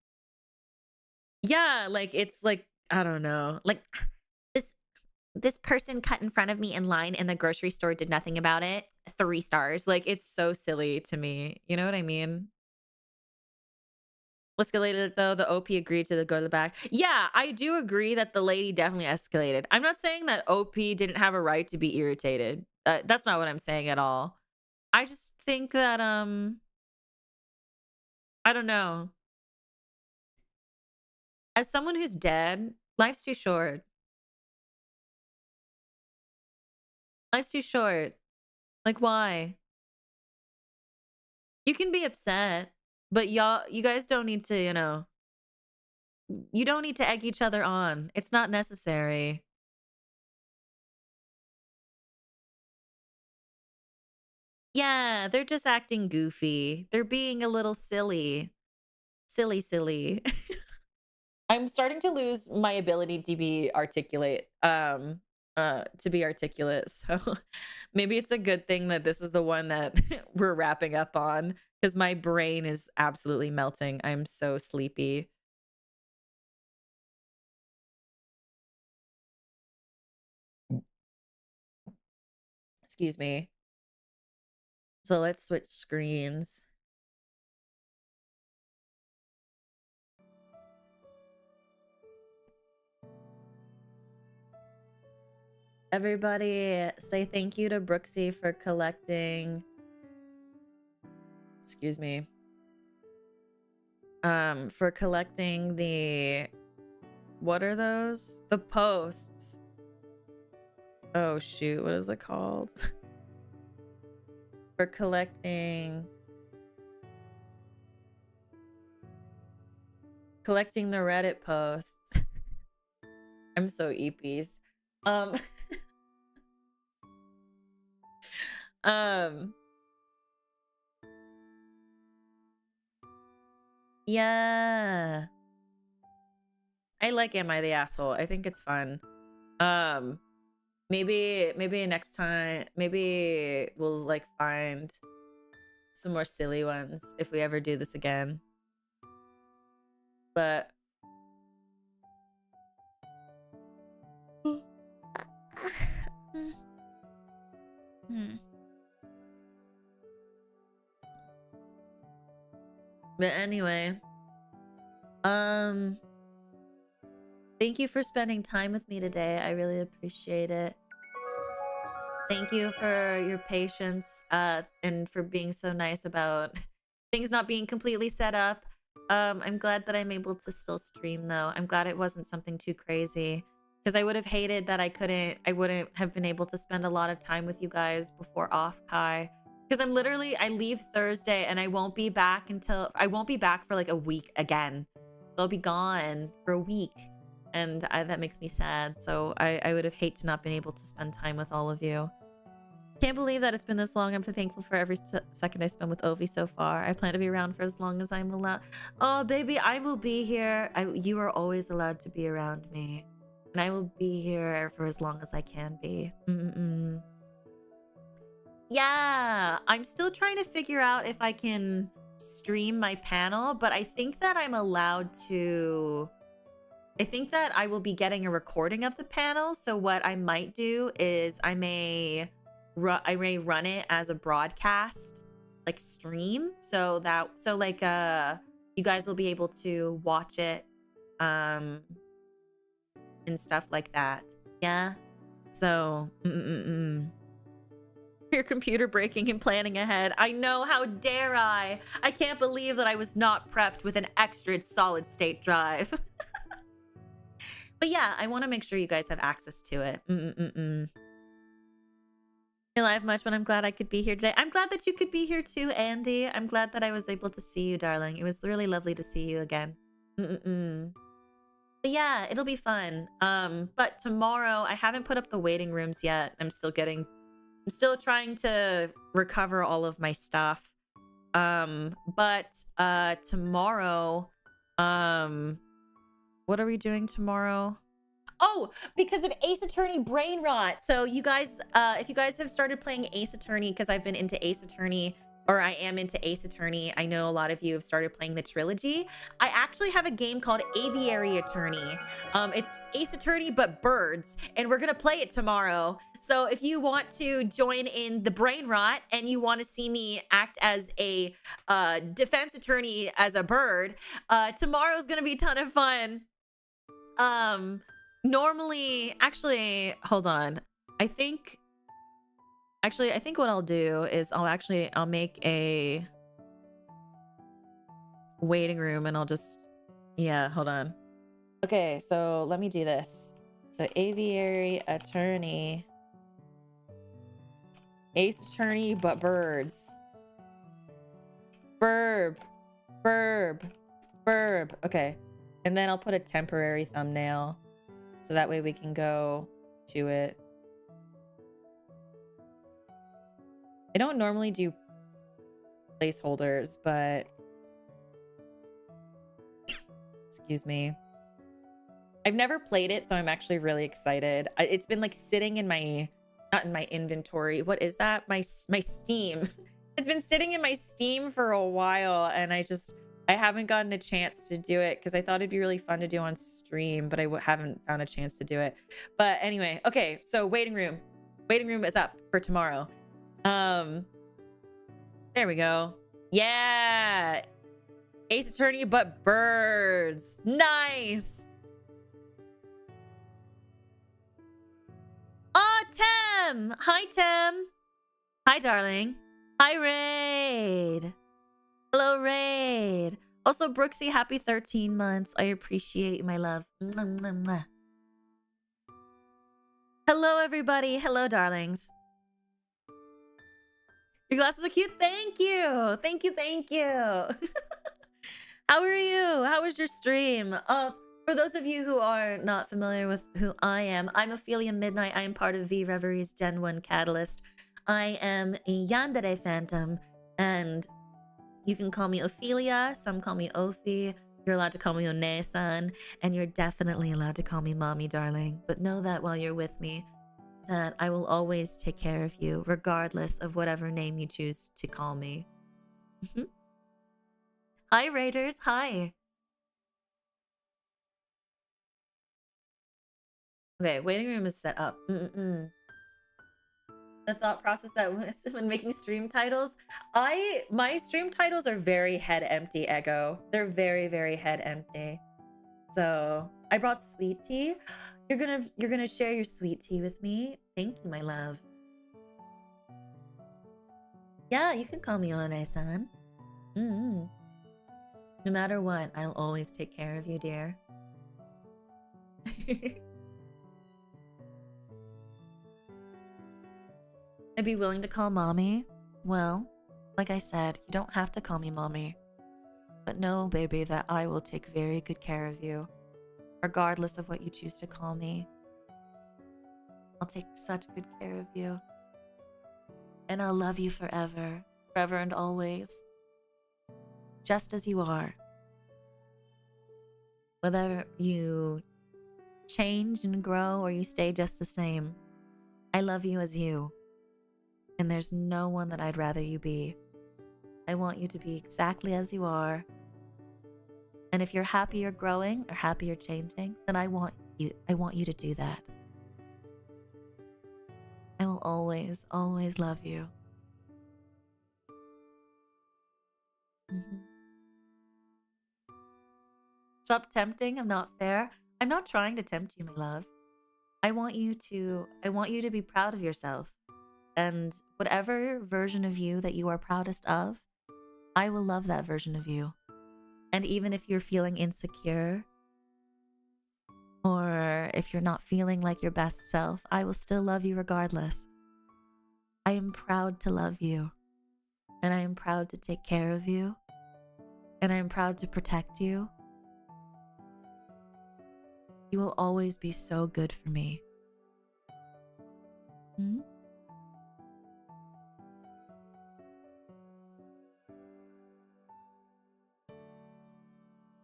Speaker 1: yeah, like it's like I don't know. Like this this person cut in front of me in line in the grocery store, did nothing about it. 3 stars. Like it's so silly to me. You know what I mean? Escalated it though. The OP agreed to go to the back. Yeah, I do agree that the lady definitely escalated. I'm not saying that OP didn't have a right to be irritated. That's not what I'm saying at all. I just think that I don't know. As someone who's dead, life's too short. Life's too short. Like why? You can be upset, but you guys don't need to, you don't need to egg each other on. It's not necessary. Yeah, they're just acting goofy. They're being a little silly. Silly, silly. I'm starting to lose my ability to be articulate. to be articulate. So maybe it's a good thing that this is the one that we're wrapping up on, because my brain is absolutely melting. I'm so sleepy. Excuse me. So let's switch screens. Everybody say thank you to Brooksy for collecting. Excuse me. For collecting the, what are those? The posts. Oh shoot, what is it called? For collecting the Reddit posts. I'm so EPs. Yeah. I like Am I the Asshole? I think it's fun. Maybe next time, maybe we'll like find some more silly ones if we ever do this again. But but anyway, thank you for spending time with me today. I really appreciate it. Thank you for your patience, and for being so nice about things not being completely set up. I'm glad that I'm able to still stream though. I'm glad it wasn't something too crazy, because I would have hated that I wouldn't have been able to spend a lot of time with you guys before off Kai. Because I leave Thursday and I won't be back for like a week again. I'll be gone for a week. And that makes me sad. So I would have hated to not been able to spend time with all of you. Can't believe that it's been this long. I'm thankful for every second I spent with Ovi so far. I plan to be around for as long as I'm allowed. Oh, baby, I will be here. You are always allowed to be around me. And I will be here for as long as I can be. Yeah, I'm still trying to figure out if I can stream my panel, but I think that I'm allowed to... I think that I will be getting a recording of the panel. So what I might do is I may run it as a broadcast, like stream, so you guys will be able to watch it, and stuff like that. Yeah. So your computer breaking and planning ahead. I know, how dare I? I can't believe that I was not prepped with an extra solid state drive. But yeah, I want to make sure you guys have access to it. Feel live much, but I'm glad I could be here today. I'm glad that you could be here too, Andy. I'm glad that I was able to see you, darling. It was really lovely to see you again. But yeah, it'll be fun. But tomorrow, I haven't put up the waiting rooms yet. I'm still trying to recover all of my stuff. But tomorrow, what are we doing tomorrow? Oh, because of Ace Attorney brain rot. So you guys, if you guys have started playing Ace Attorney, because I've been into Ace Attorney, or I am into Ace Attorney, I know a lot of you have started playing the trilogy. I actually have a game called Aviary Attorney. It's Ace Attorney, but birds, and we're gonna play it tomorrow. So if you want to join in the brain rot and you want to see me act as a defense attorney as a bird, tomorrow's gonna be a ton of fun. Normally, actually, hold on. I think what I'll do is I'll make a waiting room, and I'll just, yeah, hold on. Okay, so let me do this. So Aviary Attorney. Ace Attorney, but birds. Burb. Okay. And then I'll put a temporary thumbnail, so that way we can go to it. I don't normally do placeholders, but excuse me. I've never played it, so I'm actually really excited. It's been like sitting in my, not in my inventory. What is that? My Steam. It's been sitting in my Steam for a while, and I haven't gotten a chance to do it because I thought it'd be really fun to do on stream, but I haven't found a chance to do it. But anyway, okay, so waiting room. Waiting room is up for tomorrow. There we go. Yeah. Ace Attorney, but birds. Nice. Oh, Tem. Hi, Tem. Hi, darling. Hi, Raid. Hello, Raid. Also, Brooksy, happy 13 months. I appreciate you, my love. Mwah, mwah, mwah. Hello, everybody. Hello, darlings. Your glasses are cute. Thank you. Thank you. Thank you. How are you? How was your stream? For those of you who are not familiar with who I am, I'm Ophelia Midnight. I am part of Vreverie's Gen 1 Catalyst. I am a Yandere Phantom, and you can call me Ophelia. Some call me Ophi. You're allowed to call me One-san, and you're definitely allowed to call me Mommy, darling. But know that while you're with me, that I will always take care of you, regardless of whatever name you choose to call me. Hi, Raiders. Hi. Okay, waiting room is set up. The thought process that was when making stream titles, my stream titles are very head empty, Ego. They're very, very head empty. So I brought sweet tea. You're gonna share your sweet tea with me. Thank you, my love. Yeah, you can call me One-san. No matter what, I'll always take care of you, dear. I'd be willing to call Mommy. Well, like I said, you don't have to call me Mommy. But know, baby, that I will take very good care of you, regardless of what you choose to call me. I'll take such good care of you. And I'll love you forever, forever and always. Just as you are. Whether you change and grow or you stay just the same, I love you as you. And there's no one that I'd rather you be. I want you to be exactly as you are. And if you're happy you're growing or happy you're changing, then I want you to do that. I will always, always love you. Stop tempting. I'm not fair. I'm not trying to tempt you, my love. I want you to be proud of yourself. And whatever version of you that you are proudest of, I will love that version of you. And even if you're feeling insecure, or if you're not feeling like your best self, I will still love you regardless. I am proud to love you. And I am proud to take care of you. And I am proud to protect you. You will always be so good for me.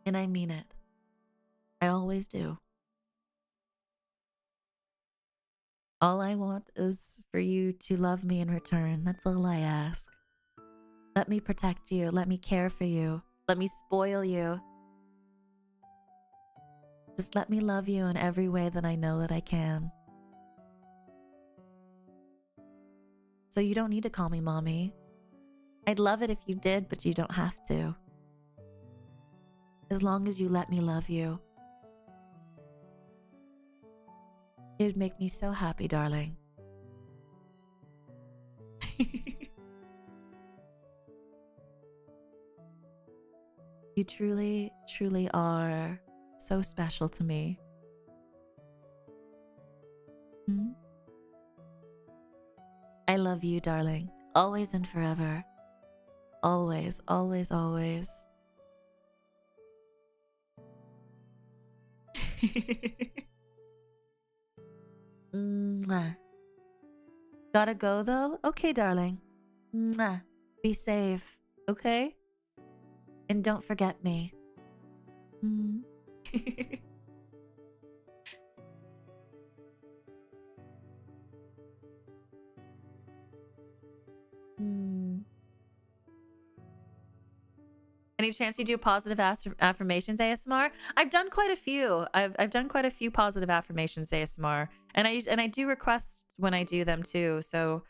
Speaker 1: And I mean it. I always do. All I want is for you to love me in return. That's all I ask. Let me protect you. Let me care for you. Let me spoil you. Just let me love you in every way that I know that I can. So you don't need to call me Mommy. I'd love it if you did, but you don't have to. As long as you let me love you. It would make me so happy, darling. You truly, truly are so special to me. I love you, darling. Always and forever. Always, always, always. Mwah. Gotta go though? Okay, darling. Mwah. Be safe, okay? And don't forget me. Any chance you do positive affirmations ASMR? I've done quite a few. I've done quite a few positive affirmations ASMR, and I do request when I do them too. So,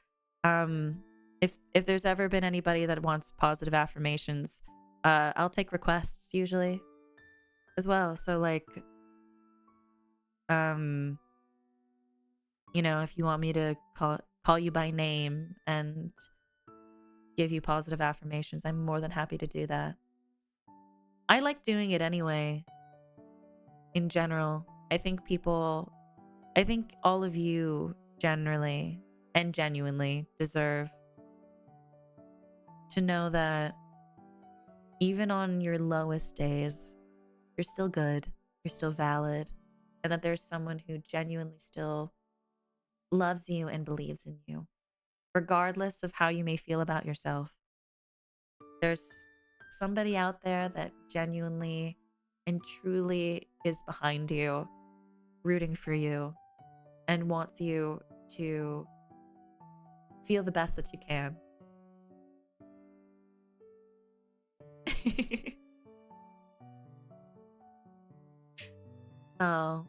Speaker 1: if there's ever been anybody that wants positive affirmations, I'll take requests usually as well. So like, you know, if you want me to call you by name and give you positive affirmations, I'm more than happy to do that. I like doing it anyway. In general, I think all of you generally and genuinely deserve to know that even on your lowest days, you're still good, you're still valid, and that there's someone who genuinely still loves you and believes in you, regardless of how you may feel about yourself. There's somebody out there that genuinely and truly is behind you, rooting for you, and wants you to feel the best that you can. Oh.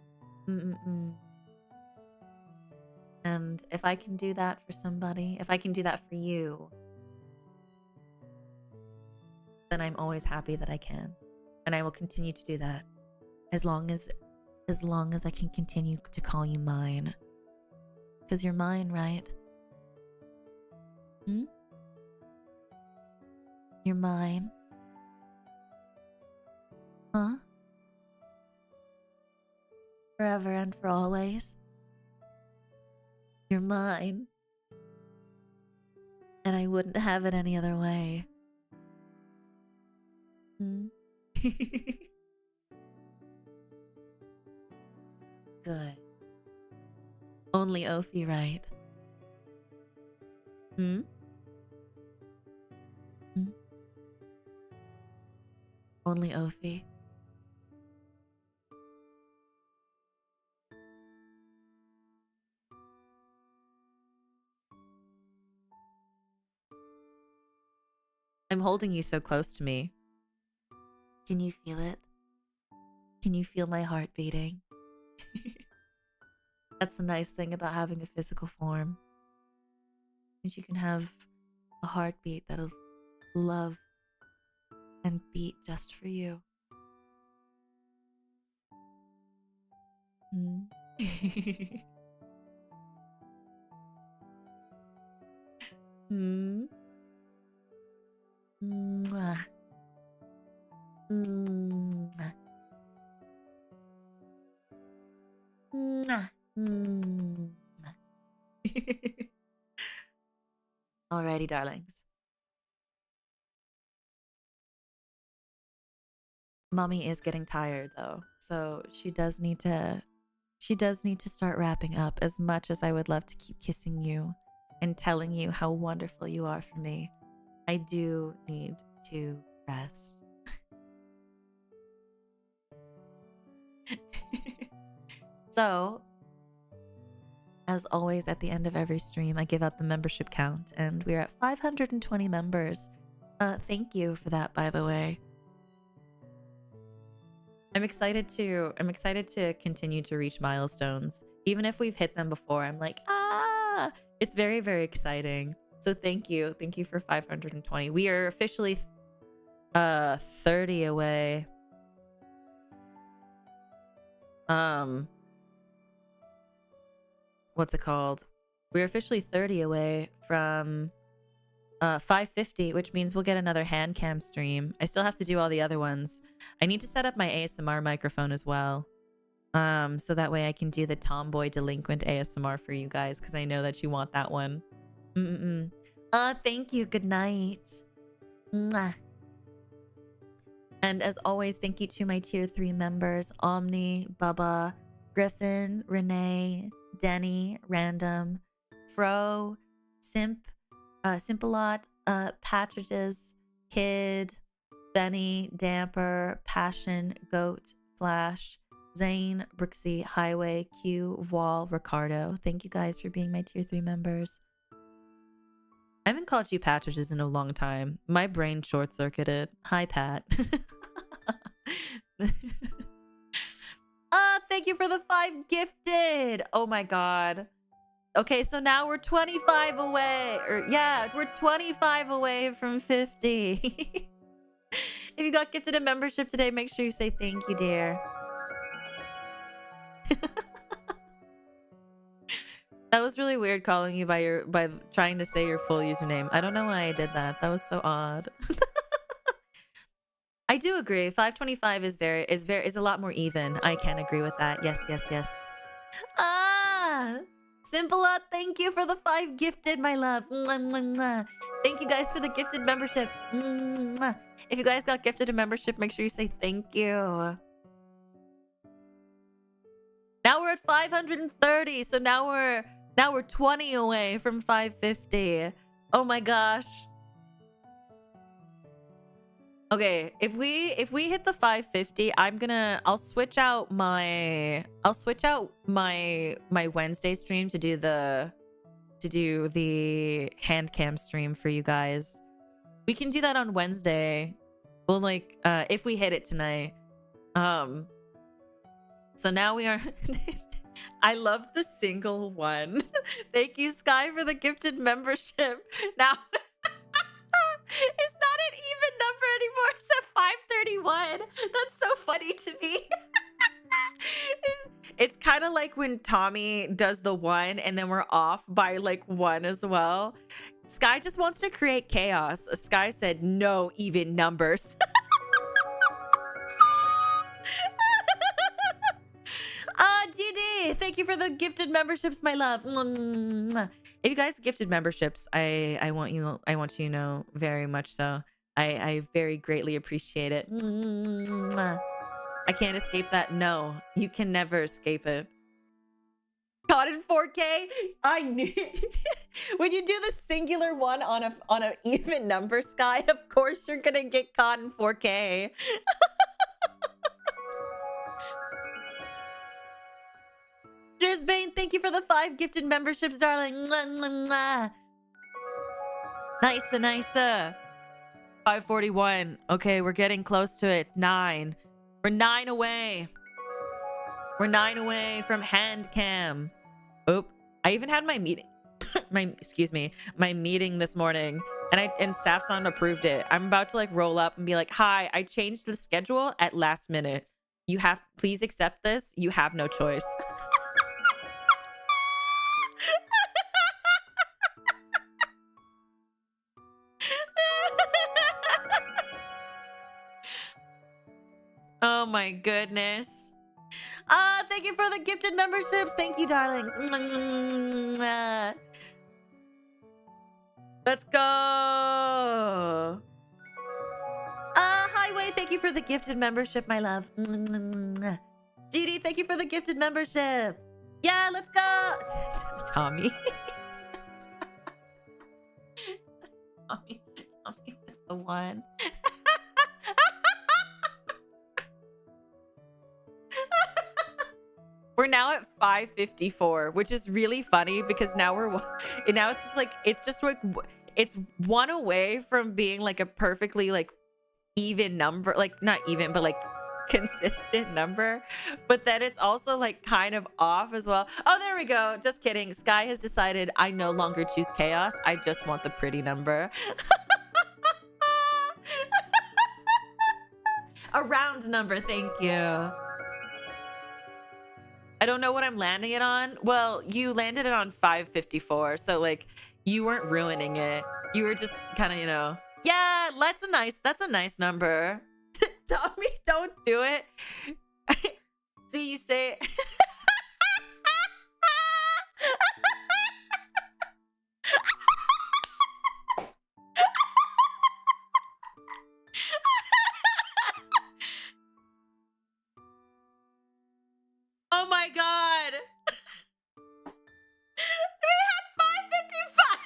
Speaker 1: And if I can do that for somebody, if I can do that for you, then I'm always happy that I can. And I will continue to do that as long as I can continue to call you mine. Because you're mine, right? You're mine. Huh? Forever and for always. You're mine. And I wouldn't have it any other way. Good. Only Ophi, right? Only Ophi. I'm holding you so close to me. Can you feel it? Can you feel my heart beating? That's the nice thing about having a physical form. Is you can have a heartbeat that'll love and beat just for you. Mwah. Mwah. Mwah. Mwah. Alrighty, darlings. Mommy is getting tired though, so she does need to start wrapping up. As much as I would love to keep kissing you and telling you how wonderful you are for me, I do need to rest. So, as always, at the end of every stream, I give out the membership count, and we're at 520 members. Thank you for that, by the way. I'm excited to continue to reach milestones. Even if we've hit them before, I'm like, it's very, very exciting. So thank you for 520. We are officially 30 away. What's it called? We're officially 30 away from 550, which means we'll get another hand cam stream. I still have to do all the other ones. I need to set up my ASMR microphone as well. So that way I can do the tomboy delinquent ASMR for you guys, because I know that you want that one. Thank you. Good night. Mwah. And as always, thank you to my tier 3 members: Omni, Bubba, Griffin, Renee, Denny, Random, Fro, Simpalot, Patridges, Kid, Benny, Damper, Passion, Goat, Flash, Zane, Brooksy, Highway, Q, Wall, Ricardo. Thank you guys for being my tier 3 members. I haven't called you Patridges in a long time. My brain short-circuited. Hi, Pat. Thank you for the 5 gifted. Oh my god. Okay, so now we're 25 away. Or yeah, we're 25 away from 50. If you got gifted a membership today, make sure you say thank you, dear. That was really weird calling you by trying to say your full username. I don't know why I did that. That was so odd. I do agree. 525 is a lot more even. I can agree with that. Yes, yes, yes. Ah, Simplot, thank you for the 5 gifted, my love. Mwah, mwah, mwah. Thank you guys for the gifted memberships. Mwah. If you guys got gifted a membership, make sure you say thank you. Now we're at 530, so now we're 20 away from 550. Oh my gosh. Okay, if we hit the 550, I'll switch out my Wednesday stream to do the hand cam stream for you guys. We can do that on Wednesday. Well, like if we hit it tonight. So now we are I love the single one. Thank you, Sky, for the gifted membership. Now it's not an even number anymore. It's at 531. That's so funny to me. It's kind of like when Tommy does the 1 and then we're off by like 1 as well. Sky just wants to create chaos. Sky said no even numbers. GD, thank you for the gifted memberships, my love. If you guys gifted memberships, I want you to know very much so. I very greatly appreciate it. I can't escape that. No, you can never escape it. Caught in 4K. I knew when you do the singular one on a even number, Sky, of course you're gonna get caught in 4K. Drisbane, thank you for the 5 gifted memberships, darling. Mwah, mwah, mwah. Nice. 541. Okay, we're getting close to it. 9. We're 9 away. We're 9 away from hand cam. Oop. I even had my meeting. my meeting this morning, and Staffson approved it. I'm about to like roll up and be like, "Hi, I changed the schedule at last minute. Please accept this. You have no choice." Oh my goodness. Thank you for the gifted memberships. Thank you, darlings. Let's go. Highway, thank you for the gifted membership, my love. GD, thank you for the gifted membership. Yeah, let's go. Tommy. Tommy with the 1. We're now at 554, which is really funny because now it's 1 away from being like a perfectly like even number, like not even, but like consistent number. But then it's also like kind of off as well. Oh, there we go. Just kidding. Sky has decided I no longer choose chaos. I just want the pretty number. A round number. Thank you. I don't know what I'm landing it on. Well, you landed it on 554, so like you weren't ruining it. You were just kind of, yeah, that's a nice number. Tommy, don't do it. See, you say it. Oh my god. We had 555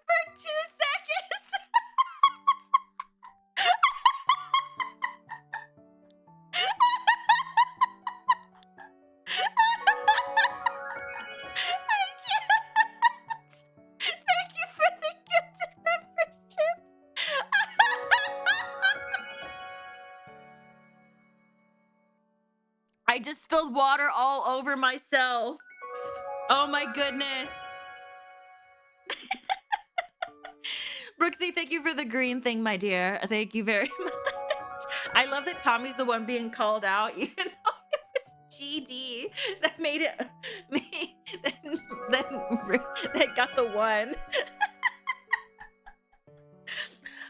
Speaker 1: for 2 seconds. just spilled water all over myself. Oh my goodness. Brooksy, thank you for the green thing, my dear. Thank you very much. I love that Tommy's the one being called out, even though it was GD that made it me that got the one.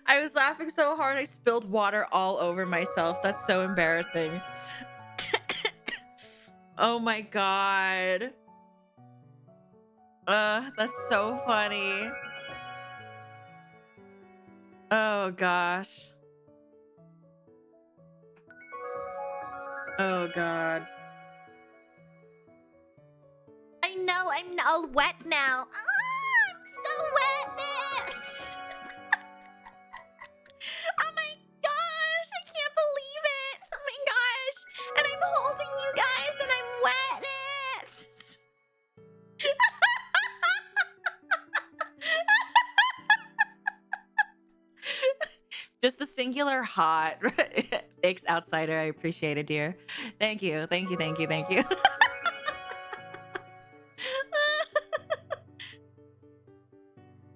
Speaker 1: I was laughing so hard I spilled water all over myself. That's so embarrassing. Oh my god. That's so funny. Oh gosh. Oh god. I know, I'm all wet now. Oh, I'm so wet. Oh my gosh, I can't believe it. Oh my gosh. And I'm holding you guys and I'm wet. Just the singular hot. Thanks, outsider. I appreciate it, dear. Thank you. Thank you. Thank you. Thank you.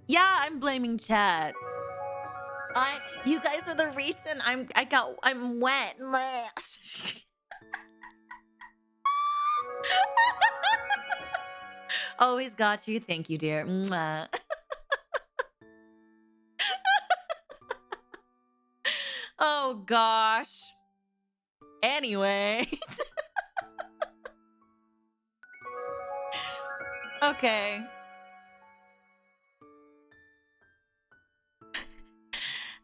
Speaker 1: Yeah, I'm blaming chat. You guys are the reason I'm wet. Always got you. Thank you, dear. Mwah. Oh gosh. Anyway. Okay.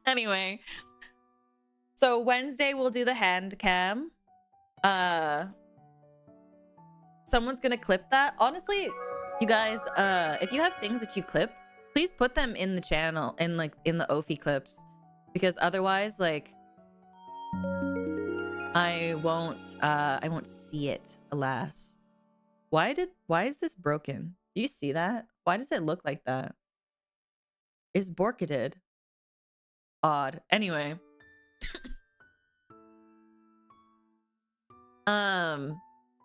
Speaker 1: Anyway. So Wednesday we'll do the hand cam. Someone's gonna clip that. Honestly, you guys, if you have things that you clip, please put them in the channel, in the Ophi clips. Because otherwise, like, I won't see it, alas. Why is this broken? Do you see that? Why does it look like that? Is borketed? Odd. Anyway.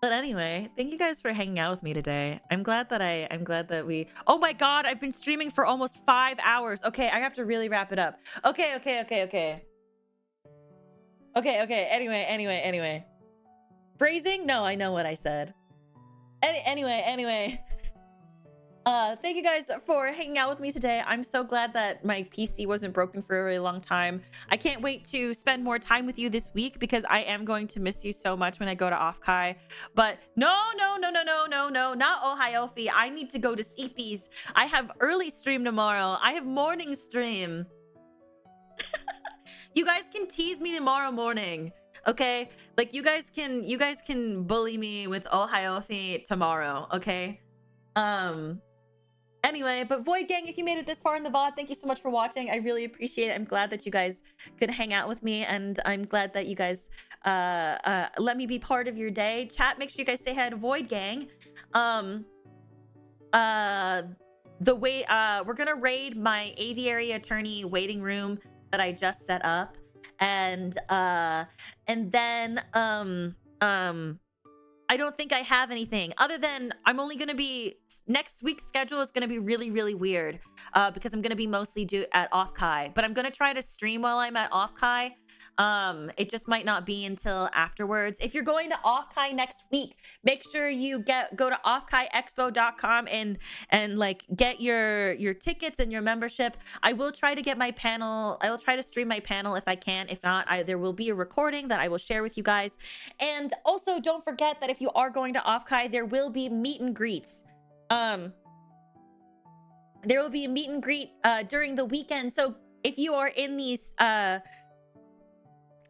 Speaker 1: But anyway, thank you guys for hanging out with me today. I'm glad that we, oh my god, I've been streaming for almost 5 hours. Okay, I have to really wrap it up. Okay. Anyway. Phrasing? No, I know what I said. Anyway. Thank you guys for hanging out with me today. I'm so glad that my PC wasn't broken for a really long time. I can't wait to spend more time with you this week because I am going to miss you so much when I go to Offkai. But no, not Ohiofi. I need to go to CP's. I have early stream tomorrow. I have morning stream. You guys can tease me tomorrow morning. Okay? Like you guys can bully me with Ohiofi tomorrow, okay? Anyway, but Void Gang, if you made it this far in the VOD, thank you so much for watching. I really appreciate it. I'm glad that you guys could hang out with me, and I'm glad that you guys let me be part of your day. Chat, make sure you guys say hi to Void Gang. We're gonna raid my aviary attorney waiting room that I just set up, and then I don't think I have anything other than I'm only going to be, next week's schedule is going to be really, really weird because I'm going to be mostly at Offkai, but I'm going to try to stream while I'm at Offkai. It just might not be until afterwards. If you're going to Offkai next week, make sure you go to offkaiexpo.com and like get your tickets and your membership. I will try to get my panel. I will try to stream my panel if I can. If not, there will be a recording that I will share with you guys. And also don't forget that if you are going to Offkai, there will be meet and greets. There will be a meet and greet during the weekend. So if you are in these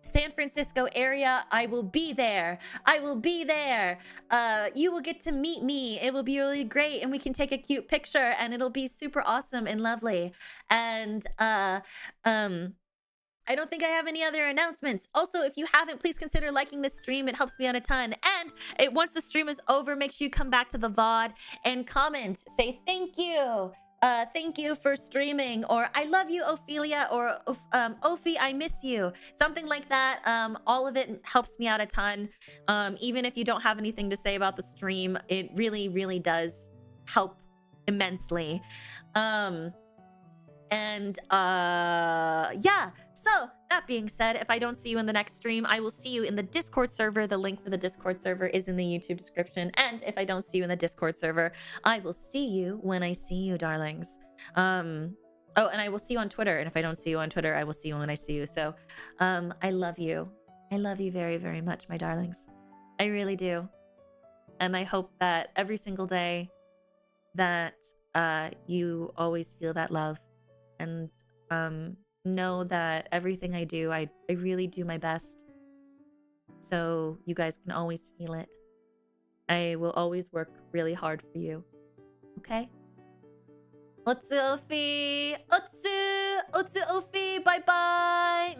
Speaker 1: San Francisco area, I will be there. You will get to meet me. It will be really great, and we can take a cute picture, and it'll be super awesome and lovely. And I don't think I have any other announcements. Also, if you haven't, please consider liking this stream. It helps me out a ton. And once the stream is over, make sure you come back to the VOD and comment. Say thank you. thank you for streaming, or I love you, Ophelia, or Ophi, I miss you. Something like that. All of it helps me out a ton. Even if you don't have anything to say about the stream, it really, really does help immensely. Yeah, so that being said, if I don't see you in the next stream, I will see you in the Discord server. The link for the Discord server is in the YouTube description. And if I don't see you in the Discord server, I will see you when I see you, darlings. Oh, and I will see you on Twitter. And if I don't see you on Twitter, I will see you when I see you. So I love you. I love you very, very much, my darlings. I really do. And I hope that every single day that you always feel that love. And know that everything I do, I really do my best. So you guys can always feel it. I will always work really hard for you. Okay? Otsu Ophi! Otsu! Otsu Ophi! Bye-bye!